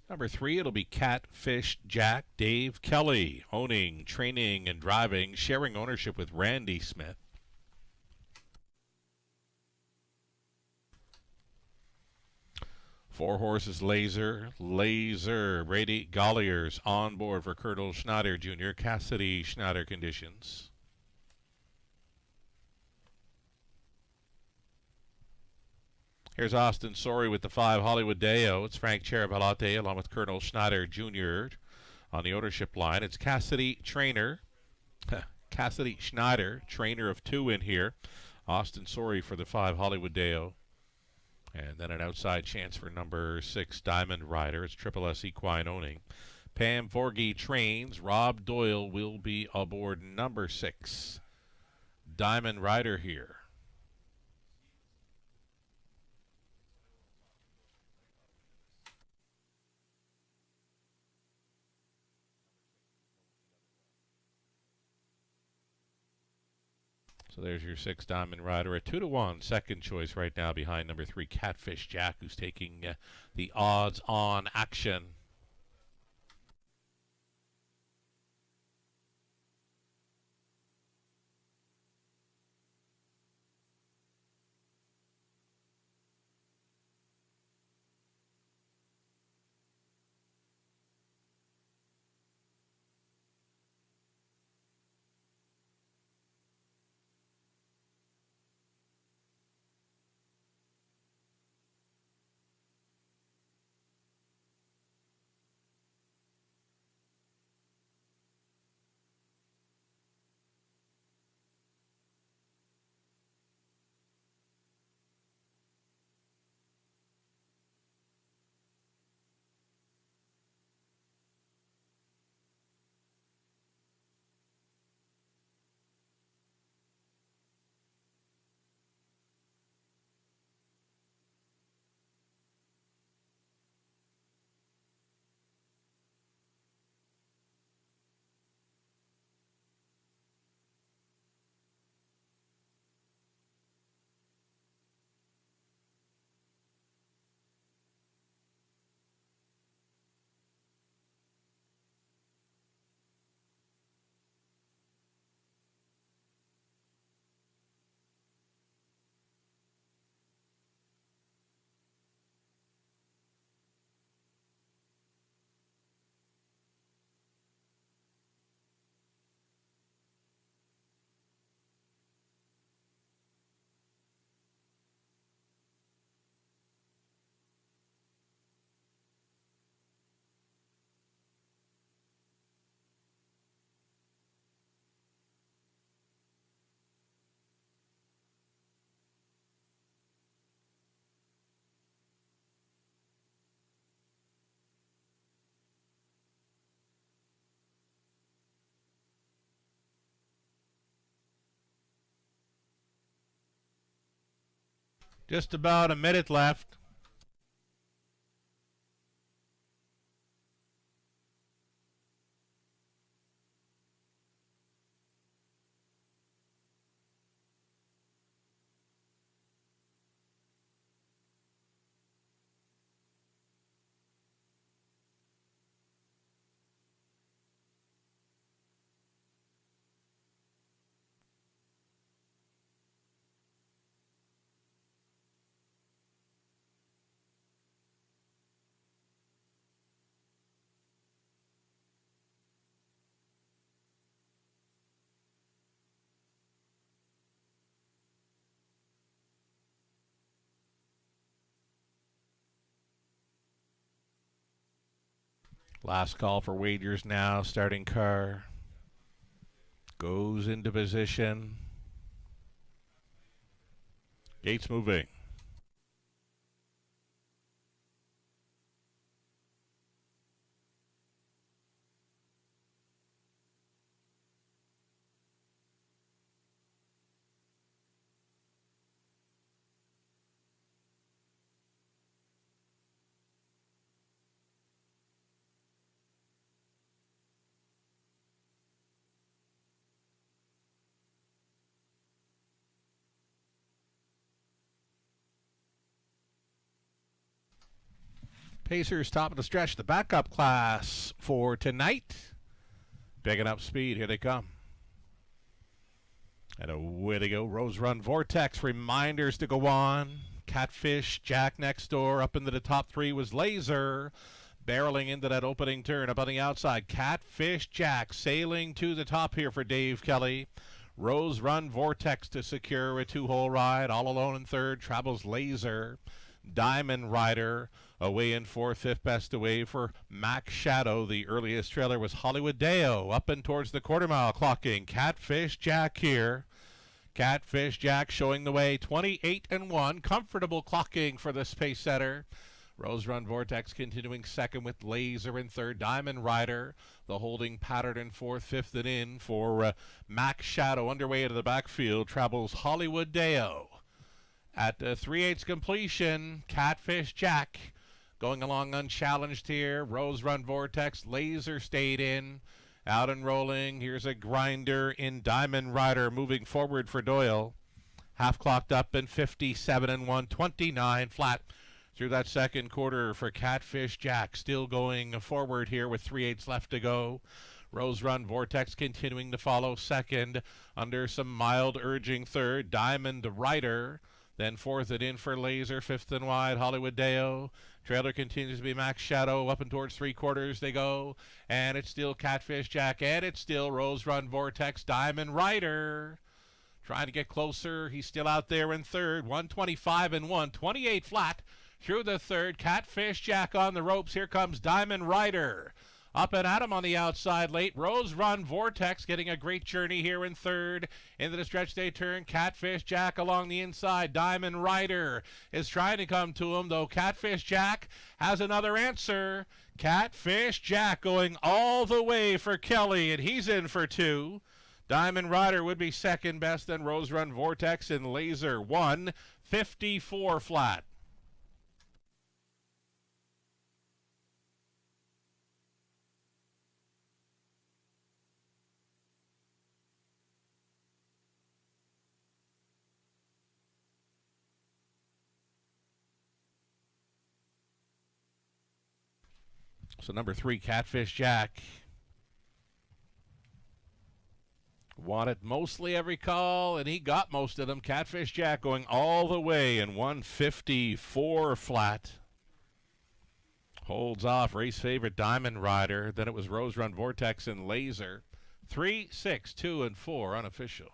Number 3, it'll be Catfish Jack. Dave Kelly, owning, training, and driving, sharing ownership with Randy Smith. Four horses, Laser. Brady Golliers on board for Colonel Schneider Jr., Cassidy Schneider conditions. Here's Austin Sorey with the 5, Hollywood Deo. It's Frank Cherivalate along with Colonel Schneider Jr. on the ownership line. It's Cassidy Schneider, trainer of 2 in here. Austin Sorey for the 5, Hollywood Deo. And then an outside chance for number 6, Diamond Rider. It's Triple S Equine owning. Pam Forgy trains. Rob Doyle will be aboard number 6, Diamond Rider here. So there's your 6, Diamond Rider. A 2-1 second choice right now behind number 3, Catfish Jack, who's taking the odds-on action. Just about a minute left. Last call for wagers now. Starting car goes into position. Gates moving. Pacers top of the stretch, the backup class for tonight. Picking up speed, here they come. And away they go. Rose Run Vortex, reminders to go on. Catfish, Jack next door. Up into the top three was Laser. Barreling into that opening turn up on the outside. Catfish, Jack sailing to the top here for Dave Kelly. Rose Run Vortex to secure a two-hole ride. All alone in third, travels Laser. Diamond Rider away in fourth, fifth best away for Mac Shadow. The earliest trailer was Hollywood Deo up and towards the quarter mile clocking. Catfish Jack here. Catfish Jack showing the way, 28-1. Comfortable clocking for the pace setter. Rose Run Vortex continuing second with Laser in third. Diamond Rider, the holding pattern in fourth, fifth and in for Mac Shadow. Underway into the backfield travels Hollywood Deo. At 3/8 completion, Catfish Jack going along unchallenged here. Rose Run Vortex, Laser stayed in. Out and rolling, here's a grinder in Diamond Rider moving forward for Doyle. Half clocked up in 57-1, 29 flat through that second quarter for Catfish Jack. Still going forward here with 3/8 left to go. Rose Run Vortex continuing to follow second under some mild urging third. Diamond Rider. Then fourth and in for Laser, fifth and wide, Hollywood Deo. Trailer continues to be Max Shadow. Up and towards three quarters they go. And it's still Catfish Jack, and it's still Rose Run Vortex. Diamond Rider trying to get closer. He's still out there in third. 125-1, 28 flat through the third. Catfish Jack on the ropes. Here comes Diamond Rider. Up and at him on the outside late. Rose Run Vortex getting a great journey here in third. Into the stretch they turn. Catfish Jack along the inside. Diamond Rider is trying to come to him, though Catfish Jack has another answer. Catfish Jack going all the way for Kelly, and he's in for two. Diamond Rider would be second best, then Rose Run Vortex and Laser 154 flat. So number 3, Catfish Jack. Wanted mostly every call, and he got most of them. Catfish Jack going all the way in 154 flat. Holds off race favorite Diamond Rider. Then it was Rose Run Vortex and Laser. 3, 6, 2, and 4 unofficial.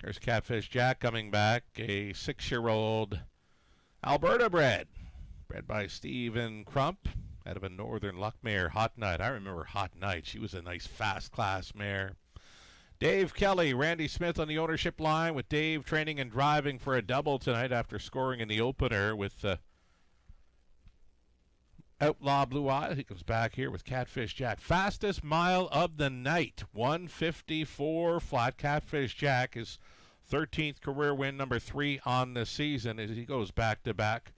There's Catfish Jack coming back, a 6-year-old Alberta bred by Stephen Crump out of a northern luck mare, Hot Night. I remember Hot Night. She was a nice fast class mare. Dave Kelly, Randy Smith on the ownership line, with Dave training and driving for a double tonight after scoring in the opener with Outlaw Blue Eyes. He comes back here with Catfish Jack. Fastest mile of the night, 154 flat. Catfish Jack is 13th career win, number 3 on the season as he goes back-to-back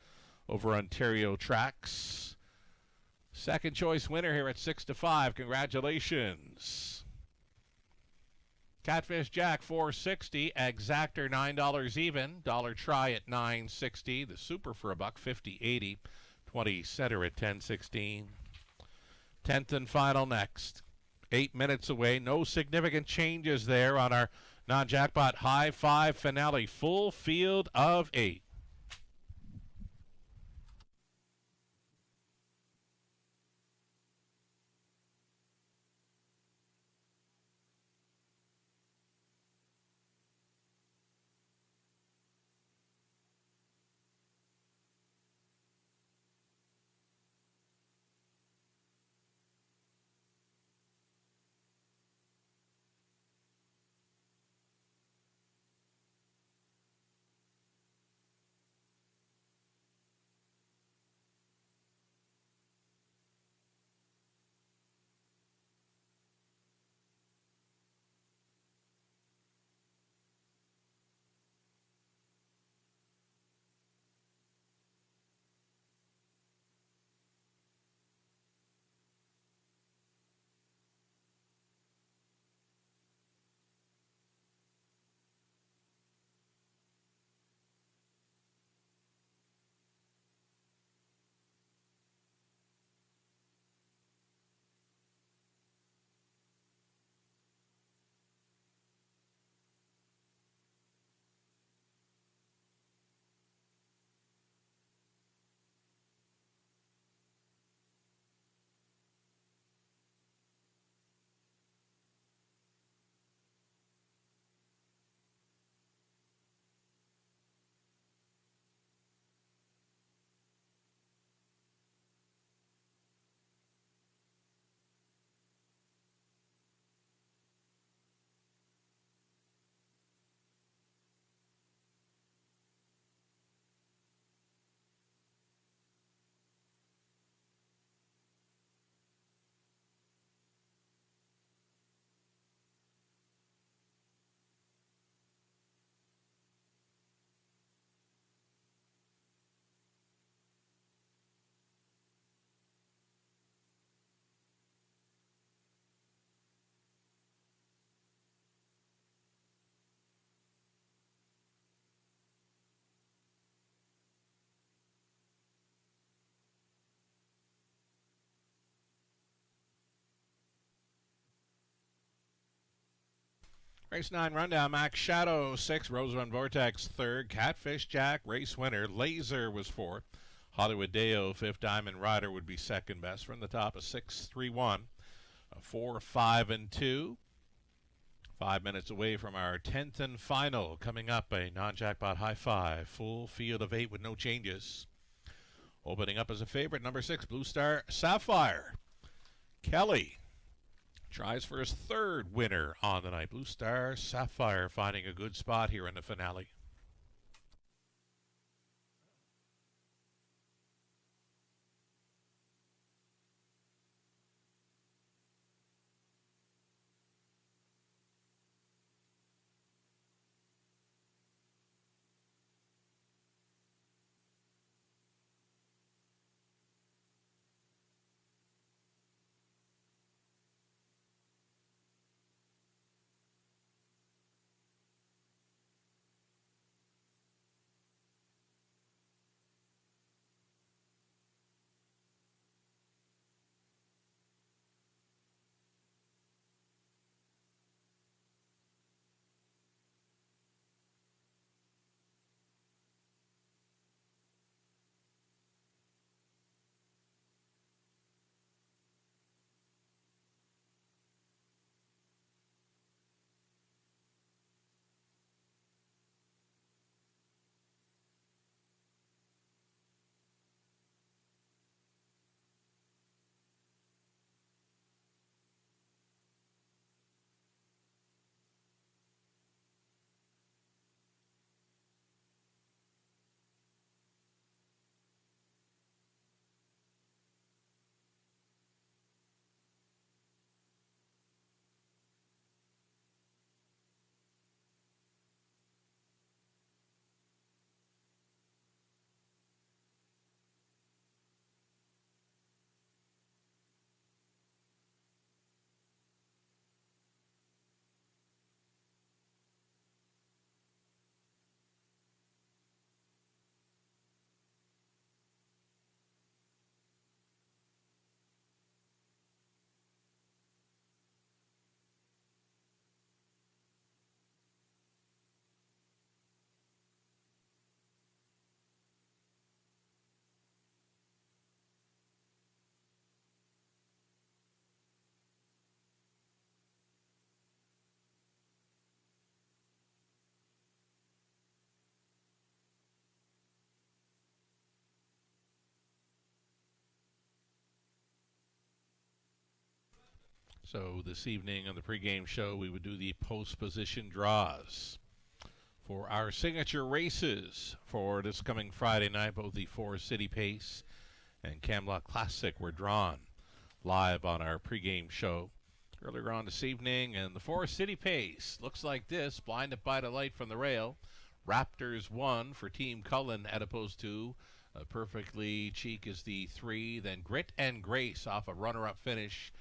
over Ontario tracks. Second choice winner here at 6-5. Congratulations. Catfish Jack, $4.60. Exactor, $9 even. Dollar Try at $9.60. The Super for $1, $50.80. 20 Center at $10.16. 10th and final next. 8 minutes away. No significant changes there on our non-jackpot high five finale. Full field of 8. Race 9 rundown. Max Shadow 6, Rose Run Vortex 3rd, Catfish Jack race winner. Laser was 4th. Hollywood Deo 5th. Diamond Rider would be second best. From the top of 6-3-1, 4-5-2. 5 minutes away from our 10th and final. Coming up, a non-jackpot high five. Full field of 8 with no changes. Opening up as a favorite, number 6, Blue Star Sapphire. Kelly tries for his 3rd winner on the night. Blue Star Sapphire finding a good spot here in the finale. So this evening on the pregame show, we would do the post position draws for our signature races for this coming Friday night. Both the Forest City Pace and Camelot Classic were drawn live on our pregame show earlier on this evening. And the Forest City Pace looks like this, blinded by the light from the rail. Raptors 1 for Team Cullen at opposed to Perfectly Cheek is the 3. Then Grit and Grace off a runner-up finish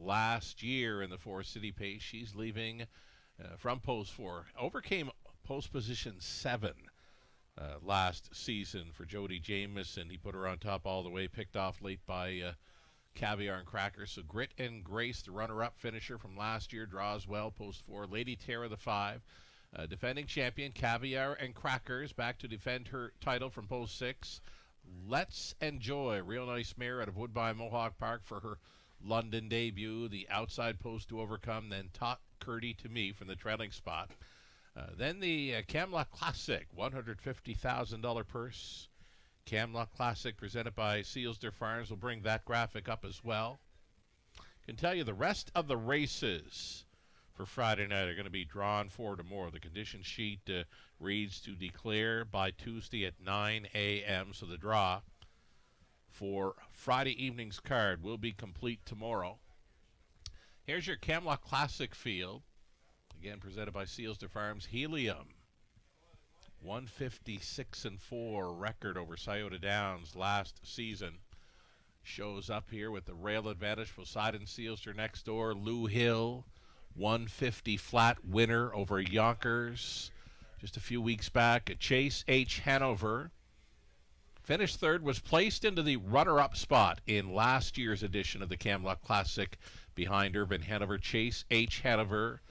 last year in the Forest City Pace. She's leaving from post 4. Overcame post position 7 last season for Jody Jamieson. He put her on top all the way, picked off late by Caviar and Crackers. So Grit and Grace, the runner-up finisher from last year, draws well, post 4. Lady Terra, the 5. Defending champion Caviar and Crackers back to defend her title from post 6. Let's Enjoy, real nice mare out of Woodbine Mohawk Park for her London debut. The outside post to overcome, then Tot Curdy to me from the trailing spot. Then the Camelot Classic, $150,000 purse. Camelot Classic presented by Sealsder Farms will bring that graphic up as well. Can tell you the rest of the races for Friday night are going to be drawn for tomorrow. The condition sheet reads to declare by Tuesday at 9 a.m. So the draw for Friday evening's card will be complete tomorrow. Here's your Camelot Classic field. Again, presented by Sealsder Farms. Helium, 156-4 record over Scioto Downs last season. Shows up here with the rail advantage. Poseidon Sealsder next door. Lou Hill, 150 flat winner over Yonkers just a few weeks back. Chase H. Hanover finished third, was placed into the runner-up spot in last year's edition of the Camelot Classic behind Urban Hanover. Chase H. Hanover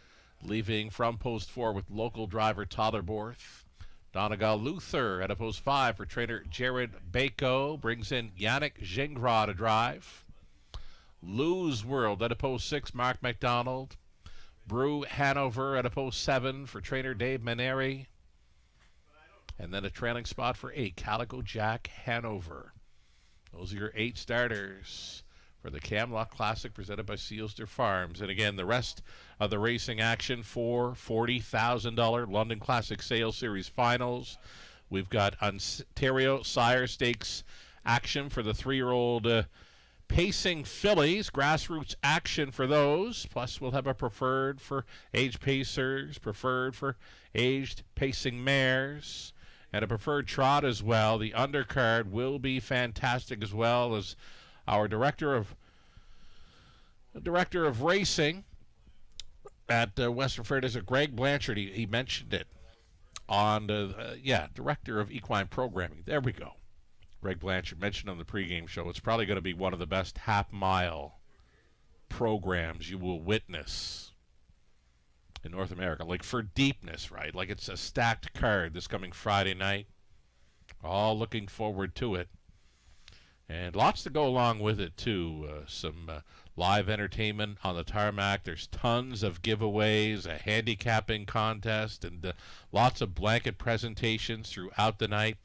leaving from post 4 with local driver Tyler Borth. Donegal Luther at a post 5 for trainer Jared Bako. Brings in Yannick Gingras to drive. Lou's World at a post 6, Mark McDonald. Brew Hanover at a post 7 for trainer Dave Maneri. And then a trailing spot for 8, Calico Jack Hanover. Those are your 8 starters for the Camelot Classic presented by Sealsder Farms. And again, the rest of the racing action for $40,000 London Classic Sales Series Finals. We've got Ontario Sire Stakes action for the 3-year-old Pacing Fillies, grassroots action for those. Plus, we'll have a preferred for aged pacers, preferred for aged pacing mares, and a preferred trot as well. The undercard will be fantastic, as well as our director of racing at Western Fair is Greg Blanchard. He mentioned it on director of equine programming. There we go. Greg Blanchard mentioned on the pregame show, it's probably going to be one of the best half-mile programs you will witness in North America. Like for deepness, right? Like it's a stacked card this coming Friday night. All looking forward to it. And lots to go along with it, too. Some live entertainment on the tarmac. There's tons of giveaways, a handicapping contest, and lots of blanket presentations throughout the night.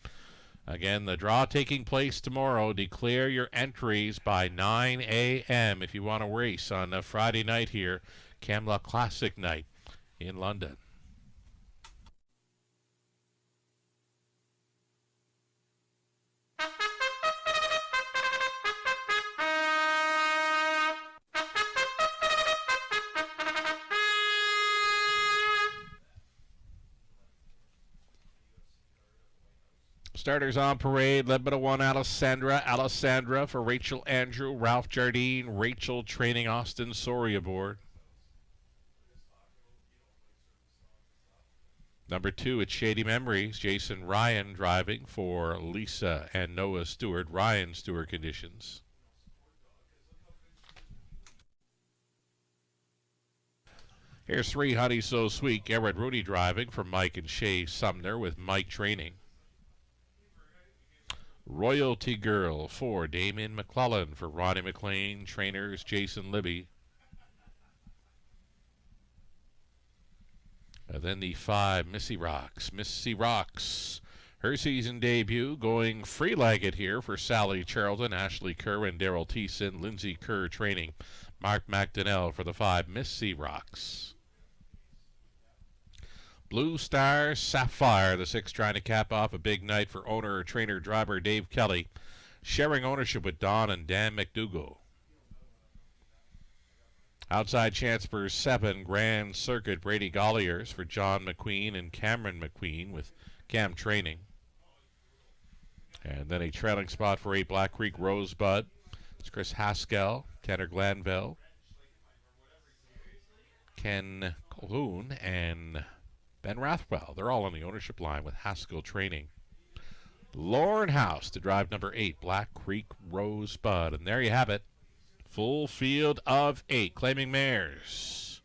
Again, the draw taking place tomorrow. Declare your entries by 9 a.m. if you want to race on a Friday night here, Camelot Classic night in London. Starters on parade, led by the 1 Alessandra for Rachel Andrew, Ralph Jardine, Rachel training Austin Sori aboard. Number 2, it's Shady Memories, Jason Ryan driving for Lisa and Noah Stewart, Ryan Stewart conditions. Here's 3, Honey So Sweet, Garrett Rooney driving for Mike and Shay Sumner with Mike training. Royalty Girl 4, Damien McClellan for Ronnie McLean, trainers Jason Libby. And then the 5, Missy Rocks. Missy Rocks, her season debut, going free-legged here for Sally Charlton, Ashley Kerr, and Daryl Thiessen. Lindsay Kerr training Mark McDonnell for the 5, Missy Rocks. Blue Star Sapphire, the 6, trying to cap off a big night for owner, trainer, driver Dave Kelly, sharing ownership with Don and Dan McDougall. Outside chance for 7, Grand Circuit, Brady Golliers for John McQueen and Cameron McQueen with Cam Training. And then a trailing spot for 8, Black Creek Rosebud. It's Chris Haskell, Tanner Glanville, Ken Colquhoun, and Ben Rathwell. They're all on the ownership line with Haskell Training. Lorne House to drive number 8, Black Creek Rosebud. And there you have it. Full field of 8 claiming mares.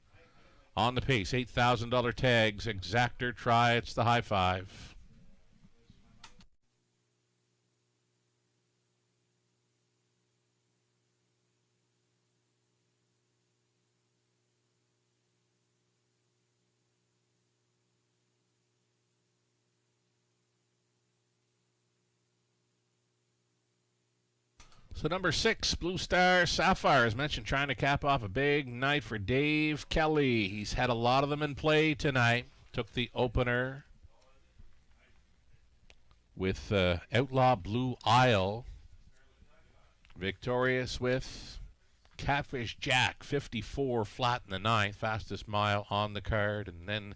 On the pace, $8,000 tags. Exactor, try, it's the high 5. So number 6, Blue Star Sapphire, as mentioned, trying to cap off a big night for Dave Kelly. He's had a lot of them in play tonight. Took the opener with Outlaw Blue Isle. Victorious with Catfish Jack, 54 flat in the 9th, fastest mile on the card. And then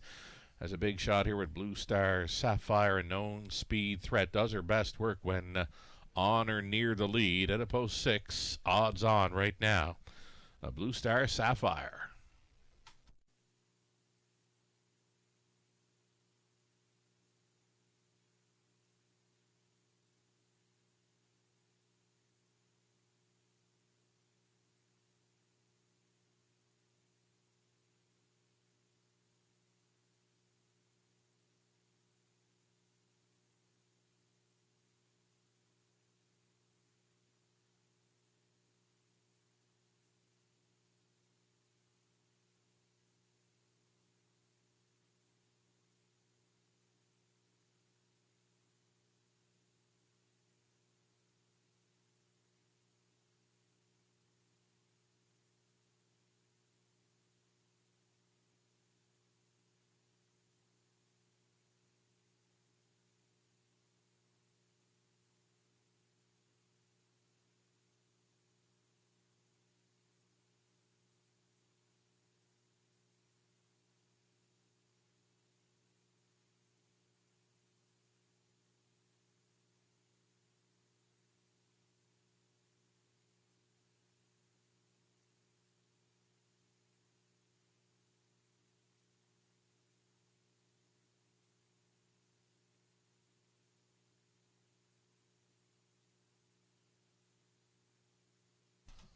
as a big shot here with Blue Star Sapphire, a known speed threat. Does her best work when on or near the lead at a post 6, odds on right now. A Blue Star Sapphire.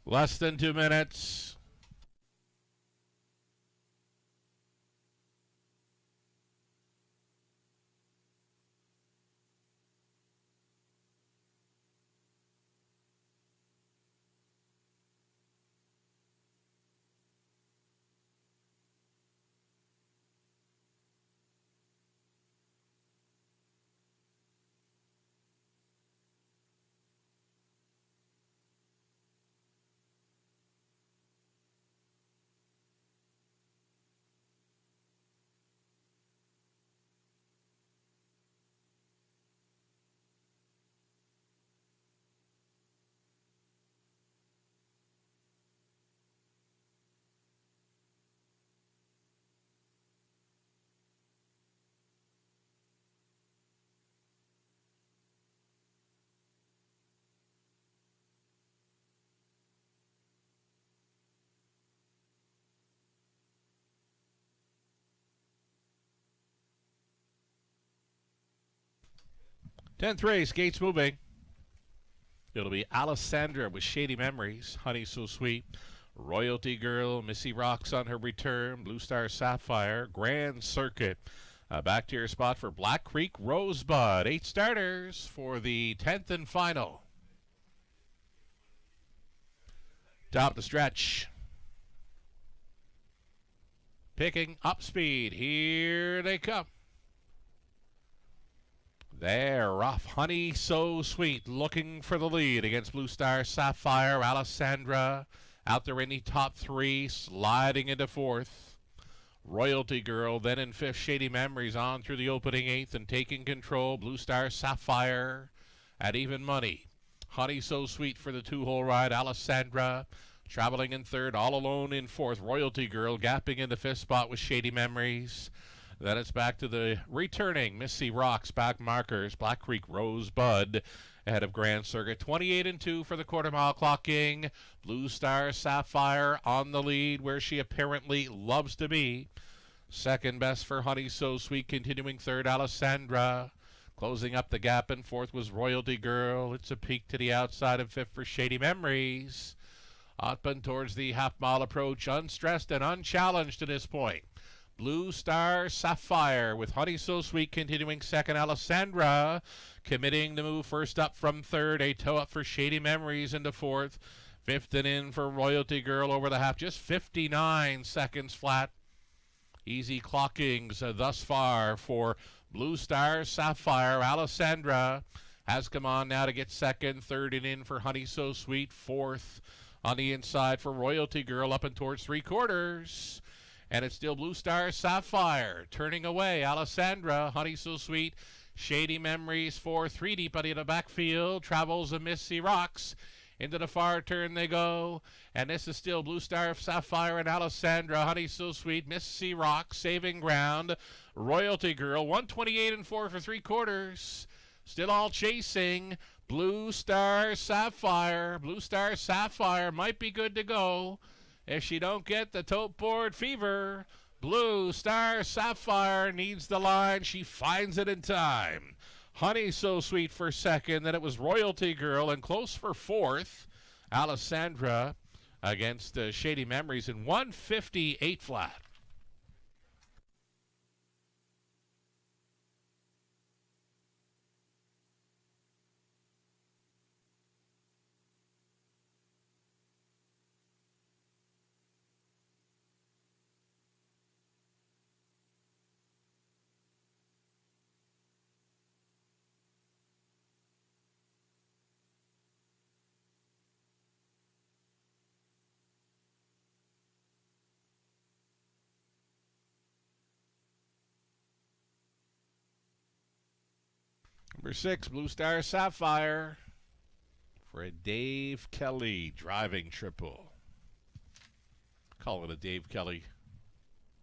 Less than 2 minutes. Tenth race, gates moving. It'll be Alessandra with Shady Memories, Honey So Sweet, Royalty Girl, Missy Rocks on her return, Blue Star Sapphire, Grand Circuit. Back to your spot for Black Creek Rosebud. 8 starters for the 10th and final. Top the stretch. Picking up speed. Here they come. They're off. Honey So Sweet looking for the lead against Blue Star Sapphire. Alessandra Out there in the top three, sliding into fourth. Royalty Girl, then in fifth, Shady Memories on through the opening eighth and taking control. Blue Star Sapphire at even money. Honey So Sweet for the two-hole ride. Alessandra traveling in third, all alone in fourth. Royalty Girl gapping in the fifth spot with Shady Memories. Then it's back to the returning Missy Rocks back markers. Black Creek Rosebud ahead of Grand Circuit. 28-2 for the quarter mile clocking. Blue Star Sapphire on the lead where she apparently loves to be. Second best for Honey So Sweet, continuing third, Alessandra. Closing up the gap in fourth was Royalty Girl. It's a peek to the outside of fifth for Shady Memories. Ottman towards the half-mile approach, unstressed and unchallenged to this point. Blue Star Sapphire with Honey So Sweet continuing second. Alessandra committing to move first up from third. A toe up for Shady Memories into fourth. Fifth and in for Royalty Girl over the half. Just 59 seconds flat. Easy clockings thus far for Blue Star Sapphire. Alessandra has come on now to get second. Third and in for Honey So Sweet. Fourth on the inside for Royalty Girl up and towards three quarters. And it's still Blue Star Sapphire turning away. Alessandra, Honey So Sweet, Shady Memories for three deep out of the backfield. Travels a Missy Rocks. Into the far turn they go. And this is still Blue Star Sapphire and Alessandra, Honey So Sweet, Missy Rocks saving ground. Royalty Girl, 128-4 for three quarters. Still all chasing. Blue Star Sapphire. Blue Star Sapphire might be good to go if she don't get the tote board fever. Blue Star Sapphire needs the line. She finds it in time. Honey So Sweet for second. Then it was Royalty Girl and close for fourth. Alessandra against Shady Memories in 158 flat. Number 6, Blue Star Sapphire for a Dave Kelly driving triple. Call it a Dave Kelly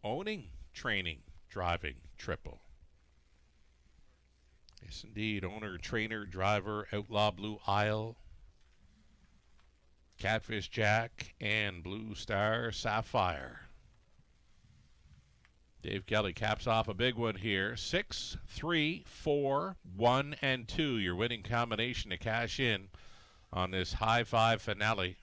owning, training, driving triple. Yes, indeed. Owner, trainer, driver, Outlaw Blue Isle, Catfish Jack, and Blue Star Sapphire. Dave Kelly caps off a big one here. 6, 3, 4, 1, and 2. Your winning combination to cash in on this high five finale.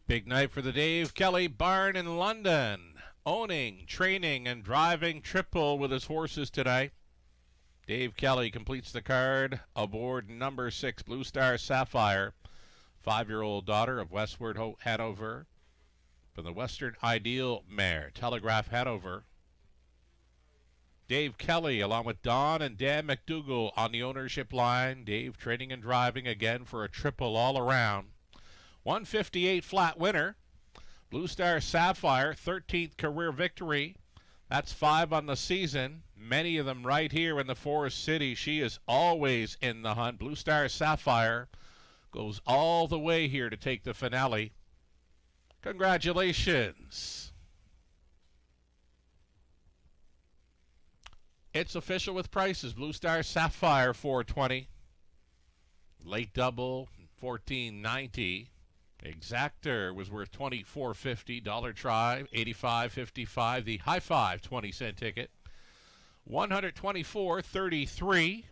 Big night for the Dave Kelly Barn in London. Owning, training, and driving triple with his horses tonight. Dave Kelly completes the card aboard number 6, Blue Star Sapphire. 5-year-old daughter of Westward Hanover. From the Western Ideal mare, Telegraph Hanover. Dave Kelly along with Don and Dan McDougall on the ownership line. Dave training and driving again for a triple all around. 158 flat winner. Blue Star Sapphire, 13th career victory. That's 5 on the season. Many of them right here in the Forest City. She is always in the hunt. Blue Star Sapphire goes all the way here to take the finale. Congratulations. It's official with prices. Blue Star Sapphire, $420. Late double, $14.90. Exactor was worth $24.50. Dollar Try, $85.55. The High Five 20-cent ticket, $124.33.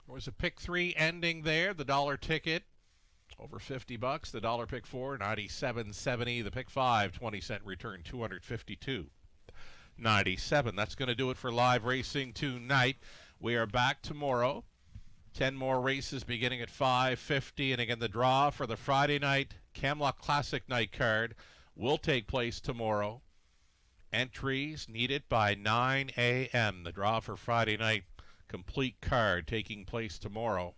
There was a pick 3 ending there. The dollar ticket, over $50. The dollar pick 4, $97.70. The pick 5, 20-cent return, $252.97. That's going to do it for live racing tonight. We are back tomorrow. 10 more races beginning at 5:50. And again, the draw for the Friday night Camelot Classic night card will take place tomorrow. Entries needed by 9 a.m. The draw for Friday night complete card taking place tomorrow.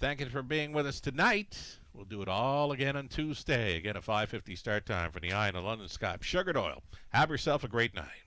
Thank you for being with us tonight. We'll do it all again on Tuesday. Again, a 5:50 start time for the Eye on the London Sky. Sugared Oil. Have yourself a great night.